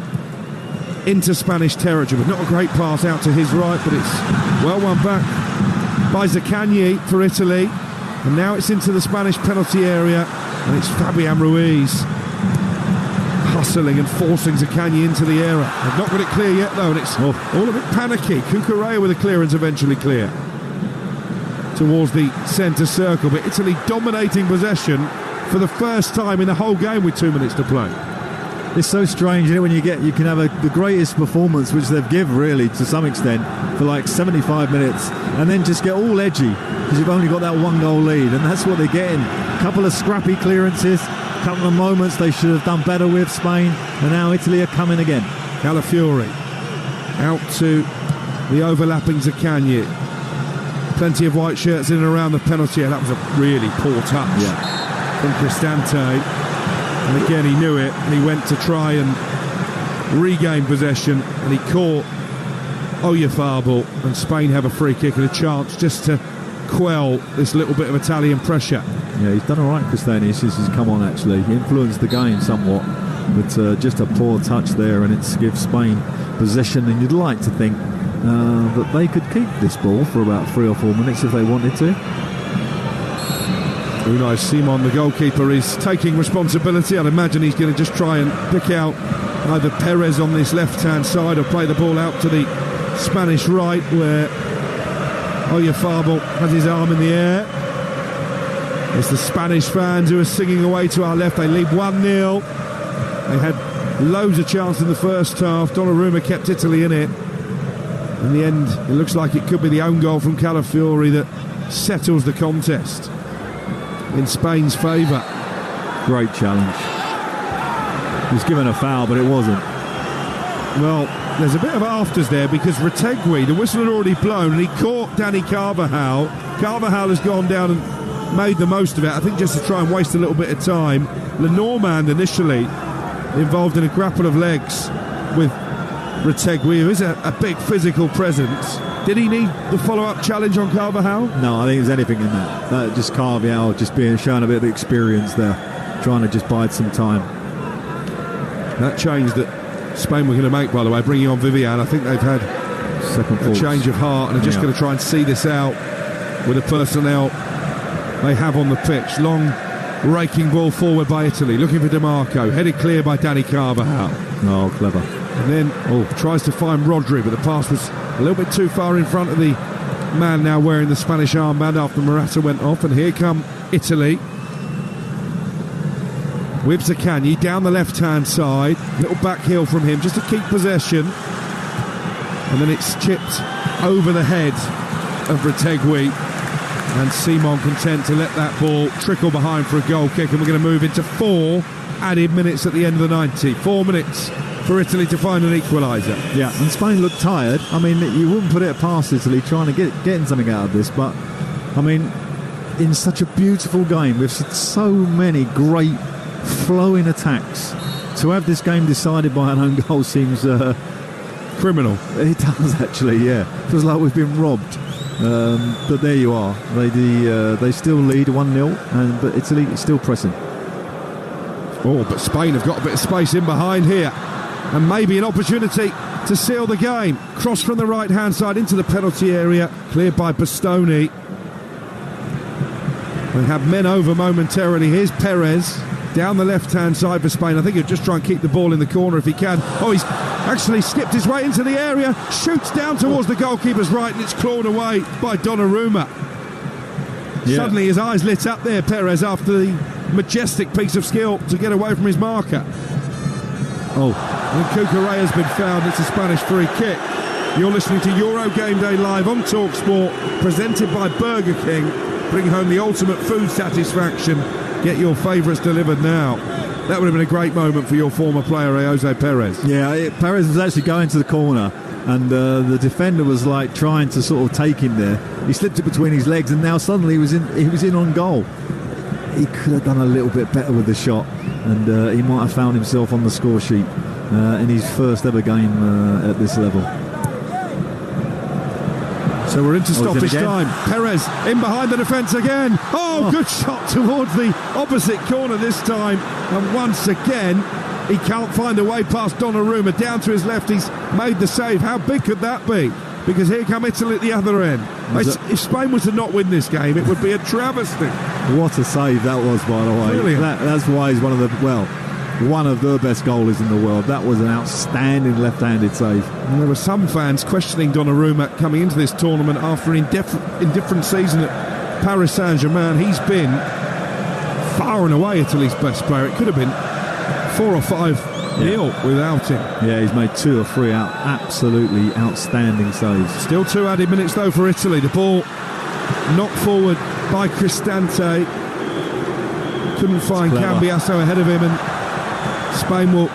into Spanish territory, but not a great pass out to his right, but it's well won back by Zaccagni for Italy. And now it's into the Spanish penalty area, and it's Fabian Ruiz hustling and forcing Zaccagni into the area. They've not got it clear yet, though, and it's all a bit panicky. Cucurella with a clearance eventually clear towards the centre circle, but Italy dominating possession for the first time in the whole game with 2 minutes to play. It's so strange, when you can have the greatest performance, which they've given really to some extent, for like 75 minutes, and then just get all edgy because you've only got that 1-goal lead, and that's what they're getting. A couple of scrappy clearances, a couple of moments they should have done better with Spain, and now Italy are coming again. Calafiori out to the overlapping Zaccagni. Plenty of white shirts in and around the penalty area. That was a really poor touch from Cristante. And again, he knew it, and he went to try and regain possession, and he caught Oyarzabal, and Spain have a free kick and a chance just to quell this little bit of Italian pressure. Yeah, he's done all right, Cristante, since he's come on, actually. He influenced the game somewhat, but just a poor touch there, and it's gives Spain possession, and you'd like to think that they could keep this ball for about 3 or 4 minutes if they wanted to. Unai Simon, the goalkeeper, is taking responsibility. I'd imagine he's going to just try and pick out either Perez on this left-hand side or play the ball out to the Spanish right, where Oyarzabal has his arm in the air. It's the Spanish fans who are singing away to our left. They lead 1-0. They had loads of chance in the first half. Donnarumma kept Italy in it. In the end, it looks like it could be the own goal from Calafiori that settles the contest in Spain's favour. Great challenge. He was given a foul, but it wasn't. Well, there's a bit of afters there because Retegui, the whistle had already blown, and he caught Dani Carvajal. Carvajal has gone down and made the most of it, I think just to try and waste a little bit of time. Lenormand initially involved in a grapple of legs with Retegui, who is a big physical presence. Did he need the follow-up challenge on Carvajal? No, I think there's anything in that. Just Carvajal just showing a bit of experience there, trying to just bide some time. That change that Spain were going to make, by the way, bringing on Vivian, I think they've had a change of heart and are just going to try and see this out with the personnel they have on the pitch. Long raking ball forward by Italy, looking for DiMarco, headed clear by Dani Carvajal. Oh, clever. And then tries to find Rodri, but the pass was a little bit too far in front of the man now wearing the Spanish armband after Morata went off, and here come Italy. With Zaccagni down the left-hand side, little back heel from him just to keep possession, and then it's chipped over the head of Retegui, and Simon content to let that ball trickle behind for a goal kick, and we're going to move into 4 added minutes at the end of the 90. 4 minutes for Italy to find an equaliser. Yeah, and Spain looked tired. I mean, you wouldn't put it past Italy trying to getting something out of this, but I mean, in such a beautiful game with so many great flowing attacks, to have this game decided by an own goal seems criminal. It does, actually, yeah. Feels like we've been robbed. But there you are. They still lead 1-0, but Italy is still pressing. Oh, but Spain have got a bit of space in behind here, and maybe an opportunity to seal the game. Cross from the right-hand side into the penalty area, cleared by Bastoni. They have men over momentarily. Here's Perez down the left-hand side for Spain. I think he'll just try and keep the ball in the corner if he can. Oh, he's actually skipped his way into the area, shoots down towards the goalkeeper's right, and it's clawed away by Donnarumma. Yeah. Suddenly his eyes lit up there, Perez, after the majestic piece of skill to get away from his marker. Oh, and Cucurella's been found. It's a Spanish free kick. You're listening to Euro Game Day live on Talksport, presented by Burger King. Bring home the ultimate food satisfaction. Get your favourites delivered now. That would have been a great moment for your former player, Jose Perez. Yeah, Perez was actually going to the corner, and the defender was like trying to sort of take him there. He slipped it between his legs, and now suddenly he was in on goal. He could have done a little bit better with the shot, and he might have found himself on the score sheet in his first ever game at this level. So we're into stoppage time. Perez in behind the defence again. Oh, good shot towards the opposite corner this time. And once again, he can't find a way past Donnarumma. Down to his left, he's made the save. How big could that be? Because here come Italy at the other end. If Spain was to not win this game, it would be a travesty. What a save that was, by the way. Brilliant. That's why he's one of the best goalies in the world. That was an outstanding left-handed save. And there were some fans questioning Donnarumma coming into this tournament after an indifferent season at Paris Saint-Germain. He's been far and away Italy's best player. It could have been 4 or 5-0 without him. Yeah, he's made 2 or 3 absolutely outstanding saves. Still 2 added minutes though for Italy. The ball knocked forward by Cristante. Couldn't find Cambiasso ahead of him, and Spain will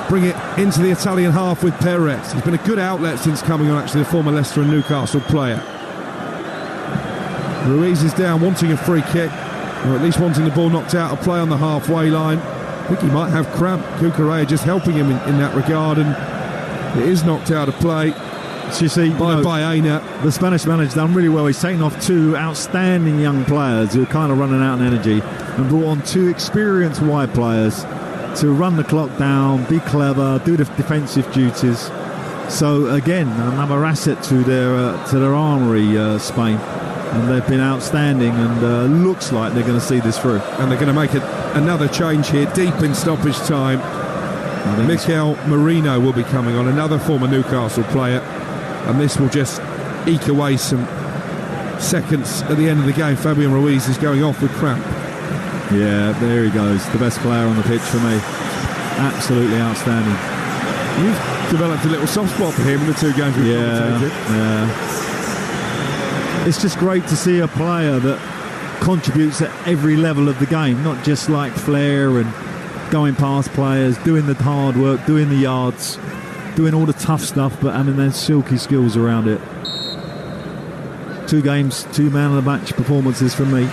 bring it into the Italian half with Perez. He's been a good outlet since coming on, actually, the former Leicester and Newcastle player. Ruiz is down, wanting a free kick, or at least wanting the ball knocked out of play on the halfway line. I think he might have cramp. Cucurella just helping him in that regard, and it is knocked out of play. So you see, by Baena. The Spanish manager's done really well. He's taken off 2 outstanding young players who are kind of running out in energy, and brought on 2 experienced wide players to run the clock down, be clever, do the defensive duties. So again, another asset to their armoury, Spain, and they've been outstanding, and looks like they're going to see this through. And they're going to make another change here, deep in stoppage time. Mikel Merino will be coming on, another former Newcastle player, and this will just eke away some seconds at the end of the game. Fabian Ruiz is going off with cramp. Yeah, there he goes. The best player on the pitch for me. Absolutely outstanding. You've developed a little soft spot for him in the 2 games we've commentated. Yeah. It's just great to see a player that contributes at every level of the game, not just like flair and going past players, doing the hard work, doing the yards, doing all the tough stuff, but having their silky skills around it. 2 games, 2 man of the match performances from me.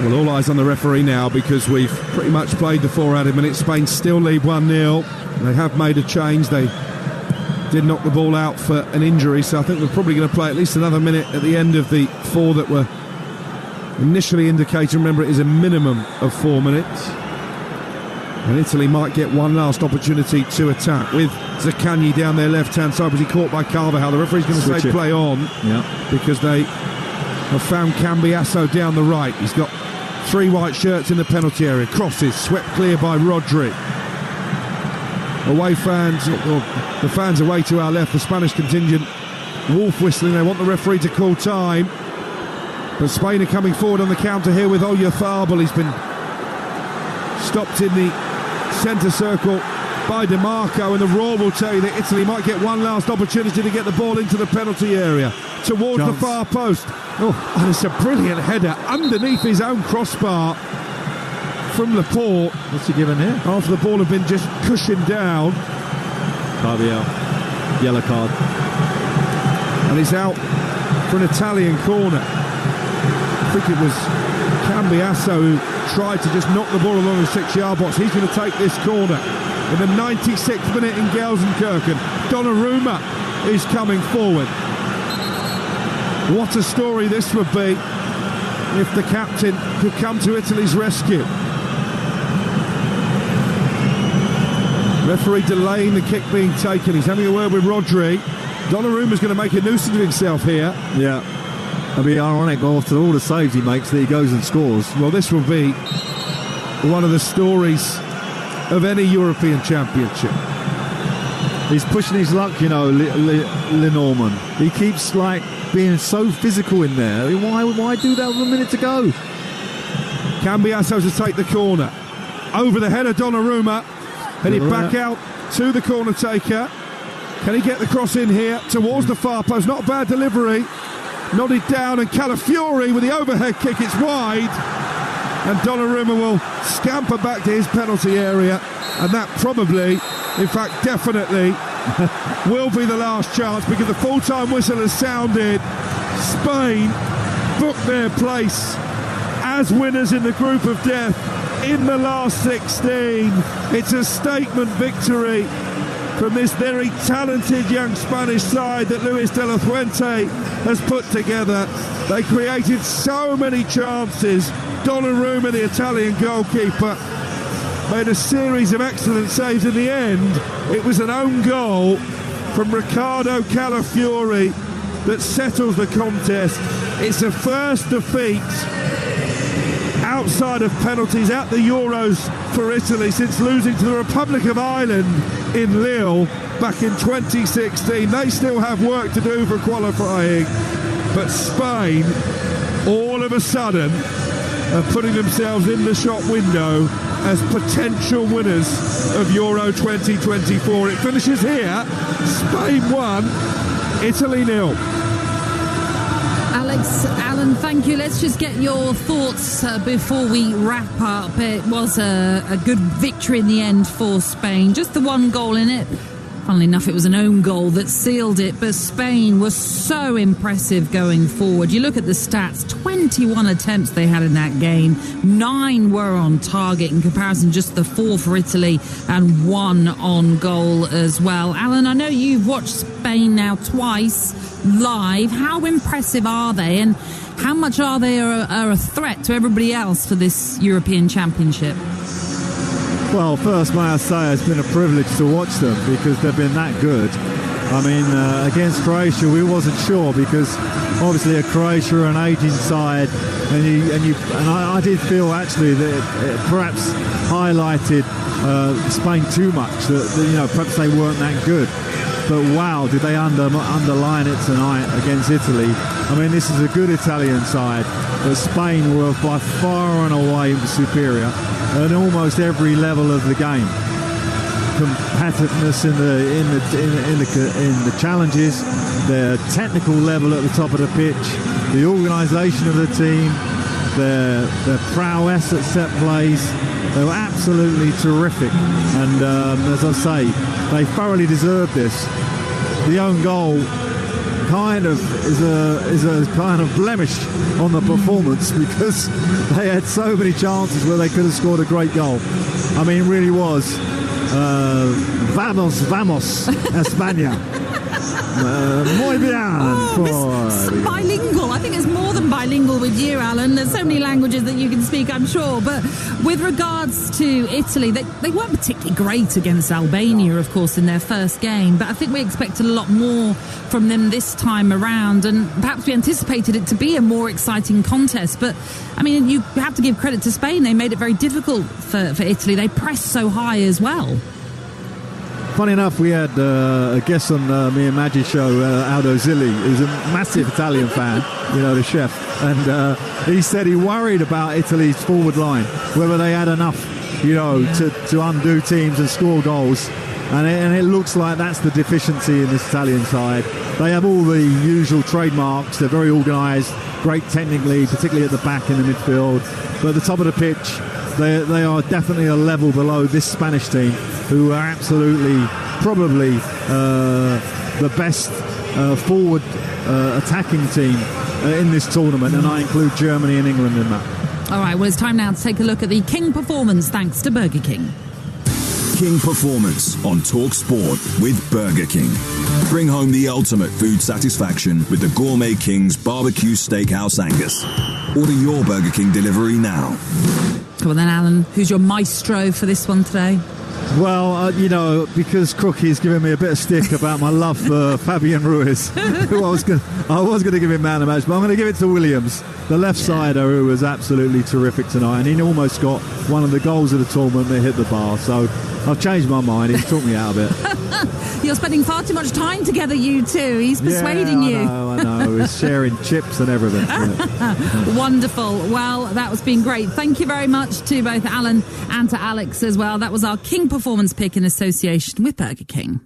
Well, all eyes on the referee now, because we've pretty much played the 4 added minutes. Spain still lead 1-0. They have made a change. They did knock the ball out for an injury, so I think we're probably going to play at least another minute at the end of the 4 that were initially indicated. Remember, it is a minimum of 4 minutes. And Italy might get one last opportunity to attack with Zaccagni down their left-hand side, but he caught by Carvajal. The referee's going to say play on, because they have found Cambiasso down the right. He's got 3 white shirts in the penalty area. Crosses swept clear by Rodri. Away fans, or the fans away to our left, the Spanish contingent Wolf whistling. They want the referee to call time. But Spain are coming forward on the counter here with Oyarzabal. He's been stopped in the centre circle by DiMarco, and the Raw will tell you that Italy might get one last opportunity to get the ball into the penalty area towards the far post. And it's a brilliant header underneath his own crossbar from Laporte. What's he given here? After the ball had been just cushioned down. Carbiel, yellow card. And he's out for an Italian corner. I think it was Cambiasso who tried to just knock the ball along the 6-yard box. He's going to take this corner in the 96th minute in Gelsenkirchen. Donnarumma is coming forward. What a story this would be if the captain could come to Italy's rescue. Referee delaying the kick being taken. He's having a word with Rodri. Donnarumma's going to make a nuisance of himself here. Yeah. It'll be ironic after all the saves he makes that he goes and scores. Well, this will be one of the stories of any European championship. He's pushing his luck, you know, Lenormand. He keeps being so physical in there. Why do that with a minute to go? Cambiasso to take the corner. Over the head of Donnarumma. Headed back out to the corner taker. Can he get the cross in here towards the far post? Not a bad delivery. Nodded down, and Calafiori with the overhead kick. It's wide. And Donnarumma will scamper back to his penalty area. And that probably, in fact definitely, will be the last chance, because the full-time whistle has sounded. Spain book their place as winners in the group of death in the last 16. It's a statement victory from this very talented young Spanish side that Luis de la Fuente has put together. They created so many chances. Donnarumma, the Italian goalkeeper, made a series of excellent saves. In the end, it was an own goal from Riccardo Calafiori that settles the contest. It's a first defeat outside of penalties at the Euros for Italy since losing to the Republic of Ireland in Lille back in 2016. They still have work to do for qualifying, but Spain all of a sudden are putting themselves in the shop window as potential winners of Euro 2024. It finishes here. Spain 1, Italy 0. Alex, Alan, thank you. Let's just get your thoughts before we wrap up. It was a good victory in the end for Spain. Just the one goal in it. Funnily enough, it was an own goal that sealed it, but Spain was so impressive going forward. You look at the stats, 21 attempts they had in that game. 9 were on target in comparison, just the 4 for Italy and 1 on goal as well. Alan, I know you've watched Spain now twice live. How impressive are they, and how much are they a threat to everybody else for this European Championship? Well, first, may I say, it's been a privilege to watch them because they've been that good. I mean, against Croatia, we wasn't sure because obviously Croatia are an aging side, and I did feel actually that it perhaps highlighted Spain too much. That perhaps they weren't that good. But wow, did they underline it tonight against Italy? I mean, this is a good Italian side, but Spain were by far and away superior at almost every level of the game. Competitiveness in the challenges, their technical level at the top of the pitch, the organisation of the team, their prowess at set plays. They were absolutely terrific, and as I say, they thoroughly deserved this. The own goal kind of is a kind of blemish on the performance because they had so many chances where they could have scored a great goal. I mean, it really was vamos España. Muy bien. Bilingual. I think it's more than bilingual with you, Alan. There's so many languages that you can speak, I'm sure. But with regards to Italy, they weren't particularly great against Albania, of course, in their first game. But I think we expected a lot more from them this time around. And perhaps we anticipated it to be a more exciting contest. But, I mean, you have to give credit to Spain. They made it very difficult for Italy. They pressed so high as well. Funny enough, we had a guest on me and Maggie's show, Aldo Zilli, who's a massive Italian fan, the chef. And he said he worried about Italy's forward line, whether they had enough, to undo teams and score goals. And it looks like that's the deficiency in this Italian side. They have all the usual trademarks. They're very organised, great technically, particularly at the back in the midfield. But at the top of the pitch, they are definitely a level below this Spanish team, who are absolutely, probably the best forward attacking team in this tournament. And I include Germany and England in that. All right, well, it's time now to take a look at the King performance, thanks to Burger King. King Performance on Talksport with Burger King. Bring home the ultimate food satisfaction with the Gourmet King's Barbecue Steakhouse Angus. Order your Burger King delivery now. Come on then, Alan. Who's your maestro for this one today? Well, because Crookie's giving me a bit of stick about my love for Fabian Ruiz, who I was going to give him man of the match, but I'm going to give it to Williams, the left-sider, who was absolutely terrific tonight, and he almost got one of the goals of the tournament that hit the bar. So I've changed my mind. He's talked me out of it. You're spending far too much time together, you two. He's persuading you. I know. He's sharing chips and everything. Wonderful. Well, that was been great. Thank you very much to both Alan and to Alex as well. That was our King Performance pick in association with Burger King.